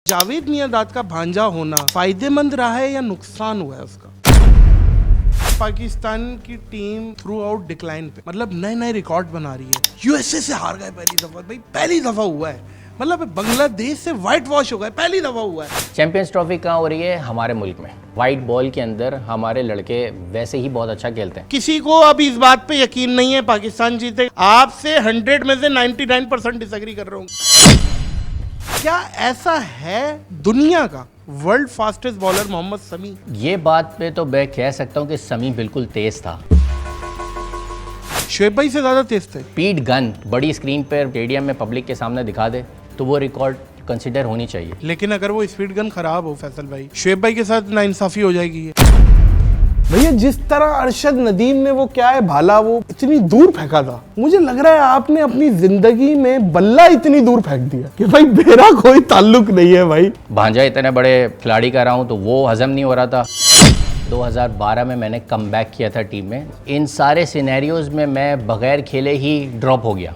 जावेद मियांदाद का भांजा होना फायदेमंद रहा है या नुकसान हुआ है उसका? पाकिस्तान की टीम थ्रू आउट डिक्लाइन पे, मतलब नए नए रिकॉर्ड बना रही है। यूएसए से हार गए पहली दफा, भाई पहली दफा हुआ है। मतलब बांग्लादेश से व्हाइट वॉश हो गए, पहली दफा हुआ है। चैंपियंस ट्रॉफी कहाँ हो रही है? हमारे मुल्क में। वाइट बॉल के अंदर हमारे लड़के वैसे ही बहुत अच्छा खेलते हैं। किसी को अब इस बात पे यकीन नहीं है पाकिस्तान जीते। आपसे 100 में से 99% डिसएग्री कर रहा हूँ। क्या ऐसा है दुनिया का world fastest bowler Mohammed Shami? ये बात पे तो मैं कह सकता हूँ कि शमी बिल्कुल तेज था। शोएब भाई से ज्यादा तेज थे। स्पीड गन बड़ी स्क्रीन पर स्टेडियम में पब्लिक के सामने दिखा दे तो वो रिकॉर्ड कंसिडर होनी चाहिए। लेकिन अगर वो स्पीड गन खराब हो फैसल भाई, शोएब भाई के साथ नाइंसाफी हो जाएगी। भैया जिस तरह अरशद नदीम ने वो क्या है भाला वो इतनी दूर फेंका था, मुझे लग रहा है आपने अपनी जिंदगी में बल्ला इतनी दूर फेंक दिया कि भाई मेरा कोई ताल्लुक नहीं है भाई। भांजा इतने बड़े खिलाड़ी का रहा हूँ तो वो हजम नहीं हो रहा था। 2012 में मैंने कम बैक किया था टीम में। इन सारे सिनेरियोज में मैं बगैर खेले ही ड्रॉप हो गया।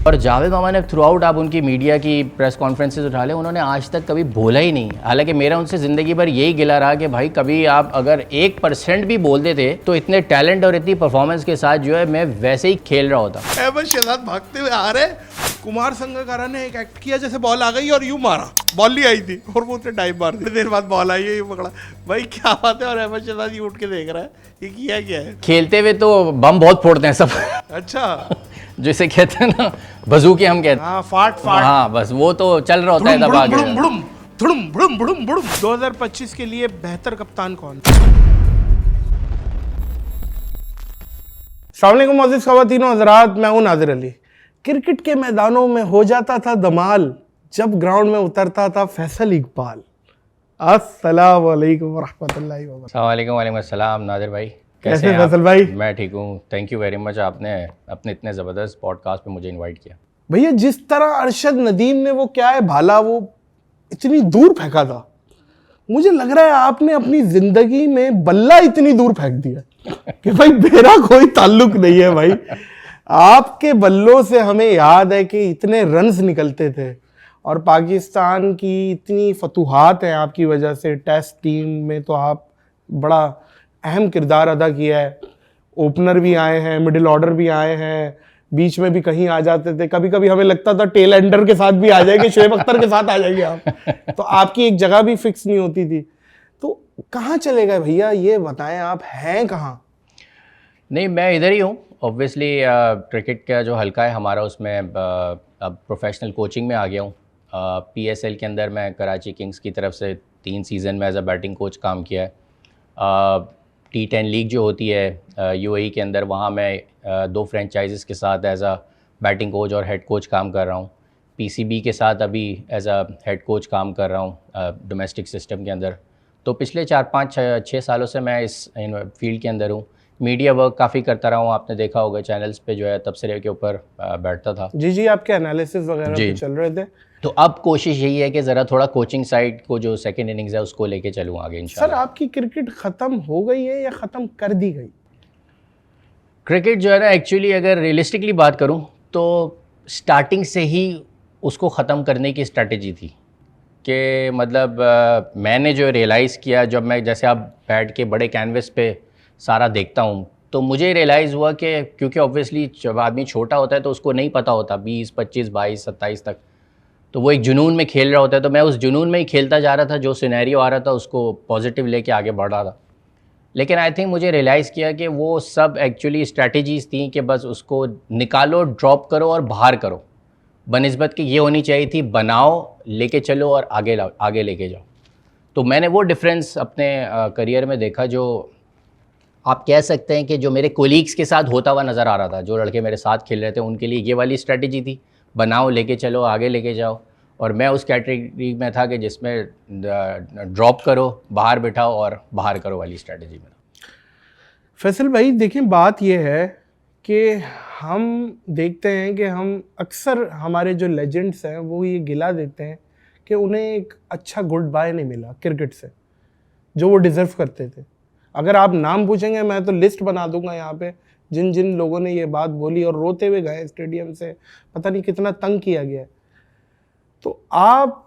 और जावेद मामा ने थ्रू आउट आप उनकी मीडिया की प्रेस कॉन्फ्रेंसेज उठा ले, उन्होंने आज तक कभी बोला ही नहीं। हालांकि मेरा उनसे ज़िंदगी भर यही गिला रहा कि भाई कभी आप अगर 1% भी बोलते थे तो इतने टैलेंट और इतनी परफॉर्मेंस के साथ जो है मैं वैसे ही खेल रहा होता। अहमद शहजाद भागते हुए आ रहे, कुमार संगकारा ने एक एक्ट किया जैसे बॉल आ गई और यूं मारा, बॉल नहीं आई थी और वो उसने डाइव मार दी। देर बाद बॉल आई है, यूं पकड़ा। भाई क्या बात है। और अहमद शहजाद ये उठ के देख रहा है, ये किया क्या है? खेलते हुए तो बम बहुत फोड़ते हैं सब। अच्छा जैसे कहते हैं ना बजूके हम कहते हैं। हाँ, फाट हाँ बस वो तो चल रहा होता है तब आगे। 2025 के लिए बेहतर कप्तान कौन? अस्सलाम वालेकुम मोअज़्ज़िज़ ख़वातीनो हज़रात, मैं हूं नाज़िर अली। क्रिकेट के मैदानों में हो जाता था धमाल जब ग्राउंड में उतरता था फैसल इकबाल। अस्सलाम वालेकुम वरहमतुल्लाहि वबरकातुहू। अस्सलाम वालेकुम। वालेकुम अस्सलाम नादिर भाई, कैसे हैं फैसल आप? भाई? मैं ठीक हूँ, थैंक यू वेरी मच। आपने अपने इतने ज़बरदस्त पॉडकास्ट पे मुझे इनवाइट किया। भैया जिस तरह अरशद नदीम ने वो क्या है भाला वो इतनी दूर फेंका था, मुझे लग रहा है आपने अपनी जिंदगी में बल्ला इतनी दूर फेंक दिया कि भाई मेरा कोई ताल्लुक नहीं है भाई। आपके बल्लों से हमें याद है कि इतने रन्स निकलते थे और पाकिस्तान की इतनी फतूहात हैं आपकी वजह से। टेस्ट टीम में तो आप बड़ा अहम किरदार अदा किया है। ओपनर भी आए हैं, मिडिल ऑर्डर भी आए हैं, बीच में भी कहीं आ जाते थे। कभी कभी हमें लगता था टेल एंडर के साथ भी आ जाएंगे, शोएब अख्तर के साथ आ जाएंगे आप। तो आपकी एक जगह भी फिक्स नहीं होती थी। तो कहाँ चले गए भैया, ये बताएं आप हैं कहाँ? नहीं, मैं इधर ही हूँ। ऑब्वियसली क्रिकेट का जो हल्का है हमारा उसमें अब प्रोफेशनल कोचिंग में आ गया हूँ। PSL के अंदर मैं कराची किंग्स की तरफ से 3 सीज़न में एज अ बैटिंग कोच काम किया है। T10 लीग जो होती है UAE के अंदर, वहाँ मैं 2 फ्रेंचाइजेस के साथ एज अ बैटिंग कोच और हेड कोच काम कर रहा हूँ। PCB के साथ अभी एज अ हेड कोच काम कर रहा हूँ डोमेस्टिक सिस्टम के अंदर। तो पिछले 4-5-6 सालों से मैं इस फील्ड के अंदर हूँ। मीडिया वर्क काफ़ी करता रहा हूँ, आपने देखा होगा चैनल्स पे जो है तबसरे के ऊपर बैठता था। जी, आपके एनालिसिस वगैरह जी। भी चल रहे थे। तो अब कोशिश यही है कि ज़रा थोड़ा कोचिंग साइड को जो सेकंड इनिंग्स है उसको लेके चलूँ आगे इंशाल्लाह। सर आपकी क्रिकेट खत्म हो गई है या खत्म कर दी गई? क्रिकेट जो है ना, एक्चुअली अगर रियलिस्टिकली बात करूं तो स्टार्टिंग से ही उसको ख़त्म करने की स्ट्रैटेजी थी कि मतलब मैंने जो रियलाइज़ किया जब मैं जैसे अब बैठ के बड़े कैनवस पे सारा देखता हूं तो मुझे रियलाइज़ हुआ कि क्योंकि ऑब्वियसली जब आदमी छोटा होता है तो उसको नहीं पता होता 20, 25, 22, 27 तक, तो वो एक जुनून में खेल रहा होता है। तो मैं उस जुनून में ही खेलता जा रहा था, जो सिनेरियो आ रहा था उसको पॉजिटिव लेके आगे बढ़ रहा था। लेकिन आई थिंक मुझे रियलाइज़ किया कि वो सब एक्चुअली स्ट्रैटेजीज़ थी कि बस उसको निकालो, ड्रॉप करो और बाहर करो, बनिस्बत कि ये होनी चाहिए थी बनाओ, लेके चलो और आगे लेके जाओ। तो मैंने वो डिफरेंस अपने करियर में देखा जो आप कह सकते हैं कि जो मेरे कोलीग्स के साथ होता हुआ नज़र आ रहा था। जो लड़के मेरे साथ खेल रहे थे उनके लिए ये वाली स्ट्रैटेजी थी, बनाओ, लेके चलो, आगे लेके जाओ। और मैं उस कैटेगरी में था कि जिसमें ड्रॉप करो, बाहर बिठाओ और बाहर करो वाली स्ट्रैटेजी में। फैसल भाई देखिए, बात यह है कि हम देखते हैं कि हम अक्सर हमारे जो लेजेंड्स हैं वो ये गिला देते हैं कि उन्हें एक अच्छा गुड बाय नहीं मिला क्रिकेट से जो वो डिज़र्व करते थे। अगर आप नाम पूछेंगे मैं तो लिस्ट बना दूंगा यहाँ पे, जिन जिन लोगों ने ये बात बोली और रोते हुए गए स्टेडियम से, पता नहीं कितना तंग किया गया है। तो आप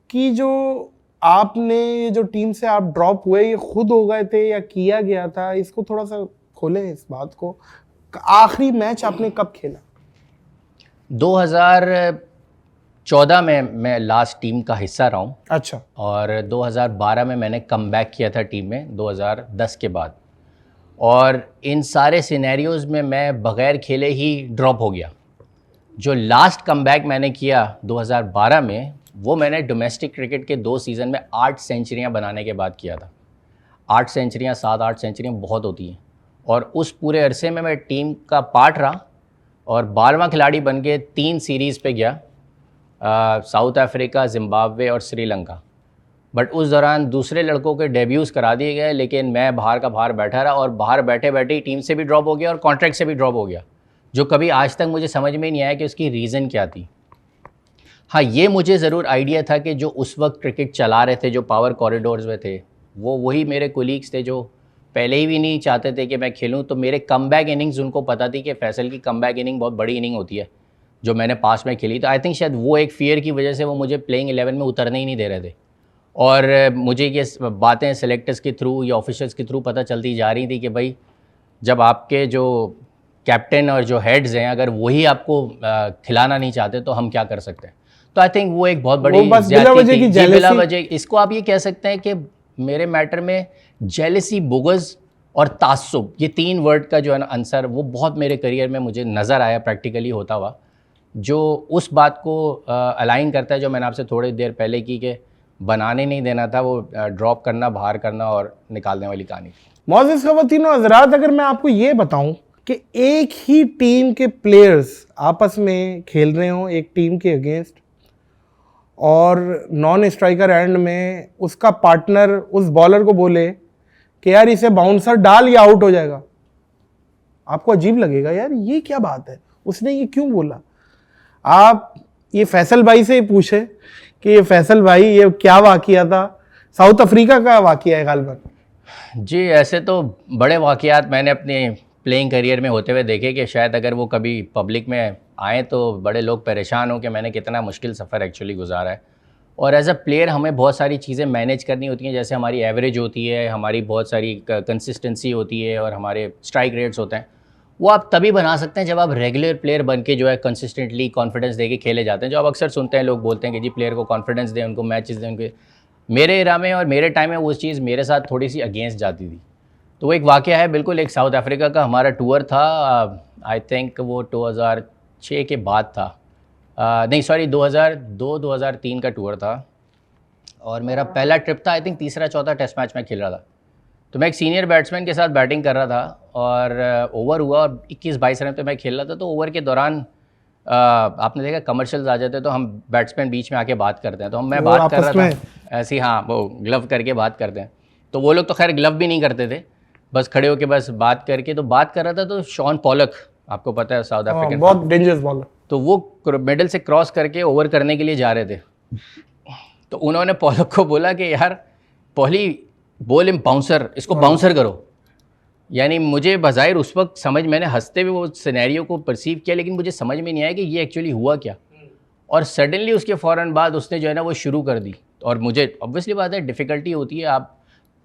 कि जो आपने जो टीम से आप ड्रॉप हुए ये खुद हो गए थे या किया गया था, इसको थोड़ा सा खोलें इस बात को। आखिरी मैच आपने कब खेला? 2014 में मैं लास्ट टीम का हिस्सा रहा हूँ। अच्छा। और 2012 में मैंने कम बैक किया था टीम में 2010 के बाद। और इन सारे सिनेरियोज़ में मैं बग़ैर खेले ही ड्रॉप हो गया। जो लास्ट कम बैक मैंने किया 2012 में, वो मैंने डोमेस्टिक क्रिकेट के 2 सीज़न में 8 सेंचुरियाँ बनाने के बाद किया था। 8 सेंचुरियाँ, 7-8 सेंचुरियाँ बहुत होती हैं। और उस पूरे अरसे में मैं टीम का पार्ट रहा और 12वां खिलाड़ी बन के 3 सीरीज़ पे गया, साउथ अफ्रीका, जिम्बाब्वे और श्रीलंका। बट उस दौरान दूसरे लड़कों के डेब्यूज़ करा दिए गए, लेकिन मैं बाहर का बाहर बैठा रहा और बाहर बैठे बैठे ही टीम से भी ड्रॉप हो गया और कॉन्ट्रैक्ट से भी ड्रॉप हो गया, जो कभी आज तक मुझे समझ में नहीं आया कि उसकी रीज़न क्या थी। हाँ, ये मुझे ज़रूर आइडिया था कि जो उस वक्त क्रिकेट चला रहे थे, जो पावर कॉरिडोर्स में थे, वो वही मेरे कोलीग्स थे जो पहले ही भी नहीं चाहते थे कि मैं खेलूं। तो मेरे कमबैक इनिंग्स उनको पता थी कि फैसल की कमबैक इनिंग बहुत बड़ी इनिंग होती है, जो मैंने पास में खेली। तो आई थिंक शायद वो एक फ़ियर की वजह से वो मुझे प्लेइंग 11 में उतरने ही नहीं दे रहे थे। और मुझे ये बातें सेलेक्टर्स के थ्रू या ऑफिशियल्स के थ्रू पता चलती जा रही थी कि भाई, जब आपके जो कैप्टन और जो हेड्स हैं, अगर वही आपको खिलाना नहीं चाहते तो हम क्या कर सकते हैं। तो आई थिंक वो एक बहुत बड़ी ज़्यादती थी। जी, बिला वजह। इसको आप ये कह सकते हैं कि मेरे मैटर में जेलसी, बुगज़ और तासुब, ये 3 वर्ड का जो है ना आंसर, वो बहुत मेरे करियर में मुझे नज़र आया प्रैक्टिकली होता हुआ, जो उस बात को अलाइन करता है जो मैंने आपसे थोड़ी देर पहले की कि बनाने नहीं देना था, वो ड्रॉप करना, बाहर करना और निकालने वाली कहानी। मोअज़्ज़िज़ ख़वातीन व हज़रात, अगर मैं आपको ये बताऊं कि एक ही टीम के प्लेयर्स आपस में खेल रहे हों एक टीम के अगेंस्ट, और नॉन स्ट्राइकर एंड में उसका पार्टनर उस बॉलर को बोले कि यार इसे बाउंसर डाल या आउट हो जाएगा, आपको अजीब लगेगा, यार ये क्या बात है, उसने ये क्यों बोला। आप ये फैसल भाई से पूछे कि ये फैसल भाई ये क्या वाक़िया था, साउथ अफ्रीका का वाक़िया है गालिबन। जी, ऐसे तो बड़े वाक़ियात मैंने अपने प्लेइंग करियर में होते हुए देखे कि शायद अगर वो कभी पब्लिक में आए तो बड़े लोग परेशान हो कि मैंने कितना मुश्किल सफ़र एक्चुअली गुजारा है। और एज़ अ प्लेयर हमें बहुत सारी चीज़ें मैनेज करनी होती हैं, जैसे हमारी एवरेज होती है, हमारी बहुत सारी कंसिस्टेंसी होती है और हमारे स्ट्राइक रेट्स होते हैं। वो आप तभी बना सकते हैं जब आप रेगुलर प्लेयर बन के जो है कंसिस्टेंटली कॉन्फिडेंस दे के खेले जाते हैं। जो आप अक्सर सुनते हैं, लोग बोलते हैं कि जी प्लेयर को कॉन्फिडेंस दें, उनको मैचेस दें, उनके। मेरे एरा में और मेरे टाइम में वो चीज़ मेरे साथ थोड़ी सी अगेंस्ट जाती थी। तो वो एक वाक़या है बिल्कुल। एक साउथ अफ्रीका का हमारा टूर था, आई थिंक वो 2006 के बाद था, नहीं सॉरी 2002-2003 का टूर था। और मेरा पहला ट्रिप था, आई थिंक तीसरा चौथा टेस्ट मैच में खेल रहा था। तो मैं एक सीनियर बैट्समैन के साथ बैटिंग कर रहा था और ओवर हुआ और 21-22 रन पे मैं खेल रहा था। तो ओवर के दौरान आपने देखा कमर्शियल्स आ जाते हैं तो हम बैट्समैन बीच में आके बात करते हैं, तो मैं बात कर रहा था ऐसे ही, हाँ, वो ग्लव करके बात करते हैं। तो वो लोग तो खैर ग्लव भी नहीं करते थे, बस खड़े होके बस बात करके तो बात कर रहा था। तो शॉन पॉलक, आपको पता है साउथ अफ्रीकन, बहुत डेंजरस बॉलर, तो वो मिडल से क्रॉस करके ओवर करने के लिए जा रहे थे। तो उन्होंने पॉलक को बोला कि यार पॉली बोल बाउंसर, इसको बाउंसर करो। यानी मुझे बज़ाहिर उस वक्त समझ, मैंने हंसते हुए वो सिनेरियो को परसीव किया, लेकिन मुझे समझ में नहीं आया कि ये एक्चुअली हुआ क्या। और सडनली उसके फ़ौरन बाद उसने जो है ना वो शुरू कर दी। और मुझे ऑब्वियसली बात है, डिफ़िकल्टी होती है, आप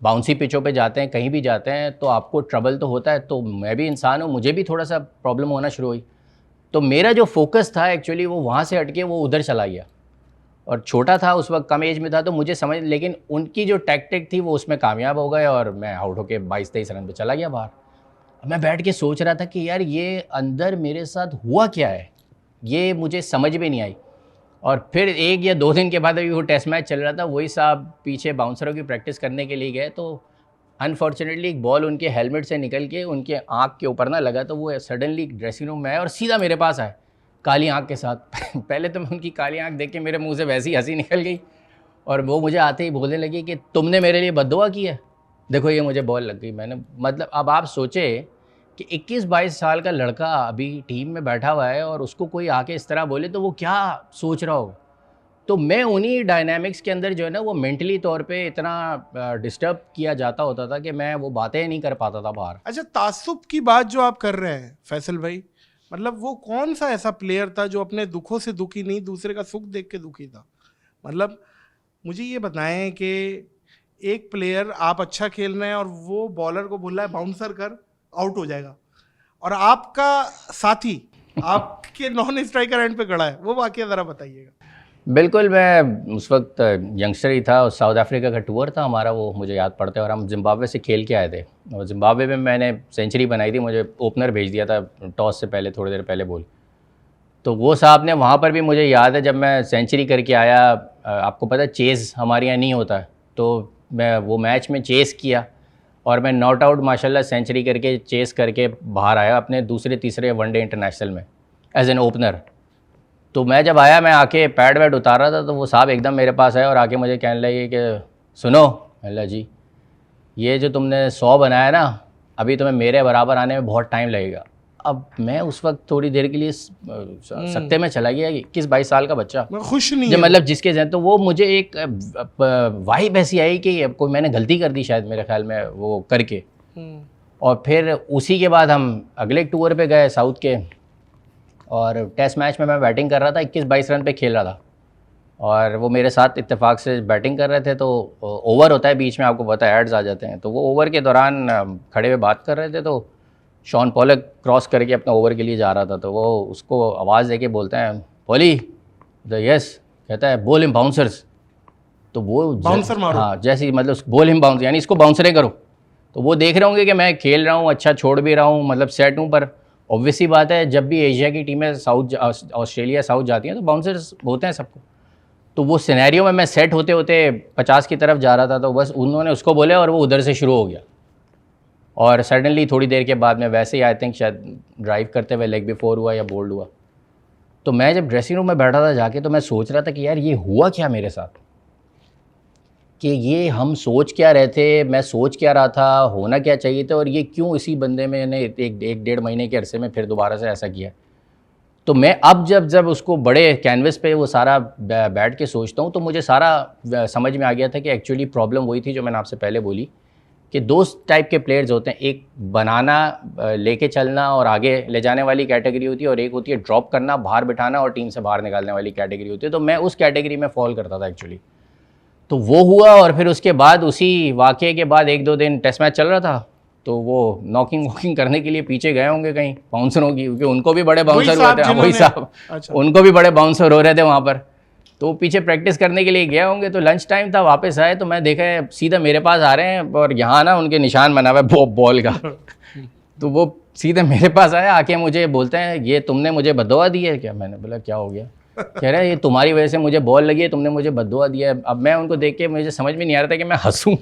बाउंसी पिचों पे जाते हैं, कहीं भी जाते हैं तो आपको ट्रबल तो होता है। तो मैं भी इंसान हूँ, मुझे भी थोड़ा सा प्रॉब्लम होना शुरू हुई। तो मेरा जो फोकस था एक्चुअली वो वहाँ से हटके वो उधर चला गया। और छोटा था उस वक्त, कम एज में था, तो मुझे समझ, लेकिन उनकी जो टैक्टिक थी वो उसमें कामयाब हो गए और मैं आउट होके 22-23 रन पे चला गया बाहर। मैं बैठ के सोच रहा था कि यार ये अंदर मेरे साथ हुआ क्या है, ये मुझे समझ में नहीं आई। और फिर 1 या 2 दिन के बाद अभी वो टेस्ट मैच चल रहा था, वही साहब पीछे बाउंसरों की प्रैक्टिस करने के लिए गए, तो अनफॉर्चुनेटली एक बॉल उनके हेलमेट से निकल के उनके आँख के ऊपर ना लगा, तो वो सडनली ड्रेसिंग रूम में आए और सीधा मेरे पास आए काली आँख के साथ। पहले तो मैं उनकी काली आँख देख के मेरे मुंह से वैसी हंसी निकल गई और वो मुझे आते ही बोलने लगी कि तुमने मेरे लिए बद्दुआ की है, देखो ये मुझे बॉल लग गई। मैंने, मतलब अब आप सोचे कि 21-22 साल का लड़का अभी टीम में बैठा हुआ है और उसको कोई आके इस तरह बोले तो वो क्या सोच रहा हो। तो मैं उन्हीं डायनामिक्स के अंदर जो है ना वो मेंटली तौर पे इतना डिस्टर्ब किया जाता होता था कि मैं वो बातें नहीं कर पाता था बाहर। अच्छा, तासुब की बात जो आप कर रहे हैं फैसल भाई, मतलब वो कौन सा ऐसा प्लेयर था जो अपने दुखों से दुखी नहीं, दूसरे का सुख देख के दुखी था? मतलब मुझे ये बताएं कि एक प्लेयर आप अच्छा खेल रहे हैं और वो बॉलर को बोल रहा है बाउंसर कर, आउट हो जाएगा, और आपका साथी आपके नॉन स्ट्राइकर एंड पे खड़ा है, वो वाकया ज़रा बताइएगा। बिल्कुल, मैं उस वक्त यंगस्टर ही था और साउथ अफ्रीका का टूर था हमारा, वो मुझे याद पड़ता है, और हम जिम्बाब्वे से खेल के आए थे और जिम्बाब्वे में मैंने सेंचुरी बनाई थी, मुझे ओपनर भेज दिया था टॉस से पहले थोड़ी देर पहले बॉल। तो वो साहब ने वहाँ पर भी मुझे याद है जब मैं सेंचुरी करके आया, आपको पता है चेज़ हमारे यहाँ नहीं होता है, तो मैं वो मैच में चेज़ किया और मैं नॉट आउट माशाल्लाह सेंचुरी करके चेस करके बाहर आया अपने दूसरे तीसरे वनडे इंटरनेशनल में एज एन ओपनर। तो मैं जब आया, मैं आके पैड वैड उतार रहा था, तो वो साहब एकदम मेरे पास आए और आके मुझे कहने लगे कि सुनो अल्लाह जी, ये जो तुमने 100 बनाया ना, अभी तुम्हें मेरे बराबर आने में बहुत टाइम लगेगा। अब मैं उस वक्त थोड़ी देर के लिए सत्ते में चला गया, 21-22 साल का बच्चा, मैं खुश नहीं जो हूँ। मतलब जिसके जहन, तो वो मुझे एक वाइब ऐसी आई कि अब कोई मैंने गलती कर दी शायद मेरे ख्याल में वो करके। और फिर उसी के बाद हम अगले टूर पे गए साउथ के, और टेस्ट मैच में मैं बैटिंग कर रहा था, 21-22 रन पे खेल रहा था और वो मेरे साथ इत्तेफाक से बैटिंग कर रहे थे। तो ओवर होता है बीच में, आपको पता है एड्स आ जाते हैं, तो वो ओवर के दौरान खड़े हुए बात कर रहे थे, तो शॉन पॉलक क्रॉस करके अपना ओवर के लिए जा रहा था, तो वो उसको आवाज़ देके बोलते हैं पॉली यस, कहता है बोल हिम बाउंसर्स। तो वो बाउंसर मारो। हाँ, जैसे मतलब बोल हिम बाउंस, यानी इसको बाउंसरे करो। तो वो देख रहे होंगे कि मैं खेल रहा हूँ, अच्छा छोड़ भी रहा हूँ, मतलब सेट हूँ, पर ऑब्वियस सी बात है जब भी एशिया की टीमें साउथ ऑस्ट्रेलिया साउथ जाती हैं तो बाउंसर्स होते हैं सबको। तो वो सिनेरियो में मैं सेट होते होते 50 की तरफ जा रहा था, तो बस उन्होंने उसको बोले और वो उधर से शुरू हो गया। और सडनली थोड़ी देर के बाद में वैसे ही आई थिंक शायद ड्राइव करते हुए लेग भी 4 हुआ या बोल्ड हुआ। तो मैं जब ड्रेसिंग रूम में बैठा था जाके, तो मैं सोच रहा था कि यार ये हुआ क्या मेरे साथ, कि ये हम सोच क्या रहे थे, मैं सोच क्या रहा था, होना क्या चाहिए था, और ये क्यों इसी बंदे में ने एक डेढ़ महीने के अरसे में फिर दोबारा से ऐसा किया। तो मैं अब जब उसको बड़े कैनवस पे वो सारा बैठ के सोचता हूँ, तो मुझे सारा समझ में आ गया था कि एक्चुअली प्रॉब्लम वही थी जो मैंने आपसे पहले बोली, कि 2 टाइप के प्लेयर्स होते हैं, एक बनाना लेके चलना और आगे ले जाने वाली कैटेगरी होती है, और एक होती है ड्रॉप करना, बाहर बिठाना और टीम से बाहर निकालने वाली कैटेगरी होती है। तो मैं उस कैटेगरी में फॉल करता था एक्चुअली। तो वो हुआ, और फिर उसके बाद उसी वाक़े के बाद 1-2 दिन टेस्ट मैच चल रहा था, तो वो नॉकिंग वॉकिंग करने के लिए पीछे गए होंगे कहीं बाउंसरों की, क्योंकि उनको भी बड़े बाउंसर हुए थे, वही साहब, अच्छा। उनको भी बड़े बाउंसर हो रहे थे वहाँ पर, तो पीछे प्रैक्टिस करने के लिए गए होंगे। तो लंच टाइम था, वापस आए तो मैं देखा सीधा मेरे पास आ रहे हैं, और यहाँ ना उनके निशान बना हुआ है बॉल का। तो वो सीधे मेरे पास आया, आके मुझे बोलते हैं ये तुमने मुझे बददुआ दी है क्या? मैंने बोला क्या हो गया? कह रहा है ये तुम्हारी वजह से मुझे बॉल लगी है, तुमने मुझे बददुआ दिया है। अब मैं उनको देख के मुझे समझ में नहीं आ रहा था कि मैं हंसूं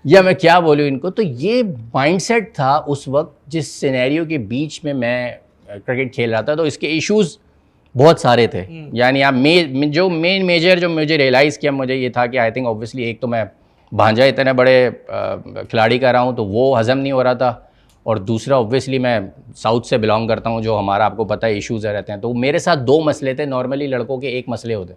या मैं क्या बोलूं इनको। तो ये माइंडसेट था उस वक्त जिस सिनेरियो के बीच में मैं क्रिकेट खेल रहा था। तो इसके इश्यूज बहुत सारे थे, यानी आप जो मेन मेजर जो मुझे रियलाइज़ किया मुझे ये था कि आई थिंक ऑब्वियसली एक तो मैं भांजा इतने बड़े खिलाड़ी का रहा हूँ तो वो हज़म नहीं हो रहा था, और दूसरा ऑब्वियसली मैं साउथ से बिलोंग करता हूँ, जो हमारा आपको पता है इश्यूज़ रहते हैं। तो मेरे साथ 2 मसले थे, नॉर्मली लड़कों के 1 मसले होते,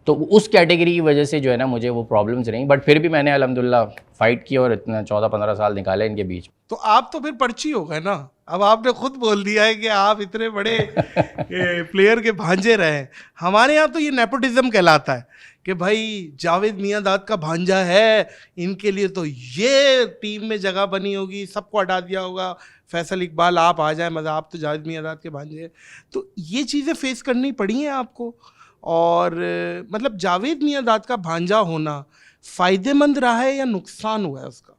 तो उस कैटेगरी की वजह से जो है ना मुझे वो प्रॉब्लम्स रही, बट फिर भी मैंने अल्हम्दुलिल्लाह फाइट की और इतना 14-15 साल निकाले इनके बीच। तो आप तो फिर पर्ची हो गए ना, अब आपने खुद बोल दिया है कि आप इतने बड़े प्लेयर के भांजे रहे। हमारे यहाँ तो ये नेपोटिज्म कहलाता है कि भाई जावेद मियांदाद का भांजा है, इनके लिए तो ये टीम में जगह बनी होगी, सबको हटा दिया होगा, फैसल इकबाल आप आ जाए, मज़ा आप तो जावेद मियांदाद के भांजे हैं। तो ये चीज़ें फेस करनी पड़ी हैं आपको, और मतलब जावेद मियांदाद का भांजा होना फ़ायदेमंद रहा है या नुकसान हुआ है उसका?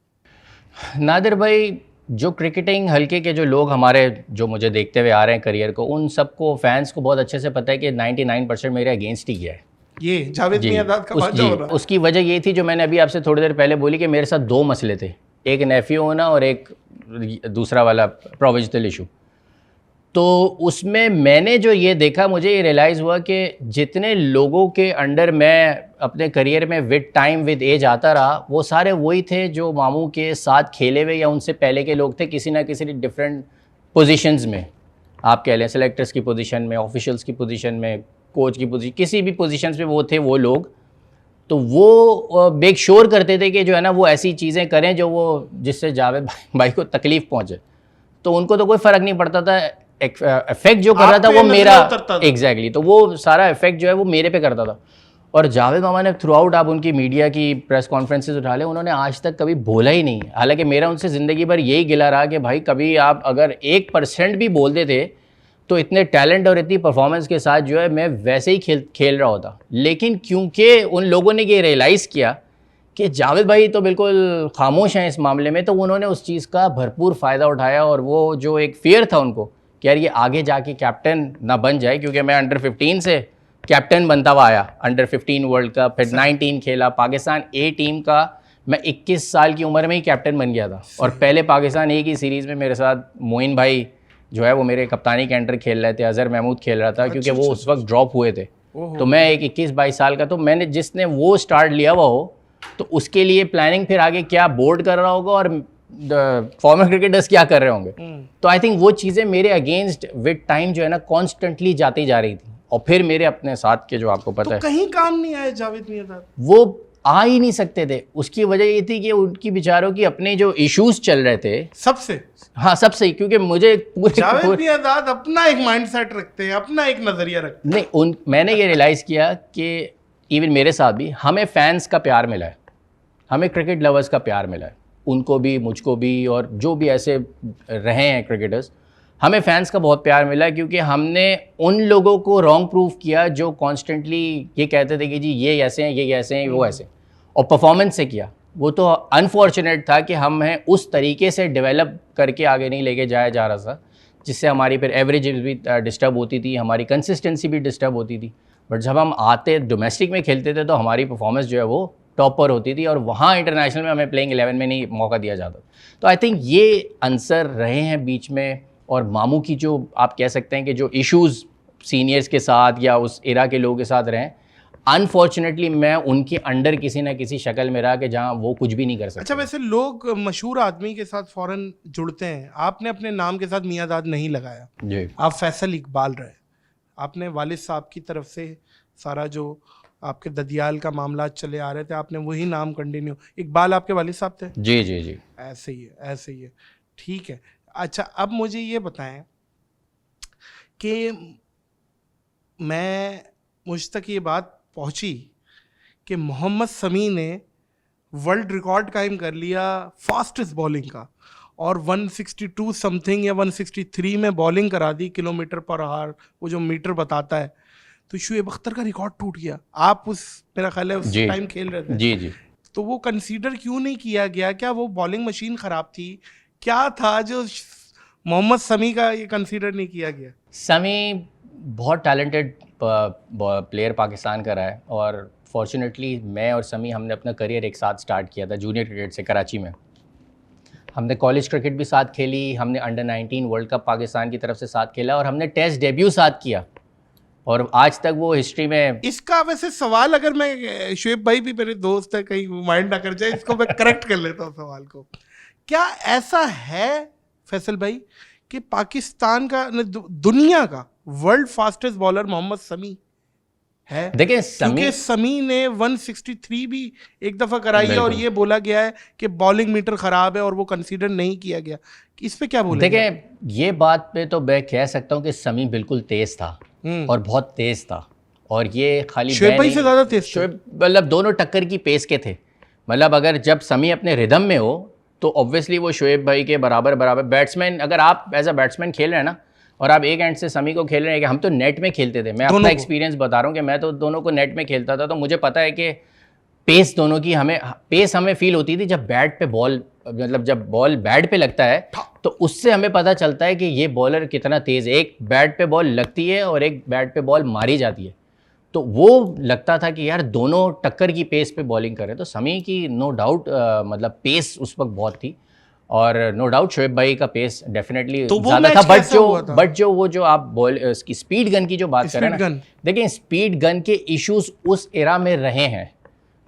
नादिर भाई, जो क्रिकेटिंग हल्के के जो लोग हमारे जो मुझे देखते हुए आ रहे हैं करियर को, उन सबको फैंस को बहुत अच्छे से पता है कि 99% मेरे अगेंस्ट ही है ये जावेद मियांदाद का भांजा हो रहा है। उसकी वजह ये थी जो मैंने अभी आपसे थोड़ी देर पहले बोली कि मेरे साथ 2 मसले थे, एक नेफ्यू होना और एक दूसरा वाला प्रोविजनल इशू। तो उसमें मैंने जो ये देखा, मुझे ये रियलाइज़ हुआ कि जितने लोगों के अंडर मैं अपने करियर में विद टाइम विद एज आता रहा, वो सारे वही थे जो मामू के साथ खेले हुए या उनसे पहले के लोग थे, किसी ना किसी डिफरेंट पोजीशंस में। आप कह लें सेलेक्टर्स की पोजीशन में, ऑफिशियल्स की पोजीशन में, कोच की पोजीशन, किसी भी पोजीशंस पे वो थे वो लोग। तो वो मेक श्योर करते थे कि जो है ना वो ऐसी चीज़ें करें जो वो जिससे जावेद भाई को तकलीफ़ पहुँचे। तो उनको तो कोई फ़र्क नहीं पड़ता था, इफेक्ट जो कर रहा था वो मेरा एग्जैक्टली तो वो सारा इफेक्ट जो है वो मेरे पे करता था। और जावेद मामा ने थ्रू आउट आप उनकी मीडिया की प्रेस कॉन्फ्रेंसेज उठा लें, उन्होंने आज तक कभी बोला ही नहीं। हालांकि मेरा उनसे ज़िंदगी भर यही गिला रहा कि भाई कभी आप अगर 1% भी बोलते थे तो इतने टैलेंट और इतनी परफॉर्मेंस के साथ जो है मैं वैसे ही खेल रहा होता। लेकिन क्योंकि उन लोगों ने ये रियलाइज़ किया कि जावेद भाई तो बिल्कुल खामोश हैं इस मामले में, तो उन्होंने उस चीज़ का भरपूर फ़ायदा उठाया। और वो जो एक फियर था उनको कि यार ये आगे जाके कैप्टन ना बन जाए, क्योंकि मैं अंडर 15 से कैप्टन बनता हुआ आया, अंडर 15 वर्ल्ड कप, फिर 19 खेला, पाकिस्तान ए टीम का मैं 21 साल की उम्र में ही कैप्टन बन गया था। और पहले पाकिस्तान ए की सीरीज़ में मेरे साथ मोइन भाई जो है वो मेरे कप्तानी के अंडर खेल रहे थे, अजहर महमूद खेल रहा था, क्योंकि वो उस वक्त ड्रॉप हुए थे। तो मैं एक 21-22 साल का, तो मैंने जिसने वो स्टार्ट लिया हुआ हो तो उसके लिए प्लानिंग फिर आगे क्या बोर्ड कर रहा होगा और फॉर्मर क्रिकेटर्स क्या कर रहे होंगे। तो आई थिंक वो चीज़ें मेरे अगेंस्ट विद टाइम जो है ना कॉन्स्टेंटली जाती जा रही थी। और फिर मेरे अपने साथ के जो आपको पता तो है कहीं काम नहीं आए जावेद मियांदाद, वो आ ही नहीं सकते थे। उसकी वजह ये थी कि उनकी बेचारों की अपने जो इश्यूज चल रहे थे सबसे। हाँ सबसे, क्योंकि मुझे जावेद मियांदाद अपना एक माइंडसेट रखते हैं, अपना एक नजरिया रखते हैं। नहीं, मैंने ये रियलाइज़ किया कि इवन मेरे साथ भी हमें फैंस का प्यार मिला है, हमें क्रिकेट लवर्स का प्यार मिला है, उनको भी मुझको भी और जो भी ऐसे रहे हैं क्रिकेटर्स, हमें फैंस का बहुत प्यार मिला, क्योंकि हमने उन लोगों को रॉन्ग प्रूफ किया जो कॉन्स्टेंटली ये कहते थे कि जी ये ऐसे हैं, ये ऐसे हैं, वो ऐसे, और परफॉर्मेंस से किया। वो तो अनफॉर्चुनेट था कि हमें उस तरीके से डेवलप करके आगे नहीं लेके जाया जा रहा था, जिससे हमारी फिर एवरेज भी डिस्टर्ब होती थी, हमारी कंसिस्टेंसी भी डिस्टर्ब होती थी। बट जब हम आते डोमेस्टिक में खेलते थे तो हमारी परफॉर्मेंस जो है वो टॉप पर होती थी, और वहाँ इंटरनेशनल में हमें प्लेइंग 11 में नहीं मौका दिया जाता। तो आई थिंक ये आंसर रहे हैं बीच में। और मामू की जो आप कह सकते हैं कि जो इश्यूज़ सीनियर्स के साथ या उस एरा के लोगों के साथ रहे, अनफॉर्चुनेटली मैं उनके अंडर किसी ना किसी शक्ल में रहा कि जहाँ वो कुछ भी नहीं कर सकते। अच्छा, वैसे लोग मशहूर आदमी के साथ फौरन जुड़ते हैं, आपने अपने नाम के साथ मियांदाद नहीं लगाया जी। आप फैसल इकबाल रहे। आपने वालिद साहब की तरफ से सारा जो आपके ददियाल का मामला चले आ रहे थे, आपने वही नाम कंटिन्यू। इकबाल आपके वालिद साहब थे? जी जी जी, ऐसे ही है, ऐसे ही है, ठीक है। अच्छा, अब मुझे ये बताएं कि मुझ तक ये बात पहुंची कि मोहम्मद शमी ने वर्ल्ड रिकॉर्ड कायम कर लिया फास्टेस्ट बॉलिंग का, और 162 समथिंग या 163 में बॉलिंग करा दी किलोमीटर पर आवर, वो जो मीटर बताता है। तो शुएब अख्तर का रिकॉर्ड टूट गया। आप मेरा ख्याल है उस टाइम खेल रहे थे। जी जी। तो वो कंसीडर क्यों नहीं किया गया? क्या वो बॉलिंग मशीन ख़राब थी? क्या था जो मोहम्मद शमी का ये कंसीडर नहीं किया गया? शमी बहुत टैलेंटेड प्लेयर पाकिस्तान का रहा है, और फॉर्चुनेटली मैं और शमी हमने अपना करियर एक साथ स्टार्ट किया था जूनियर क्रिकेट से कराची में। हमने कॉलेज क्रिकेट भी साथ खेली, हमने अंडर 19 वर्ल्ड कप पाकिस्तान की तरफ से साथ खेला, और हमने टेस्ट डेब्यू साथ किया, और आज तक वो हिस्ट्री में। इसका वैसे सवाल, अगर मैं, शुएब भाई भी मेरे दोस्त है, कहीं माइंड ना कर जाए, इसको मैं करेक्ट कर लेता हूँ सवाल को। क्या ऐसा है फैसल भाई कि पाकिस्तान का, दुनिया का world fastest bowler Mohammed Shami है? देखिए क्योंकि शमी ने 163 भी एक दफ़ा कराई है, और ये बोला गया है कि बॉलिंग मीटर ख़राब है और वो कंसीडर नहीं किया गया। इस पे क्या बोलेंगे? देखिए ये बात पे तो मैं कह सकता हूँ कि शमी बिल्कुल तेज़ था, और बहुत तेज़ था, और ये खाली शुएब भाई से ज़्यादा तेज़, शुएब मतलब दोनों टक्कर की पेस के थे। मतलब अगर जब शमी अपने रिदम में हो तो ऑब्वियसली वो शुएब भाई के बराबर बैट्समैन, अगर आप एज अ बैट्समैन खेल रहे हैं ना, और आप एक एंड से शमी को खेल रहे हैं, कि हम तो नेट में खेलते थे, मैं अपना एक्सपीरियंस बता रहा हूँ कि मैं तो दोनों को नेट में खेलता था, तो मुझे पता है कि पेस दोनों की हमें फील होती थी जब बैट पे बॉल, मतलब जब बॉल बैट पे लगता है तो उससे हमें पता चलता है कि ये बॉलर कितना तेज़ है। एक बैट पे बॉल लगती है और एक बैट पे बॉल मारी जाती है, तो वो लगता था कि यार दोनों टक्कर की पेस पे बॉलिंग कर रहे हैं। तो शमी की नो डाउट मतलब पेस उस वक्त बहुत थी, और नो डाउट शुएब भाई का पेस डेफिनेटली तो ज़्यादा था। बट जो आप बॉल इसकी स्पीड गन की जो बात करें ना, देखिए स्पीड गन के इश्यूज उस एरा में रहे हैं।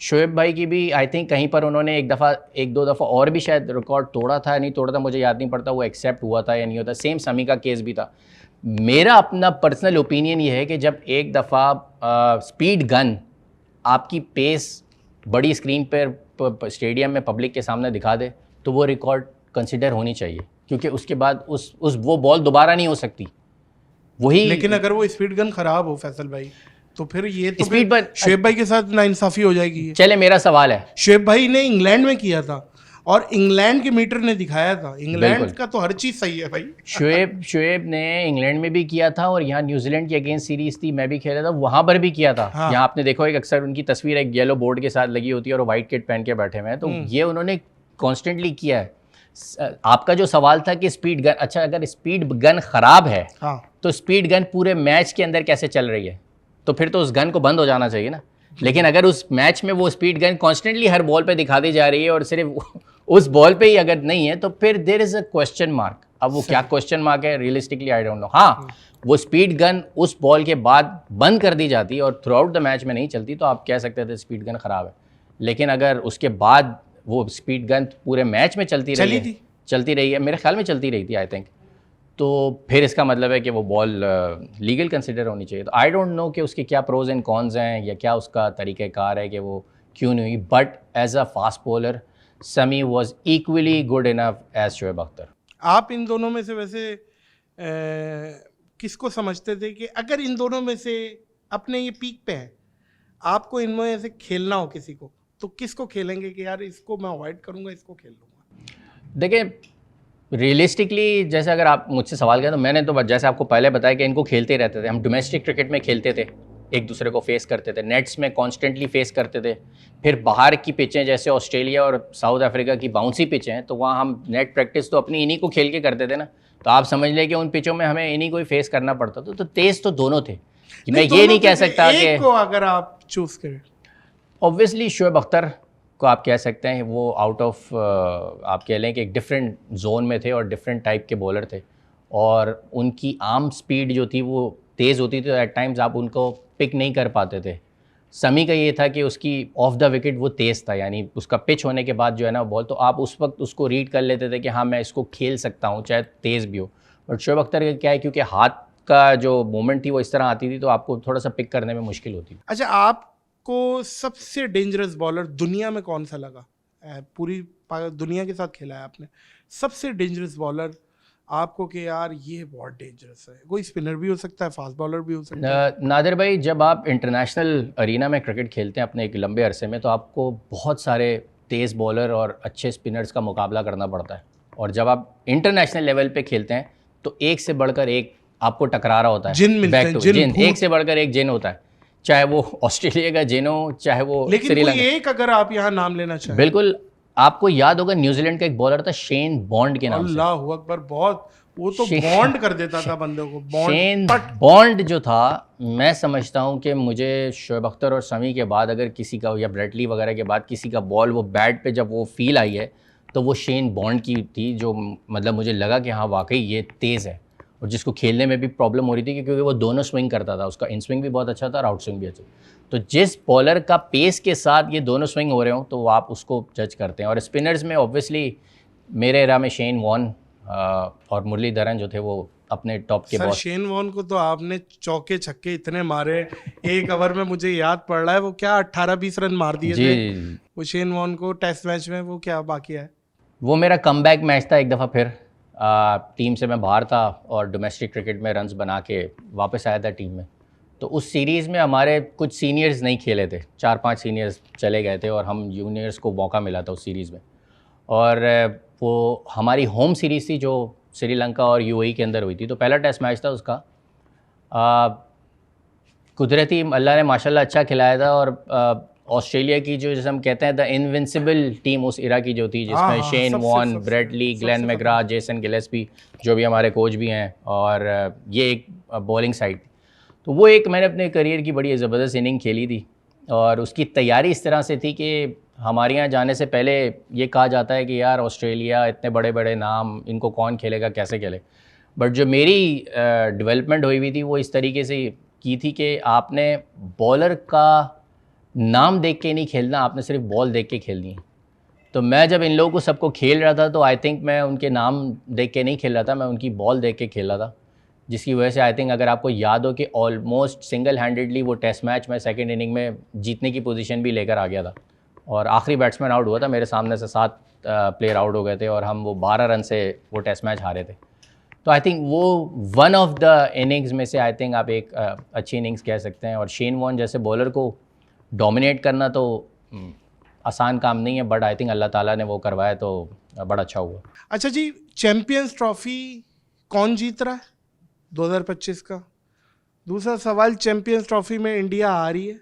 शुएब भाई की भी आई थिंक कहीं पर उन्होंने एक दो दफ़ा और भी शायद रिकॉर्ड तोड़ा था, नहीं तोड़ा था मुझे याद नहीं पड़ता, वो एक्सेप्ट हुआ था या नहीं होता। सेम शमी का केस भी था। मेरा अपना पर्सनल ओपिनियन ये है कि जब एक दफ़ा स्पीड गन आपकी पेस बड़ी स्क्रीन पर स्टेडियम में पब्लिक के सामने दिखा दे तो वो रिकॉर्ड कंसिडर होनी चाहिए, क्योंकि उसके बाद वो बॉल दोबारा नहीं हो सकती वही। लेकिन अगर वो स्पीड गन ख़राब हो फैसल भाई, तो फिर ये तो स्पीड पर शोएब भाई के साथ नाइंसाफी हो जाएगी। चले, मेरा सवाल है, शोएब भाई ने इंग्लैंड में किया था और इंग्लैंड के मीटर ने दिखाया था, इंग्लैंड का तो हर चीज सही है भाई। शोएब ने इंग्लैंड में भी किया था और यहाँ न्यूजीलैंड की अगेंस्ट सीरीज थी, मैं भी खेला था, वहां पर भी किया था। हाँ। यहाँ आपने देखो एक अक्सर उनकी तस्वीर एक येलो बोर्ड के साथ लगी होती है और व्हाइट किट पहन के बैठे हुए हैं, तो ये उन्होंने कॉन्स्टेंटली किया है। आपका जो सवाल था कि स्पीड गन, अच्छा अगर स्पीड गन खराब है हाँ। तो स्पीड गन पूरे मैच के अंदर कैसे चल रही है? तो फिर तो उस गन को बंद हो जाना चाहिए ना। लेकिन अगर उस मैच में वो स्पीड गन कॉन्स्टेंटली हर बॉल पे दिखा दी जा रही है और सिर्फ उस बॉल पे ही अगर नहीं है तो फिर there is a question mark. अब वो क्या क्वेश्चन मार्क है, रियलिस्टिकली आई डोंट नो। हाँ, वो स्पीड गन उस बॉल के बाद बंद कर दी जाती और थ्रू आउट द मैच में नहीं चलती तो आप कह सकते थे स्पीड गन खराब है। लेकिन अगर उसके बाद वो स्पीड गन पूरे मैच में चलती रही है, मेरे ख्याल में चलती रही थी आई थिंक, तो फिर इसका मतलब है कि वो बॉल लीगल कंसिडर होनी चाहिए। तो आई डोंट नो कि उसके क्या प्रोज एंड कॉन्स हैं या क्या उसका तरीक़ाकार है कि वो क्यों नहीं हुई, but as a fast bowler Shami was equally good enough as Shoaib Akhtar. आप इन दोनों में से वैसे किसको समझते थे कि अगर इन दोनों में से अपने ये पीक पे है, आपको इनमें से खेलना हो किसी को, तो किसको खेलेंगे कि यार इसको मैं अवॉइड करूंगा, इसको खेल लूँगा? देखिए रियलिस्टिकली जैसे अगर आप मुझसे सवाल करें तो मैंने तो जैसे आपको पहले बताया कि इनको खेलते रहते थे हम। डोमेस्टिक क्रिकेट में खेलते थे, एक दूसरे को फेस करते थे, नेट्स में कॉन्स्टेंटली फेस करते थे। फिर बाहर की पिचें जैसे ऑस्ट्रेलिया और साउथ अफ्रीका की बाउंसी पिचें हैं तो वहाँ हम नेट प्रैक्टिस तो अपनी इन्हीं को खेल के करते थे ना। तो आप समझ लें कि उन पिचों में हमें इन्हीं को ही फेस करना पड़ता था। तो तेज़ तो दोनों थे कि मैं ये नहीं कह सकता कि एक को अगर आप चूज करें, ऑब्वियसली शोएब अख्तर को आप कह सकते हैं वो आउट ऑफ आप कह लें कि एक डिफरेंट जोन में थे और डिफरेंट टाइप के बॉलर थे और उनकी आर्म स्पीड जो थी वो तेज़ होती थी, तो एट टाइम्स आप उनको पिक नहीं कर पाते थे। समी का ये था कि उसकी ऑफ द विकेट वो तेज़ था, यानी उसका पिच होने के बाद जो है ना बॉल, तो आप उस वक्त उसको रीड कर लेते थे कि हाँ मैं इसको खेल सकता हूँ चाहे तेज़ भी हो। बट शोएब अख्तर का क्या है, क्योंकि हाथ का जो मूवमेंट थी वो इस तरह आती थी तो आपको थोड़ा सा पिक करने में मुश्किल होती थी। अच्छा, आपको सबसे डेंजरस बॉलर दुनिया में कौन सा लगा? पूरी दुनिया के साथ खेला है आपने, सबसे डेंजरस बॉलर आपको कि यार ये बहुत डेंजरस है? कोई स्पिनर भी हो सकता है, फास्ट बॉलर भी हो सकता है। नादिर भाई, जब आप इंटरनेशनल अरीना में क्रिकेट खेलते हैं अपने एक लंबे अरसे में तो आपको बहुत सारे तेज़ बॉलर और अच्छे स्पिनर्स का मुकाबला करना पड़ता है। और जब आप इंटरनेशनल लेवल पे खेलते हैं तो एक से बढ़कर एक आपको टकरा रहा होता है, जिन मिलते हैं, जिन एक से बढ़कर एक जिन होता है, चाहे वो ऑस्ट्रेलिया का जिन हो चाहे वो लेकिन श्रीलंका। कोई एक अगर आप यहाँ नाम लेना चाहें। बिल्कुल, आपको याद होगा न्यूजीलैंड का एक बॉलर था शेन बॉन्ड के नाम से। अल्लाह अकबर, बहुत वो तो बॉन्ड कर देता था बंदों को। शेन बॉन्ड जो था, मैं समझता हूँ कि मुझे शोएब अख्तर और समी के बाद अगर किसी का या ब्रेटली वगैरह के बाद किसी का बॉल वो बैट पे जब वो फील आई है तो वो शेन बॉन्ड की थी, जो मतलब मुझे लगा कि हाँ वाकई ये तेज़ है और जिसको खेलने में भी प्रॉब्लम हो रही थी क्योंकि वो दोनों स्विंग करता था, उसका इन स्विंग भी बहुत अच्छा था और आउट स्विंग भी अच्छा। तो जिस बॉलर का पेस के साथ ये दोनों स्विंग हो रहे हो तो आप उसको जज करते हैं। और स्पिनर्स में ऑब्वियसली मेरे एरा में शेन वॉर्न और मुरलीधरन जो थे वो अपने टॉप के बॉस। शेन वॉर्न को तो आपने चौके छक्के इतने मारे एक ओवर में, मुझे याद पड़ रहा है वो क्या 18-20 रन मार दिए थे वो शेन वॉर्न को टेस्ट मैच में। वो क्या बाकी है? वो मेरा कमबैक मैच था एक दफ़ा, फिर टीम से मैं बाहर था और डोमेस्टिक क्रिकेट में रन्स बना के वापस आया था टीम में। तो उस सीरीज़ में हमारे कुछ सीनियर्स नहीं खेले थे, 4-5 सीनियर्स चले गए थे और हम जूनियर्स को मौका मिला था उस सीरीज़ में। और वो हमारी होम सीरीज़ थी जो श्रीलंका और यूएई के अंदर हुई थी। तो पहला टेस्ट मैच था उसका। कुदरती अल्लाह ने माशाल्लाह अच्छा खिलाया था और ऑस्ट्रेलिया की जो जैसे हम कहते हैं द इनविंसिबल टीम उस इरा की जो थी, जिसमें Shane Warne, Brett Lee, Glenn McGrath, Jason Gillespie जो भी हमारे कोच भी हैं, और ये एक बॉलिंग साइड थी। तो वो एक मैंने अपने करियर की बड़ी ज़बरदस्त इनिंग खेली थी और उसकी तैयारी इस तरह से थी कि हमारे यहाँ जाने से पहले ये कहा जाता है कि यार ऑस्ट्रेलिया इतने बड़े बड़े नाम, इनको कौन खेलेगा, कैसे खेले। बट जो मेरी डेवलपमेंट हुई थी वो इस तरीके से की थी कि आपने बॉलर का नाम देख के नहीं खेलना, आपने सिर्फ बॉल देख के खेलनी है। तो मैं जब इन लोगों को सबको खेल रहा था तो आई थिंक मैं उनके नाम देख के नहीं खेल रहा था, मैं उनकी बॉल देख के खेल रहा था, जिसकी वजह से आई थिंक अगर आपको याद हो कि ऑलमोस्ट सिंगल हैंडेडली वो टेस्ट मैच में सेकंड इनिंग में जीतने की पोजीशन भी लेकर आ गया था और आखिरी बैट्समैन आउट हुआ था, मेरे सामने से 7 प्लेयर आउट हो गए थे और हम वो 12 रन से वो टेस्ट मैच हारे थे। तो आई थिंक वो वन ऑफ द इनिंग्स में से आई थिंक आप एक अच्छी इनिंग्स कह सकते हैं। और शेन वॉर्न जैसे बॉलर को डोमिनेट करना तो आसान काम नहीं है, बट आई थिंक अल्लाह ताला ने वो करवाया तो बड़ा अच्छा हुआ। अच्छा जी, चैंपियंस ट्रॉफी कौन जीत रहा है 2025 का? दूसरा सवाल, चैंपियंस ट्रॉफी में इंडिया आ रही है।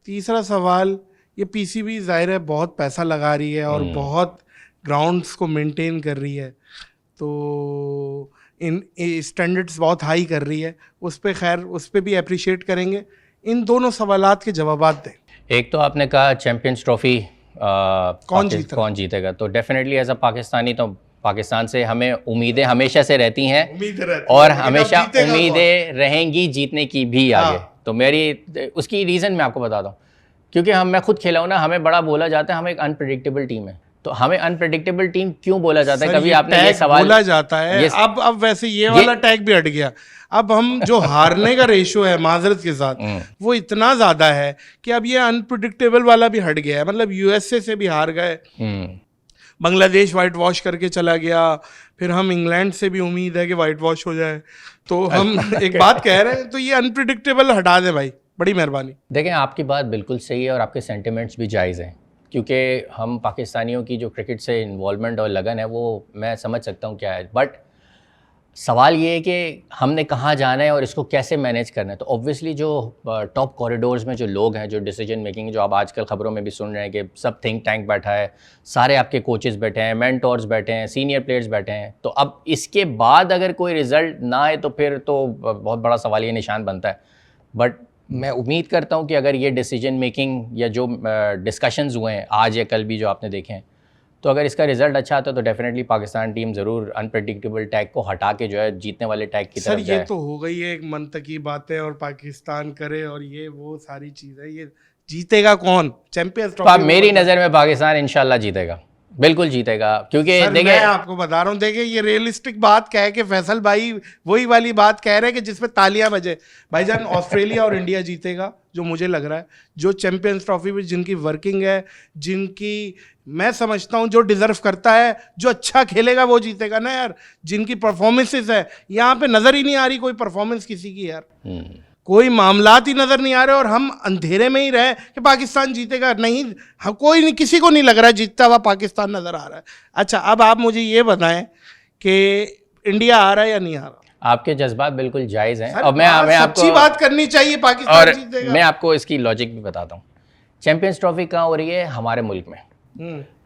तीसरा सवाल, ये पीसीबी जाहिर है बहुत पैसा लगा रही है और बहुत ग्राउंड्स को मेंटेन कर रही है, तो इन स्टैंडर्ड्स बहुत हाई कर रही है, उस पर खैर उस पर भी अप्रिशिएट करेंगे। इन दोनों सवालात के जवाबात दें। एक तो आपने कहा चैंपियंस ट्रॉफी कौन जीतेगा, तो डेफिनेटली एज अ पाकिस्तानी तो पाकिस्तान से हमें उम्मीदें हमेशा से रहती हैं और हमेशा उम्मीदें रहेंगी जीतने की भी आगे। तो मेरी उसकी रीज़न मैं आपको बताता हूँ, क्योंकि मैं खुद खेला हूँ ना, हमें बड़ा बोला जाता है हम एक अनप्रेडिक्टेबल टीम है। तो हमें अनप्रेडिक्टेबल टीम क्यों बोला जाता है? कभी आपने ये सवाल बोला जाता है? अब वैसे ये वाला टैग भी हट गया। अब हम जो हारने का रेशो है माजरत के साथ वो इतना ज्यादा है कि अब ये अनप्रेडिक्टेबल वाला भी हट गया है। मतलब यूएसए से भी हार गए, बांग्लादेश वाइट वॉश करके चला गया, फिर हम इंग्लैंड से भी उम्मीद है कि वाइट वॉश हो जाए। तो हम एक बात कह रहे हैं, तो ये अनप्रेडिक्टेबल हटा दे भाई, बड़ी मेहरबानी। देखें, आपकी बात बिल्कुल सही है और आपके सेंटिमेंट्स भी जायज़ हैं, क्योंकि हम पाकिस्तानियों की जो क्रिकेट से इन्वॉल्वमेंट और लगन है वो मैं समझ सकता हूँ क्या है। बट सवाल ये है कि हमने कहाँ जाना है और इसको कैसे मैनेज करना है। तो ऑब्वियसली जो टॉप कॉरिडोर्स में जो लोग हैं, जो डिसीजन मेकिंग, जो आप आजकल ख़बरों में भी सुन रहे हैं कि सब थिंक टैंक बैठा है, सारे आपके कोचेस बैठे हैं, मेंटोर्स बैठे हैं, सीनियर प्लेयर्स बैठे हैं। तो अब इसके बाद अगर कोई रिज़ल्ट ना आए तो फिर तो बहुत बड़ा सवाल ये निशान बनता है। बट मैं उम्मीद करता हूँ कि अगर ये डिसीजन मेकिंग या जो डिस्कशंस हुए हैं आज या कल भी जो आपने देखे हैं, तो अगर इसका रिजल्ट अच्छा आता है तो डेफिनेटली पाकिस्तान टीम ज़रूर अनप्रेडिक्टेबल टैग को हटा के जो है जीतने वाले टैग की तरफ जाए। ये तो हो गई है एक मंतकी बातें और पाकिस्तान करे और ये वो सारी चीज़ें। ये जीतेगा कौन चैंपियंस ट्रॉफी? मेरी नज़र में पाकिस्तान इंशाल्लाह जीतेगा, बिल्कुल जीतेगा। क्योंकि देखिए, मैं आपको बता रहा हूँ, देखिए ये रियलिस्टिक बात कह के फैसल भाई वही वाली बात कह रहे हैं कि जिसमें तालियां बजे। भाईजान ऑस्ट्रेलिया और इंडिया जीतेगा जो मुझे लग रहा है। जो चैंपियंस ट्रॉफी में जिनकी वर्किंग है, जिनकी मैं समझता हूँ जो डिजर्व करता है, जो अच्छा खेलेगा वो जीतेगा ना यार। जिनकी परफॉर्मेंसेस है, यहाँ पे नजर ही नहीं आ रही कोई परफॉर्मेंस किसी की यार, कोई मामलात ही नजर नहीं आ रहे और हम अंधेरे में ही रहे कि पाकिस्तान जीतेगा। नहीं, कोई नहीं, किसी को नहीं लग रहा जीतता हुआ पाकिस्तान नजर आ रहा है। अच्छा, अब आप मुझे ये बताएं कि इंडिया आ रहा है या नहीं आ रहा? आपके जज्बात बिल्कुल जायज़ हैं और मैं आपको सच्ची बात करनी चाहिए, पाकिस्तान जीतेगा। मैं आपको इसकी लॉजिक भी बताता हूँ। चैंपियंस ट्रॉफी कहाँ हो रही है? हमारे मुल्क में,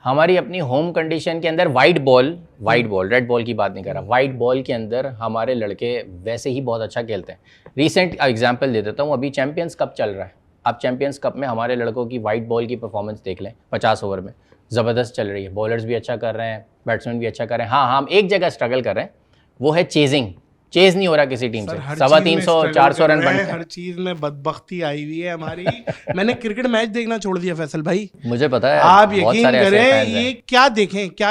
हमारी अपनी होम कंडीशन के अंदर। वाइट बॉल, रेड बॉल की बात नहीं कर रहा, वाइट बॉल के अंदर हमारे लड़के वैसे ही बहुत अच्छा खेलते हैं। रीसेंट एग्जांपल दे देता हूँ, अभी चैंपियंस कप चल रहा है। आप चैंपियंस कप में हमारे लड़कों की वाइट बॉल की परफॉर्मेंस देख लें, 50 ओवर में ज़बरदस्त चल रही है। बॉलर्स भी अच्छा कर रहे हैं, बैट्समैन भी अच्छा कर रहे हैं। हाँ, हम एक जगह स्ट्रगल कर रहे हैं, वो है चेज़ नहीं हो रहा किसी टीम से। 350-400 रन बनते हैं। हर चीज में बदबख्ती आई हुई है हमारी। मैंने क्रिकेट मैच देखना छोड़ दिया फैसल भाई, मुझे पता है। आप यकीन करें, ये क्या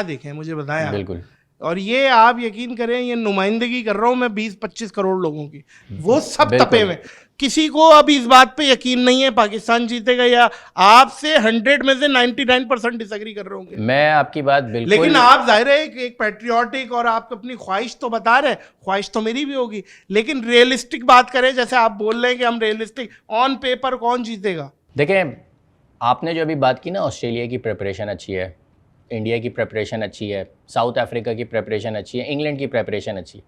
देखें मुझे बताएं आप। बिल्कुल। और ये आप यकीन करें, ये नुमाइंदगी कर रहा हूं मैं 20-25 करोड़ लोगों की, वो सब तपे हुए। किसी को अब इस बात पे यकीन नहीं है पाकिस्तान जीतेगा, या आपसे 100 में से 99% डिसएग्री कर रहे होंगे। मैं आपकी बात बिल्कुल, लेकिन आप जाहिर है एक पैट्रियोटिक और आप अपनी ख्वाहिश तो बता रहे हैं, ख्वाहिश तो मेरी भी होगी, लेकिन रियलिस्टिक बात करें, जैसे आप बोल रहे हैं कि हम रियलिस्टिक, ऑन पेपर कौन जीतेगा? देखें, आपने जो अभी बात की ना, ऑस्ट्रेलिया की प्रिपरेशन अच्छी है, इंडिया की प्रिपरेशन अच्छी है, साउथ अफ्रीका की प्रिपरेशन अच्छी है, इंग्लैंड की प्रिपरेशन अच्छी है।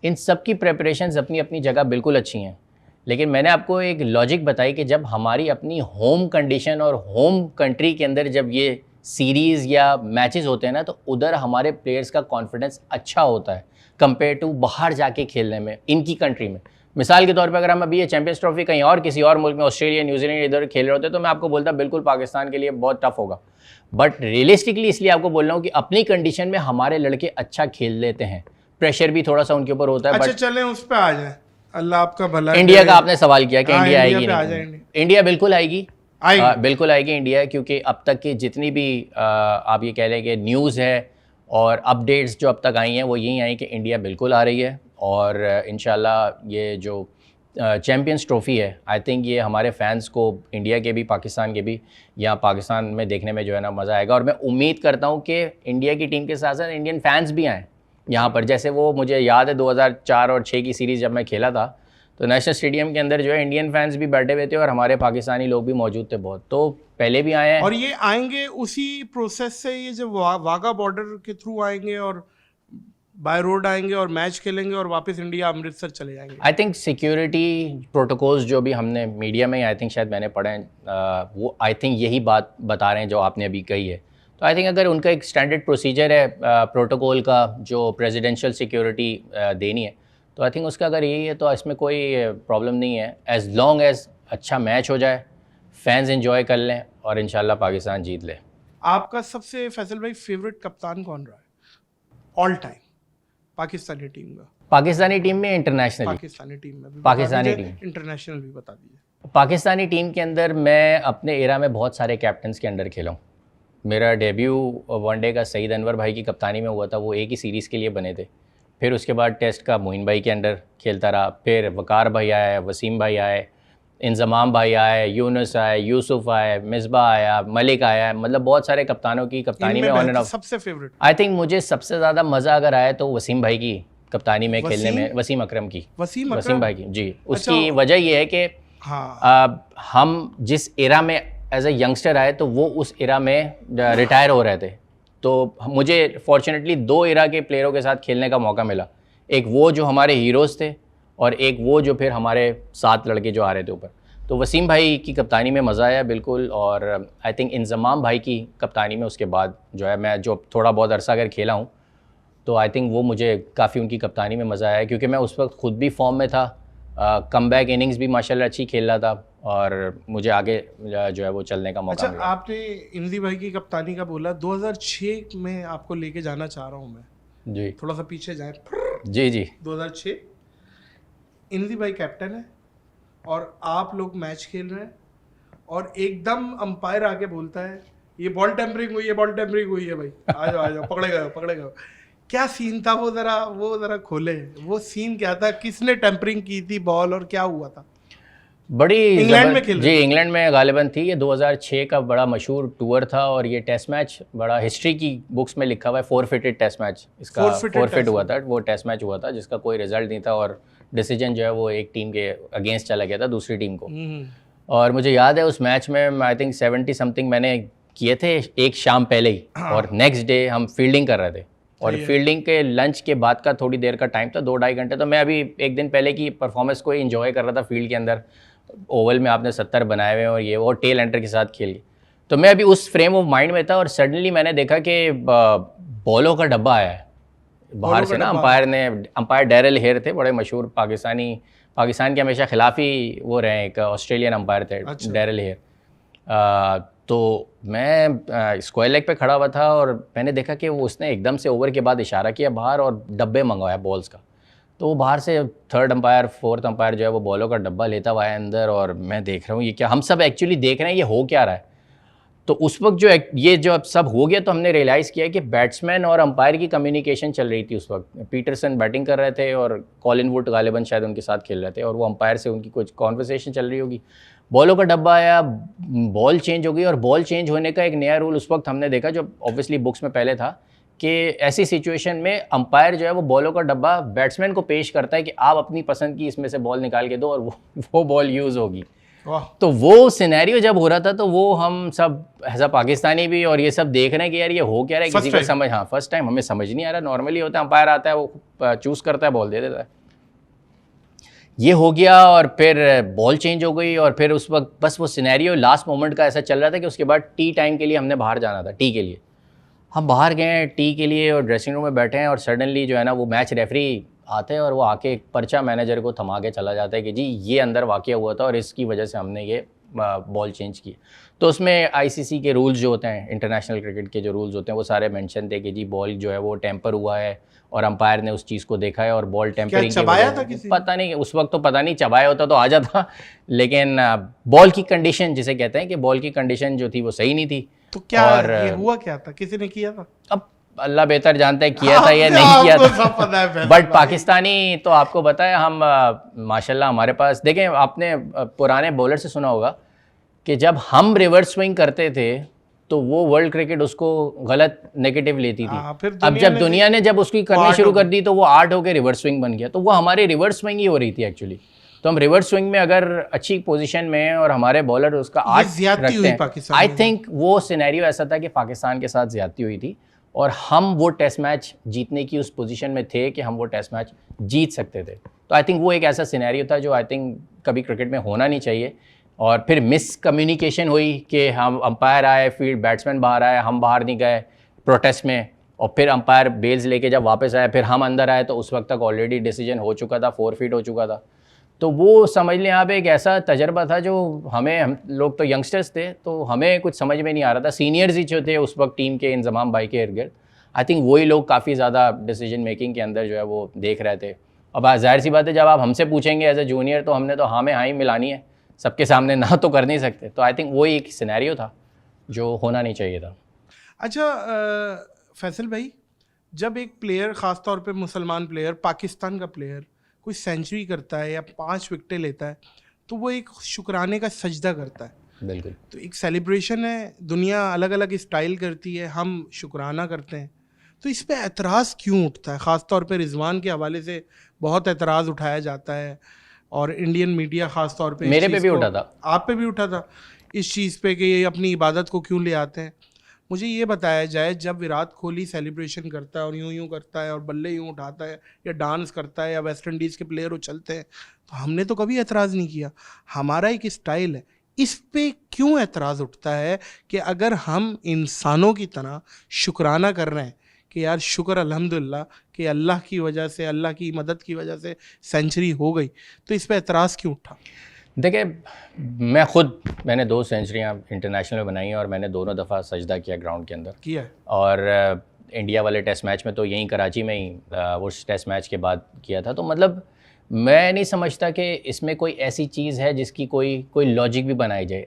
इन सब की प्रिपरेशंस अपनी अपनी जगह बिल्कुल अच्छी हैं, लेकिन मैंने आपको एक लॉजिक बताई कि जब हमारी अपनी होम कंडीशन और होम कंट्री के अंदर जब ये सीरीज़ या मैचेस होते हैं ना, तो उधर हमारे प्लेयर्स का कॉन्फिडेंस अच्छा होता है कंपेयर टू बाहर जाके खेलने में इनकी कंट्री में। मिसाल के तौर पे अगर हम अभी ये चैंपियंस ट्रॉफी कहीं और किसी और मुल्क में, ऑस्ट्रेलिया, न्यूजीलैंड इधर खेल रहे होते तो मैं आपको बोलता बिल्कुल पाकिस्तान के लिए बहुत टफ होगा। बट रियलिस्टिकली इसलिए आपको बोल रहा हूँ कि अपनी कंडीशन में हमारे लड़के अच्छा खेल लेते हैं, प्रेशर भी थोड़ा सा उनके ऊपर होता है। अच्छा, चलें उस पर आ जाए, अल्लाह आपका भला। इंडिया का आपने सवाल किया कि इंडिया आएगी नहीं। इंडिया बिल्कुल आएगी, बिल्कुल आएगी इंडिया, क्योंकि अब तक की जितनी भी आप ये कह लें कि न्यूज़ है और अपडेट्स जो अब तक आई हैं वो यही आई कि इंडिया बिल्कुल आ रही है। और इंशाल्लाह ये जो चैम्पियंस ट्रॉफ़ी है, आई थिंक ये हमारे फैंस को, इंडिया के भी पाकिस्तान के भी, यहाँ पाकिस्तान में देखने में जो है ना मज़ा आएगा। और मैं उम्मीद करता हूँ कि इंडिया की टीम के साथ साथ इंडियन फैंस भी आएँ, यहाँ पर। जैसे वो मुझे याद है 2004 और 6 की सीरीज़ जब मैं खेला था तो नेशनल स्टेडियम के अंदर जो है इंडियन फैंस भी बैठे हुए थे और हमारे पाकिस्तानी लोग भी मौजूद थे बहुत, तो पहले भी आए हैं। और ये आएंगे उसी प्रोसेस से, ये जब वाघा बॉर्डर के थ्रू आएंगे और बाय रोड आएंगे और मैच खेलेंगे और वापस इंडिया अमृतसर चले जाएंगे? आई थिंक सिक्योरिटी प्रोटोकॉल्स जो भी हमने मीडिया में आई थिंक शायद मैंने पढ़े हैं, वो आई थिंक यही बात बता रहे हैं जो आपने अभी कही है। तो आई थिंक अगर उनका एक स्टैंडर्ड प्रोसीजर है प्रोटोकॉल का जो प्रेसिडेंशियल सिक्योरिटी देनी है, तो आई थिंक उसका अगर यही है तो इसमें कोई प्रॉब्लम नहीं है, एज लॉन्ग एज अच्छा मैच हो जाए, फैंस एंजॉय कर लें और इंशाल्लाह पाकिस्तान जीत ले। आपका सबसे, फैसल भाई, फेवरेट कप्तान कौन रहा है ऑल टाइम पाकिस्तानी टीम का? पाकिस्तानी टीम में इंटरनेशनल, पाकिस्तानी टीम में भी पाकिस्तानी टीम, इंटरनेशनल भी बता दीजिए। पाकिस्तानी टीम के अंदर मैं अपने एरा में बहुत सारे कैप्टन्स के अंडर खेला हूँ। मेरा डेब्यू वनडे का सईद अनवर भाई की कप्तानी में हुआ था, वो एक ही सीरीज़ के लिए बने थे। फिर उसके बाद टेस्ट का मोइन भाई के अंडर खेलता रहा, फिर वकार भाई आए, वसीम भाई आए, इंजमाम भाई आए, यूनुस आए, यूसुफ आए, मिसबा आया, मलिक आया, मतलब बहुत सारे कप्तानों की कप्तानी में ऑन एंड ऑफ। सबसे फेवरेट आई थिंक मुझे सबसे ज़्यादा मज़ा अगर आया तो वसीम भाई की कप्तानी में खेलने में, वसीम अकरम की, वसीम भाई की जी। उसकी वजह ये है कि हाँ, हम जिस एरा में एज ए यंगस्टर आए तो वो उस एरा में रिटायर हो रहे थे, तो मुझे फॉर्चुनेटली 2 एरा के प्लेयरों के साथ खेलने का मौका मिला। एक वो जो हमारे हीरोज़ थे और एक वो जो फिर हमारे 7 लड़के जो आ रहे थे ऊपर। तो वसीम भाई की कप्तानी में मज़ा आया बिल्कुल, और आई थिंक इंजमाम भाई की कप्तानी में उसके बाद जो है मैं जो थोड़ा बहुत अरसा अगर खेला हूँ तो आई थिंक वो मुझे काफ़ी उनकी कप्तानी में मज़ा आया, क्योंकि मैं उस वक्त खुद भी फॉर्म में था, कमबैक इनिंग्स भी माशाल्लाह अच्छी खेल रहा था और मुझे आगे जो है वो चलने का मौका मिला। आपने इंदी भाई की कप्तानी का बोला, 2006 में आपको लेके जाना चाह रहा हूँ मैं जी, थोड़ा सा पीछे जाए। जी जी 2006 इंदी भाई कैप्टन है और आप लोग मैच खेल रहे हैं और एकदम अंपायर आके बोलता है ये बॉल टेम्परिंग हुई है, बॉल टेम्परिंग हुई है, भाई आ जाओ पकड़े गए। क्या सीन था वो जरा खोले, वो सीन क्या था, किसने टेम्परिंग की थी बॉल और क्या हुआ था? बड़ी इंग्लैंड में खेल जी, इंग्लैंड में गालिबन थी। ये 2006 का बड़ा मशहूर टूर था और ये टेस्ट मैच बड़ा हिस्ट्री की बुक्स में लिखा हुआ है, फोरफिटेड टेस्ट मैच, इसका फोरफिट हुआ था, वो टेस्ट मैच हुआ था जिसका कोई रिजल्ट नहीं था और डिसीजन जो है वो एक टीम के अगेंस्ट चला गया था, दूसरी टीम को। और मुझे याद है उस मैच में आई थिंक 70 समथिंग मैंने किए थे एक शाम पहले ही, और नेक्स्ट डे हम फील्डिंग कर रहे थे और फील्डिंग के लंच के बाद का थोड़ी देर का टाइम था, 2-2.5 घंटे। तो मैं अभी एक दिन पहले की परफॉर्मेंस को एंजॉय कर रहा था फील्ड के अंदर, ओवल में आपने 70 बनाए हुए और ये वो टेल एंडर के साथ खेल के, तो मैं अभी उस फ्रेम ऑफ माइंड में था और सडनली मैंने देखा कि बॉलों का डब्बा आया है बाहर से ना। अंपायर डैरल हेयर थे, बड़े मशहूर पाकिस्तान के हमेशा खिलाफ ही वो रहे, एक ऑस्ट्रेलियन अंपायर थे। अच्छा। Darrell Hair. तो मैं स्क्वायर लेग पे खड़ा हुआ था और मैंने देखा कि वो उसने एकदम से ओवर के बाद इशारा किया बाहर और डब्बे मंगवाया बॉल्स का। तो वो बाहर से 3rd अंपायर 4th अंपायर जो है वो बॉलों का डब्बा लेता हुआ है अंदर, और मैं देख रहा हूँ ये क्या, हम सब एक्चुअली देख रहे हैं ये हो क्या रहा है। तो उस वक्त जो ये जो अब सब हो गया तो हमने रियलाइज़ किया कि बैट्समैन और अंपायर की कम्युनिकेशन चल रही थी उस वक्त। पीटरसन बैटिंग कर रहे थे और कॉलिन वुड गालिबन शायद उनके साथ खेल रहे थे और वो अंपायर से उनकी कुछ कॉन्वर्सेशन चल रही होगी। बॉलों का डब्बा आया, बॉल चेंज हो गई, और बॉल चेंज होने का एक नया रूल उस वक्त हमने देखा जो ऑब्वियसली बुक्स में पहले था कि ऐसी सिचुएशन में अंपायर जो है वो बॉलों का डब्बा बैट्समैन को पेश करता है कि आप अपनी पसंद की इसमें से बॉल निकाल के दो और वो बॉल यूज़ होगी। तो वो सिनेरियो जब हो रहा था तो वो हम सब ऐसा पाकिस्तानी भी और ये सब देख रहे हैं कि यार ये हो क्या रहा है, किसी को समझ, हाँ फर्स्ट टाइम हमें समझ नहीं आ रहा। नॉर्मली होता है अंपायर आता है वो चूज़ करता है बॉल दे देता है, ये हो गया और फिर बॉल चेंज हो गई और फिर उस वक्त बस वो सिनेरियो लास्ट मोमेंट का ऐसा चल रहा था कि उसके बाद टी टाइम के लिए हमने बाहर जाना था। टी के लिए हम बाहर गए टी के लिए और ड्रेसिंग रूम में बैठे हैं और सडनली जो है ना वो मैच रेफरी आते हैं और वो आके एक पर्चा मैनेजर को थमा के चला जाता है कि जी ये अंदर वाक़या हुआ था और इसकी वजह से हमने ये बॉल चेंज की। तो उसमें आईसीसी के रूल्स जो होते हैं, इंटरनेशनल क्रिकेट के जो रूल्स होते हैं वो सारे मेंशन थे कि जी बॉल जो है वो टेम्पर हुआ है और अंपायर ने उस चीज़ को देखा है और बॉल टेम्परिंग पता नहीं, उस वक्त तो पता नहीं, चबाया होता तो आ जाता, लेकिन बॉल की कंडीशन जिसे कहते हैं कि बॉल की कंडीशन जो थी वो सही नहीं थी। तो क्या और ये हुआ क्या था, किसी ने किया था? अब अल्लाह बेहतर जानता है किया था या नहीं किया था। बट पाकिस्तानी तो आपको पता है हम माशाल्लाह हमारे पास, देखें आपने पुराने बॉलर से सुना होगा कि जब हम रिवर्स स्विंग करते थे तो वो वर्ल्ड क्रिकेट उसको गलत नेगेटिव लेती थी। फिर अब जब दुनिया ने जब उसकी करनी शुरू कर दी तो वो आर्ट होकर रिवर्स स्विंग बन गया। तो वो हमारी रिवर्स स्विंग ही हो रही थी एक्चुअली। तो हम रिवर्स स्विंग में अगर अच्छी पोजीशन में हैं और हमारे बॉलर उसका आर्ट रखते हैं, आई थिंक वो सिनेरियो ऐसा था कि पाकिस्तान के साथ ज्यादती हुई थी और हम वो टेस्ट मैच जीतने की उस पोजीशन में थे कि हम वो टेस्ट मैच जीत सकते थे। तो आई थिंक वो एक ऐसा सिनेरियो था जो आई थिंक कभी क्रिकेट में होना नहीं चाहिए। और फिर मिस कम्युनिकेशन हुई कि हम अंपायर आए, फील्ड बैट्समैन बाहर आए, हम बाहर नहीं गए प्रोटेस्ट में, और फिर अंपायर बेल्स लेके जब वापस आए फिर हम अंदर आए तो उस वक्त तक ऑलरेडी डिसीजन हो चुका था, 4 फीट हो चुका था। तो वो समझ लें आप एक ऐसा तजर्बा था जो हम लोग तो यंगस्टर्स थे तो हमें कुछ समझ में नहीं आ रहा था। सीनियर्स ही जो थे उस वक्त टीम के इंजमाम भाई के इर्द गिर्द, आई थिंक वही लोग काफ़ी ज़्यादा डिसीजन मेकिंग के अंदर जो है वो देख रहे थे। अब जाहिर सी बात है जब आप हमसे पूछेंगे एज ए जूनियर तो हमने तो हाँ में हाँ ही मिलानी है, सबके सामने ना तो कर नहीं सकते। तो आई थिंक वही एक सिनेरियो था जो होना नहीं चाहिए था। अच्छा फैसल भाई, जब एक प्लेयर ख़ास तौर पे मुसलमान प्लेयर, पाकिस्तान का प्लेयर कोई सेंचुरी करता है या 5 विकेटें लेता है तो वो एक शुक्राने का सजदा करता है। बिल्कुल। तो एक सेलिब्रेशन है, दुनिया अलग अलग स्टाइल करती है, हम शुक्राना करते हैं। तो इस पे एतराज़ क्यों उठता है? ख़ास तौर पे रिजवान के हवाले से बहुत एतराज़ उठाया जाता है और इंडियन मीडिया ख़ास तौर पे मेरे पे भी उठा था, आप पे भी उठा था इस चीज़ पे कि ये अपनी इबादत को क्यों ले आते हैं। मुझे ये बताया जाए, जब विराट कोहली सेलिब्रेशन करता है और यूं करता है और बल्ले यूं उठाता है या डांस करता है या वेस्ट इंडीज़ के प्लेयर उछलते हैं तो हमने तो कभी एतराज़ नहीं किया, हमारा एक स्टाइल है। इस पे क्यों एतराज़ उठता है कि अगर हम इंसानों की तरह शुक्राना कर रहे हैं कि यार शुक्र अल्हम्दुलिल्लाह कि अल्लाह की वजह से, अल्लाह की मदद की वजह से सेंचुरी हो गई, तो इस पे एतराज़ क्यों उठा? देखिए मैंने 2 सेंचुरियाँ इंटरनेशनल में बनाई हैं और मैंने दोनों दफ़ा सजदा किया ग्राउंड के अंदर किया है। और इंडिया वाले टेस्ट मैच में तो यहीं कराची में ही उस टेस्ट मैच के बाद किया था। तो मतलब मैं नहीं समझता कि इसमें कोई ऐसी चीज़ है जिसकी कोई लॉजिक भी बनाई जाए।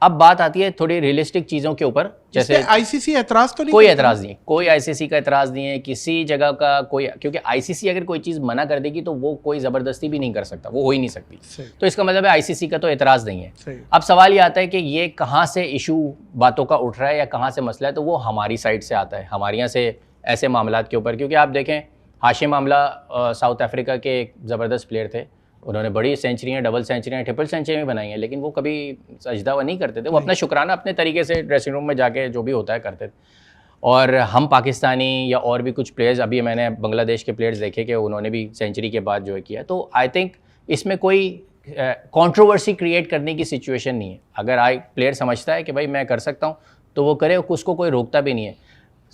अब बात आती है थोड़ी रियलिस्टिक चीज़ों के ऊपर, जैसे आईसीसी एतराज़ तो नहीं, कोई एतराज़ नहीं, कोई आईसीसी का एतराज़ नहीं है किसी जगह का कोई, क्योंकि आईसीसी अगर कोई चीज़ मना कर देगी तो वो कोई ज़बरदस्ती भी नहीं कर सकता, वो हो ही नहीं सकती। तो इसका मतलब है आईसीसी का तो एतराज़ नहीं है। अब सवाल ये आता है कि ये कहाँ से इशू बातों का उठ रहा है या कहाँ से मसला है, तो वो हमारी साइड से आता है, हमारे यहाँ से ऐसे मामलात के ऊपर। क्योंकि आप देखें हाशिम आमला साउथ अफ्रीका के एक ज़बरदस्त प्लेयर थे, उन्होंने बड़ी सेंचुरियाँ, डबल सेंचुरियाँ, ट्रिपल सेंचुरी बनाई हैं, लेकिन वो कभी सजदा वो नहीं करते थे, वो अपना शुक्राना अपने तरीके से ड्रेसिंग रूम में जाके जो भी होता है करते थे। और हम पाकिस्तानी या और भी कुछ प्लेयर्स, अभी मैंने बांग्लादेश के प्लेयर्स देखे कि उन्होंने भी सेंचुरी के बाद जो है किया। तो आई थिंक इसमें कोई कंट्रोवर्सी क्रिएट करने की सिचुएशन नहीं है। अगर प्लेयर समझता है कि भाई मैं कर सकता हूँ तो वो करे, उसको कोई रोकता भी नहीं है।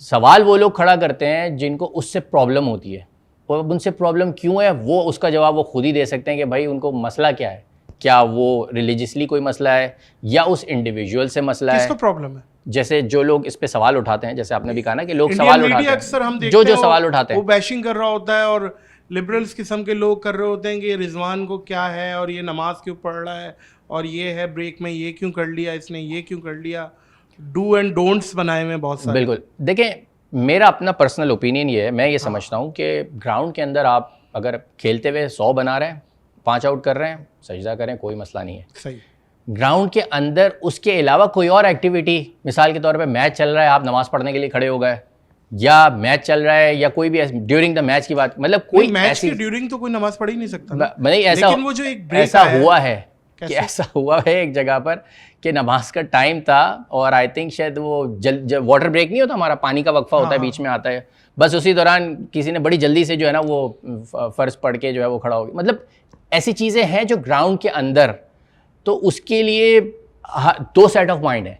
सवाल वो लोग खड़ा करते हैं जिनको उससे प्रॉब्लम होती है, और उनसे प्रॉब्लम क्यों है वो उसका जवाब वो खुद ही दे सकते हैं कि भाई उनको मसला क्या है, क्या वो रिलीजियसली कोई मसला है या उस इंडिविजुअल से मसला है, किसको प्रॉब्लम है। जैसे जो लोग इस पे सवाल उठाते हैं, जैसे आपने भी कहा ना कि लोग सवाल उठाते हैं, अक्सर हम देखते जो सवाल उठाते हैं वो बैशिंग कर रहा होता है और लिबरल्स किस्म के लोग कर रहे होते हैं कि रिजवान को क्या है और ये नमाज क्यों पढ़ रहा है और ये है ब्रेक में ये क्यों कर लिया इसने, ये क्यों कर लिया, डू एंड डोंट्स बनाए हुए बहुत सारे। बिल्कुल। देखें मेरा अपना पर्सनल ओपिनियन ये है, मैं ये समझता हूँ कि ग्राउंड के अंदर आप अगर खेलते हुए 100 बना रहे हैं, 5 आउट कर रहे हैं, सजदा करें, कोई मसला नहीं है। सही। ग्राउंड के अंदर उसके अलावा कोई और एक्टिविटी, मिसाल के तौर पे मैच चल रहा है, आप नमाज पढ़ने के लिए खड़े हो गए, या मैच चल रहा है या कोई भी ड्यूरिंग द मैच की बात, मतलब कोई मैच के ड्यूरिंग तो कोई नमाज पढ़ ही नहीं सकता नहीं, ऐसा लेकिन वो जो एक ब्रेक ऐसा हुआ है कि ऐसा हुआ है एक जगह पर कि नमाज का टाइम था और आई थिंक शायद वो जब वाटर ब्रेक नहीं होता हमारा, पानी का वक्फा होता है बीच में आता है, बस उसी दौरान किसी ने बड़ी जल्दी से जो है ना वो फर्ज पढ़ के जो है वो खड़ा हो गया। मतलब ऐसी चीज़ें हैं जो ग्राउंड के अंदर, तो उसके लिए 2 सेट ऑफ माइंड है।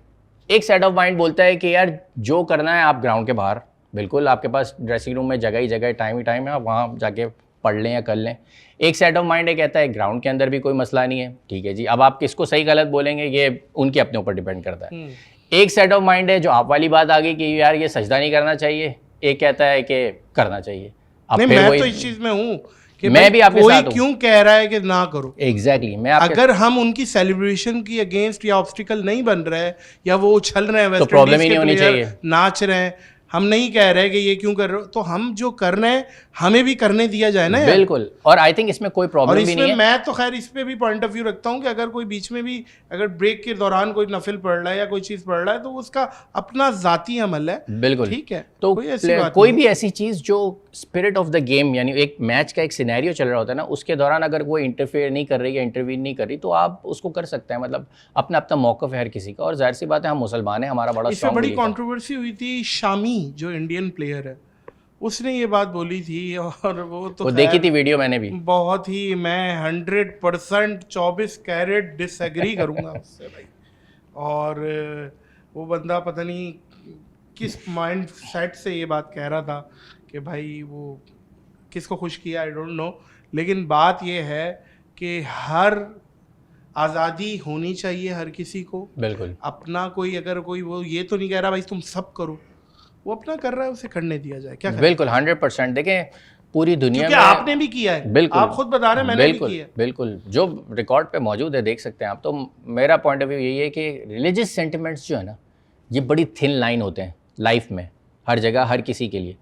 एक सेट ऑफ माइंड बोलता है कि यार जो करना है आप ग्राउंड के बाहर, बिल्कुल आपके पास ड्रेसिंग रूम में जगह ही जगह, टाइम ही टाइम है, आप वहाँ जाके पढ़ लें या कर लें। एक सेट ऑफ माइंड है कहता है ग्राउंड के अंदर भी कोई मसला नहीं है, ठीक है जी। अब आप किसको सही गलत बोलेंगे ये उनके अपने ऊपर डिपेंड करता है। एक सेट ऑफ माइंड है जो आप वाली बात आ गई कि यार ये सजदा नहीं करना चाहिए, एक कहता है कि करना चाहिए। अब नहीं, फिर मैं तो इस चीज में हूँ कि मैं भी आपके साथ हूँ। क्यों कह रहा है कि ना करो। एग्जैक्टली मैं अगर हम उनकी सेलिब्रेशन की अगेंस्ट या ऑब्स्टिकल नहीं बन रहे हैं या वो उछल रहे हैं, तो प्रॉब्लम ही नहीं होनी चाहिए, नाच रहे हैं, हम नहीं कह रहे कि ये क्यों कर रहे हो, तो हम जो कर रहे हैं हमें भी करने दिया जाए ना यार। बिल्कुल, और आई थिंक इसमें कोई और प्रॉब्लम भी नहीं इसमें है। मैं तो खैर इस पे भी पॉइंट ऑफ व्यू रखता हूँ कि अगर कोई बीच में भी अगर ब्रेक के दौरान कोई नफिल पढ़ रहा है या कोई चीज़ पढ़ रहा है तो उसका अपना जाती अमल है, बिल्कुल, ठीक है, तो कोई ऐसी बात कोई नहीं भी ऐसी चीज़ जो स्पिरिट ऑफ द गेम, यानी एक मैच का एक सिनेरियो चल रहा होता है ना, उसके दौरान अगर कोई इंटरफेयर नहीं कर रही या इंटरवीन नहीं कर रही तो आप उसको कर सकते हैं। मतलब अपना अपना मौक़िफ़ है हर किसी का, और जाहिर सी बात है हम मुसलमान हैं, हमारा बड़ा इसमें स्ट्रॉन्ग बड़ी बिलीफ है। कंट्रोवर्सी हुई थी। शामी जो इंडियन प्लेयर है उसने ये बात बोली थी, और वो तो वो देखी खैर थी वीडियो मैंने भी। बहुत ही, मैं 100% 24 कैरेट डिसएग्री करूंगा उससे भाई। और वो बंदा पता नहीं किस माइंड सेट से ये बात कह रहा था कि भाई वो किसको खुश किया, आई डोंट नो। लेकिन बात ये है कि हर आज़ादी होनी चाहिए हर किसी को बिल्कुल, अपना। कोई अगर कोई वो ये तो नहीं कह रहा भाई तुम सब करो, वो अपना कर रहा है उसे करने दिया जाए, क्या करें? बिल्कुल 100%। देखें पूरी दुनिया क्योंकि में आपने भी किया है, बिल्कुल, आप खुद बता रहे हैं, मैंने भी बिल्कुल, किया है। बिल्कुल, जो रिकॉर्ड पे मौजूद है देख सकते हैं आप। तो मेरा पॉइंट ऑफ व्यू यही है कि रिलीजियस सेंटिमेंट्स जो है ना, ये बड़ी थिन लाइन होते हैं लाइफ में, हर जगह हर किसी के लिए।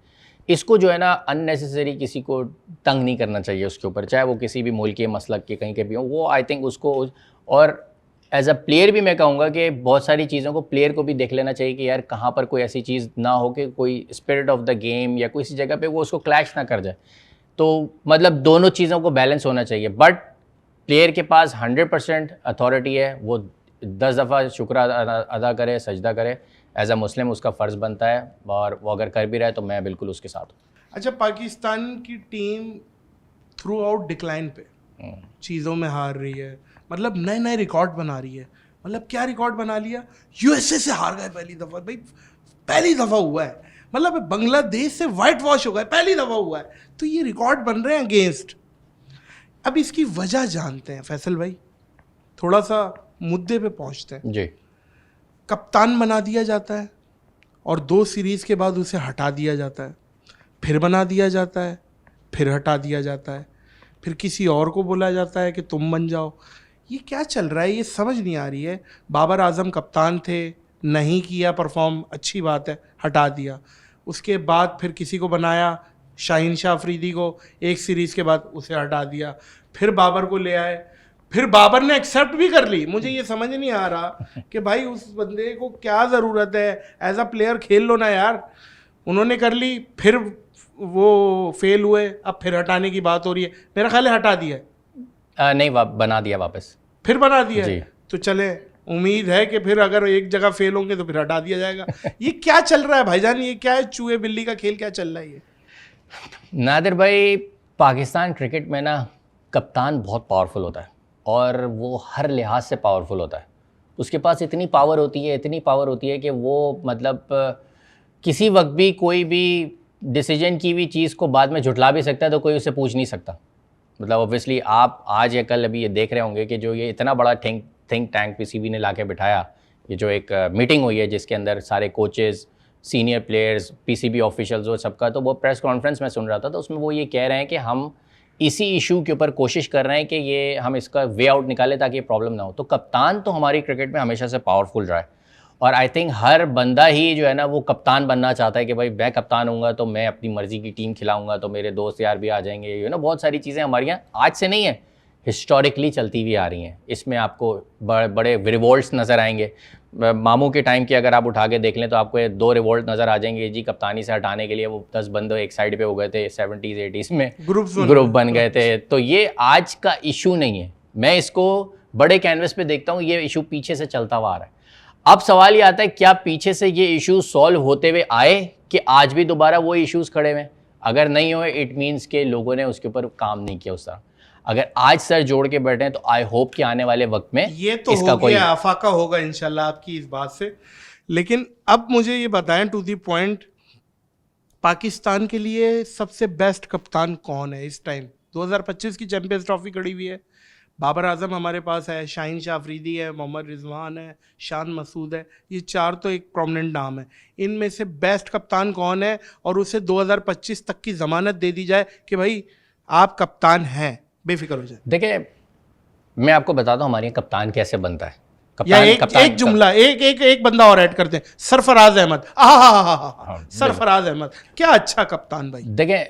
इसको जो है ना अननेसेसरी किसी को तंग नहीं करना चाहिए उसके ऊपर, चाहे वो किसी भी मुल्क के मसलक के कहीं के भी हो। वो आई थिंक उसको, और एज अ प्लेयर भी मैं कहूँगा कि बहुत सारी चीज़ों को प्लेयर को भी देख लेना चाहिए कि यार कहाँ पर कोई ऐसी चीज़ ना हो कि कोई स्पिरिट ऑफ द गेम या किसी जगह पे वो उसको क्लैश ना कर जाए। तो मतलब दोनों चीज़ों को बैलेंस होना चाहिए, बट प्लेयर के पास 100% अथॉरिटी है, वो 10 दफ़ा शुक्र अदा करे, सजदा करे। एज अ मुस्लिम उसका फ़र्ज़ बनता है, और वो अगर कर भी रहा है तो मैं बिल्कुल उसके साथ हूँ। अच्छा, पाकिस्तान की टीम थ्रू आउट डिक्लाइन पे चीज़ों में हार रही है, मतलब नए नए रिकॉर्ड बना रही है। मतलब क्या रिकॉर्ड बना लिया, यूएसए से हार गए पहली दफ़ा भाई, पहली दफ़ा हुआ है। मतलब बांग्लादेश से वाइट वॉश हो गए, पहली दफ़ा हुआ है। तो ये रिकॉर्ड बन रहे हैं अगेंस्ट। अब इसकी वजह जानते हैं फैसल भाई, थोड़ा सा मुद्दे पे पहुंचते हैं। जी, कप्तान बना दिया जाता है और 2 सीरीज़ के बाद उसे हटा दिया जाता है, फिर बना दिया जाता है, फिर हटा दिया जाता है, फिर किसी और को बोला जाता है कि तुम बन जाओ। ये क्या चल रहा है, ये समझ नहीं आ रही है। बाबर आजम कप्तान थे, नहीं किया परफॉर्म, अच्छी बात है, हटा दिया। उसके बाद फिर किसी को बनाया, शाहीन शाह अफरीदी को, एक सीरीज़ के बाद उसे हटा दिया, फिर बाबर को ले आए, फिर बाबर ने एक्सेप्ट भी कर ली। मुझे ये समझ नहीं आ रहा कि भाई उस बंदे को क्या ज़रूरत है, एज अ प्लेयर खेल लो ना यार। उन्होंने कर ली, फिर वो फेल हुए, अब फिर हटाने की बात हो रही है। मेरा ख्याल है हटा दिया है। नहीं बना दिया वापस, फिर बना दिया है। जी। तो चले, उम्मीद है कि फिर अगर एक जगह फेल होंगे तो फिर हटा दिया जाएगा। ये क्या चल रहा है भाईजान, ये क्या है, चूहे बिल्ली का खेल क्या चल रहा है ये? नादिर भाई, पाकिस्तान क्रिकेट में ना कप्तान बहुत पावरफुल होता है, और वो हर लिहाज से पावरफुल होता है। उसके पास इतनी पावर होती है, इतनी पावर होती है कि वो मतलब किसी वक्त भी कोई भी डिसीजन की हुई चीज़ को बाद में झुटला भी सकता है, तो कोई उससे पूछ नहीं सकता। मतलब ऑब्वियसली आप आज या कल अभी ये देख रहे होंगे कि जो ये इतना बड़ा थिंक टैंक पीसीबी ने लाके बिठाया, ये जो एक मीटिंग हुई है जिसके अंदर सारे coaches, senior players, PCB officials और सबका, तो वो प्रेस कॉन्फ्रेंस में सुन रहा था, तो उसमें वो ये कह रहे हैं कि हम इसी इशू के ऊपर कोशिश कर रहे हैं कि ये हम इसका वे आउट निकालें ताकि ये प्रॉब्लम ना हो। तो कप्तान तो हमारी क्रिकेट में हमेशा से पावरफुल रहा है, और आई थिंक हर बंदा ही जो है ना वो कप्तान बनना चाहता है कि भाई मैं कप्तान हूँगा तो मैं अपनी मर्ज़ी की टीम खिलाऊंगा, तो मेरे दोस्त यार भी आ जाएंगे। यू नो, बहुत सारी चीज़ें हमारे यहाँ आज से नहीं है, हिस्टोरिकली चलती हुई आ रही हैं। इसमें आपको बड़े रिवोल्ट्स नज़र आएंगे। मामू के टाइम की अगर आप उठा के देख लें तो आपको 2 रिवोल्ट नज़र आ जाएंगे जी, कप्तानी से हटाने के लिए वो 10 बंदे एक साइड पे हो गए थे 70s 80s में, ग्रुप बन गए थे। तो ये आज का इशू नहीं है, मैं इसको बड़े कैनवस पे देखता हूँ, ये इशू पीछे से चलता हुआ आ रहा है। अब सवाल ये आता है, क्या पीछे से ये इशू सॉल्व होते हुए आए कि आज भी दोबारा वो इश्यूज़ खड़े हुए? अगर नहीं हुए, इट मीन्स के लोगों ने उसके ऊपर काम नहीं किया उस तरह। अगर आज सर जोड़ के बैठे हैं तो आई होप कि आने वाले वक्त में ये तो इसका हो कोई गया, आफाका होगा इंशाल्लाह आपकी इस बात से। लेकिन अब मुझे ये बताएं टू दी पॉइंट, पाकिस्तान के लिए सबसे बेस्ट कप्तान कौन है इस टाइम? 2025 की चैंपियंस ट्रॉफी खड़ी हुई है, बाबर आजम हमारे पास है, शाहीन शाह अफरीदी है, मोहम्मद रिजवान है, शान मसूद है। ये 4 तो एक प्रोमिनेंट नाम है। इनमें से बेस्ट कप्तान कौन है और उसे 2025 तक की ज़मानत दे दी जाए कि भाई आप कप्तान हैं, बेफिक्र हो जाए? देखिए, मैं आपको बताता हूँ हमारे यहाँ कप्तान कैसे बनता है। या एक जुमला एक बंदा और ऐड करते हैं, सरफराज अहमद। सरफराज अहमद क्या अच्छा कप्तान भाई। देखें,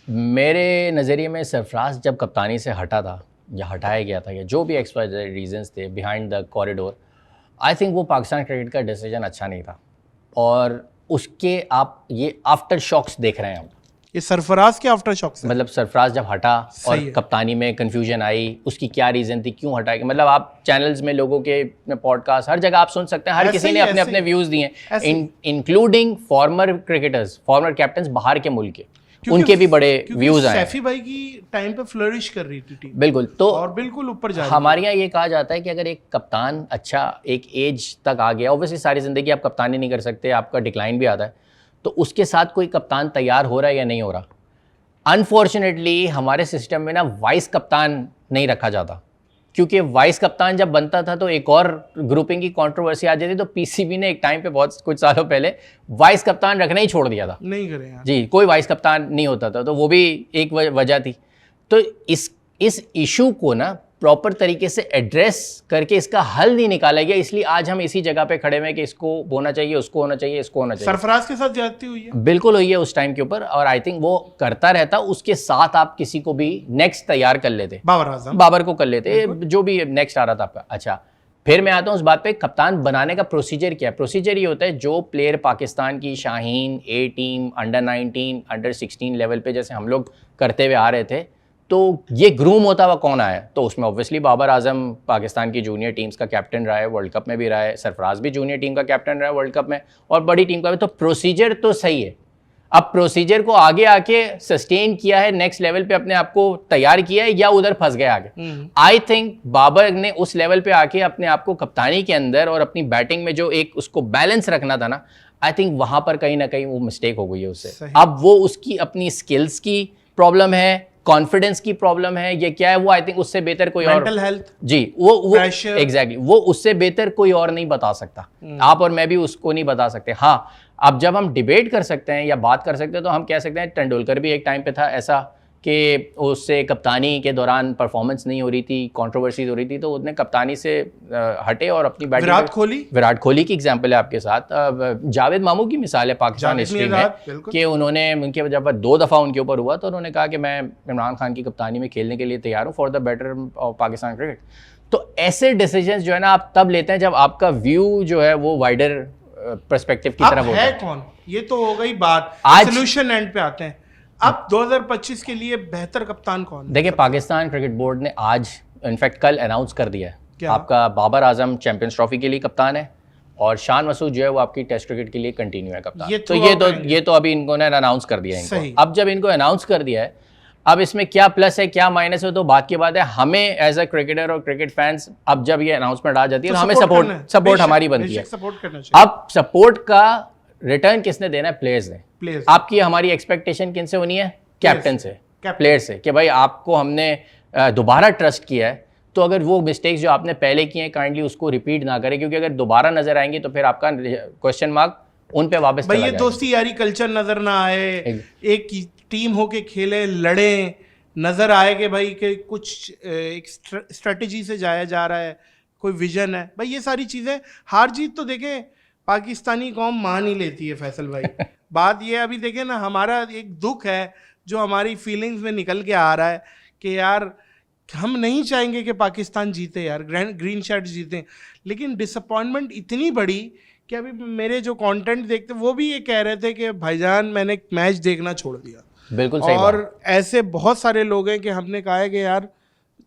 मेरे नज़रिए में सरफराज जब कप्तानी से हटा था या हटाया गया था या जो भी एक्स वाई जेड रीजंस थे behind the corridor, I think वो पाकिस्तान क्रिकेट का डिसीजन अच्छा नहीं था। और उसके आप ये आफ्टर शॉक्स देख रहे हैं हम। ये सरफराज के आफ्टर शॉक से, मतलब सरफराज जब हटा और कप्तानी में कंफ्यूजन आई, उसकी क्या रीज़न थी, क्यों हटाया? मतलब आप चैनल्स में लोगों के पॉडकास्ट हर जगह आप सुन सकते हैं, हर किसी ने अपने अपने व्यूज़ दिए हैं, including farmer cricketers, former captain बाहर के मुल्क के, उनके भी बड़े व्यूज़ आए। सैफी भाई की टाइम पे फ्लरिश कर रही थी टीम, बिल्कुल। तो और बिल्कुल ऊपर जा रही है। हमारे यहाँ ये कहा जाता है कि अगर एक कप्तान अच्छा एक एज तक आ गया, ऑब्वियसली सारी ज़िंदगी आप कप्तानी नहीं कर सकते, आपका डिक्लाइन भी आता है, तो उसके साथ कोई कप्तान तैयार हो रहा है या नहीं हो रहा। अनफॉर्चुनेटली हमारे सिस्टम में ना वाइस कप्तान नहीं रखा जाता, क्योंकि वाइस कप्तान जब बनता था तो एक और ग्रुपिंग की कंट्रोवर्सी आ जाती। तो पीसीबी ने एक टाइम पे बहुत कुछ सालों पहले वाइस कप्तान रखना ही छोड़ दिया था। नहीं करे यार जी, कोई वाइस कप्तान नहीं होता था, तो वो भी एक वजह थी। तो इस इशू को ना प्रॉपर तरीके से एड्रेस करके इसका हल नहीं निकाला गया, इसलिए आज हम इसी जगह पे खड़े हैं कि इसको होना चाहिए, उसको होना चाहिए, इसको होना चाहिए। सरफराज के साथ ज्यादती हुई है, बिल्कुल हुई है उस टाइम के ऊपर, और आई थिंक वो करता रहता। उसके साथ आप किसी को भी नेक्स्ट तैयार कर लेते, बाबर को कर लेते, जो भी नेक्स्ट आ रहा था आपका। अच्छा, फिर मैं आता हूँ उस बात पे, कप्तान बनाने का प्रोसीजर क्या है? प्रोसीजर ये होता है, जो प्लेयर पाकिस्तान की शाहीन, ए टीम, अंडर-19, अंडर-16 लेवल पे जैसे हम लोग करते हुए आ रहे थे, तो ये ग्रूम होता हुआ कौन आया? तो उसमें ऑब्वियसली बाबर आजम पाकिस्तान की जूनियर टीम्स का कैप्टन रहा है, वर्ल्ड कप में भी रहा है। सरफराज भी जूनियर टीम का कैप्टन रहा है वर्ल्ड कप में, और बड़ी टीम का भी। तो प्रोसीजर तो सही है। अब प्रोसीजर को आगे आके सस्टेन किया है, नेक्स्ट लेवल पे अपने आप को तैयार किया है, या उधर फंस गया आगे? आई थिंक बाबर ने उस लेवल पे आके अपने आप को कप्तानी के अंदर और अपनी बैटिंग में जो एक उसको बैलेंस रखना था ना, आई थिंक वहां पर कहीं ना कहीं वो मिस्टेक हो गई है उससे। अब वो उसकी अपनी स्किल्स की प्रॉब्लम है, कॉन्फिडेंस की प्रॉब्लम है, ये क्या है, वो आई थिंक उससे बेहतर कोई और, मेंटल हेल्थ, जी, वो एग्जैक्टली वो उससे बेहतर कोई और नहीं बता सकता। आप और मैं भी उसको नहीं बता सकते। हाँ, अब जब हम डिबेट कर सकते हैं या बात कर सकते हैं, तो हम कह सकते हैं तेंदुलकर भी एक टाइम पे था ऐसा कि उससे कप्तानी के दौरान परफॉर्मेंस नहीं हो रही थी, कंट्रोवर्सीज हो रही थी, तो उसने कप्तानी से हटे और अपनी बैटिंग। विराट कोहली की एग्जांपल है आपके साथ, जावेद मामू की मिसाल है पाकिस्तान हिस्ट्री में कि उन्होंने, उनके जब 2 दफ़ा उनके ऊपर हुआ तो उन्होंने कहा कि मैं इमरान खान की कप्तानी में खेलने के लिए तैयार हूँ for the better of Pakistan cricket. तो ऐसे डिसीजंस जो है ना आप तब लेते हैं जब आपका व्यू जो है वो वाइडर पर्सपेक्टिव की तरफ होता है। कौन, ये तो हो गई बात, सॉल्यूशन एंड पे आते हैं। अब 2025 के लिए बेहतर कप्तान कौन? देखिए, पाकिस्तान क्रिकेट बोर्ड ने आज इनफैक्ट कल अनाउंस कर दिया है, आपका बाबर आजम चैंपियंस ट्रॉफी के लिए कप्तान है और शान मसूद जो है वो आपकी टेस्ट क्रिकेट के लिए कंटिन्यू है कप्तान। ये तो अभी इनको ने अनाउंस कर दिया है इनको। अब जब इनको अनाउंस कर दिया है, अब इसमें क्या प्लस है क्या माइनस है तो बात की बात है। हमें एज अ क्रिकेटर और क्रिकेट फैंस, अब जब ये अनाउंसमेंट आ जाती है तो हमें सपोर्ट हमारी बनती है। अब सपोर्ट का रिटर्न किसने देना है? प्लेयर्स ने। आपकी हमारी एक्सपेक्टेशन किनसे होनी है? कैप्टन से, प्लेयर से, कि भाई आपको हमने दोबारा ट्रस्ट किया है, तो अगर वो मिस्टेक्स जो आपने पहले किए हैं काइंडली उसको रिपीट ना करें, क्योंकि अगर दोबारा नजर आएंगे तो फिर आपका क्वेश्चन मार्क उन पे वापस भाई, ये दोस्ती यारी कल्चर नजर ना आए, एक टीम होके खेले, लड़े, नजर आए कि भाई कि कुछ एक स्ट्रेटजी से जाया जा रहा है, कोई विजन है। भाई ये सारी चीजें, हार जीत तो देखें पाकिस्तानी कौम मान ही लेती है फैसल भाई। बात ये अभी देखें ना, हमारा एक दुख है जो हमारी फीलिंग्स में निकल के आ रहा है कि यार हम नहीं चाहेंगे कि पाकिस्तान जीते यार, ग्रीन शर्ट जीते, लेकिन डिसअपॉइंटमेंट इतनी बड़ी कि अभी मेरे जो कंटेंट देखते वो भी ये कह रहे थे कि भाईजान मैंने मैच देखना छोड़ दिया। बिल्कुल सही और बात। ऐसे बहुत सारे लोग हैं कि हमने कहा है कि यार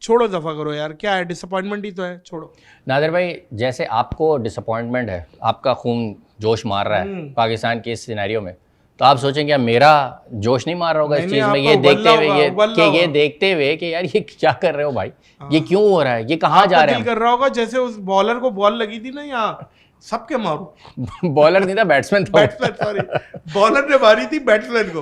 छोड़ो, दफा करो यार, क्या है, डिसअपॉइंटमेंट ही तो है, छोड़ो। नादिर भाई, जैसे आपको डिसअपॉइंटमेंट है, आपका खून जोश मार रहा है पाकिस्तान के इस सिनेरियो में, तो आप सोचेंगे यार मेरा जोश नहीं मार रहा होगा इस चीज में, ये देखते हुए कि यार ये क्या कर रहे हो भाई, ये क्यों हो रहा है, ये कहाँ जा रहे हैं, कर रहा होगा जैसे उस बॉलर को बॉल लगी थी ना यहाँ, सबके मारू। बॉलर नहीं था, बैट्समैन था। सॉरी, बॉलर ने मारी थी बैट्समैन को।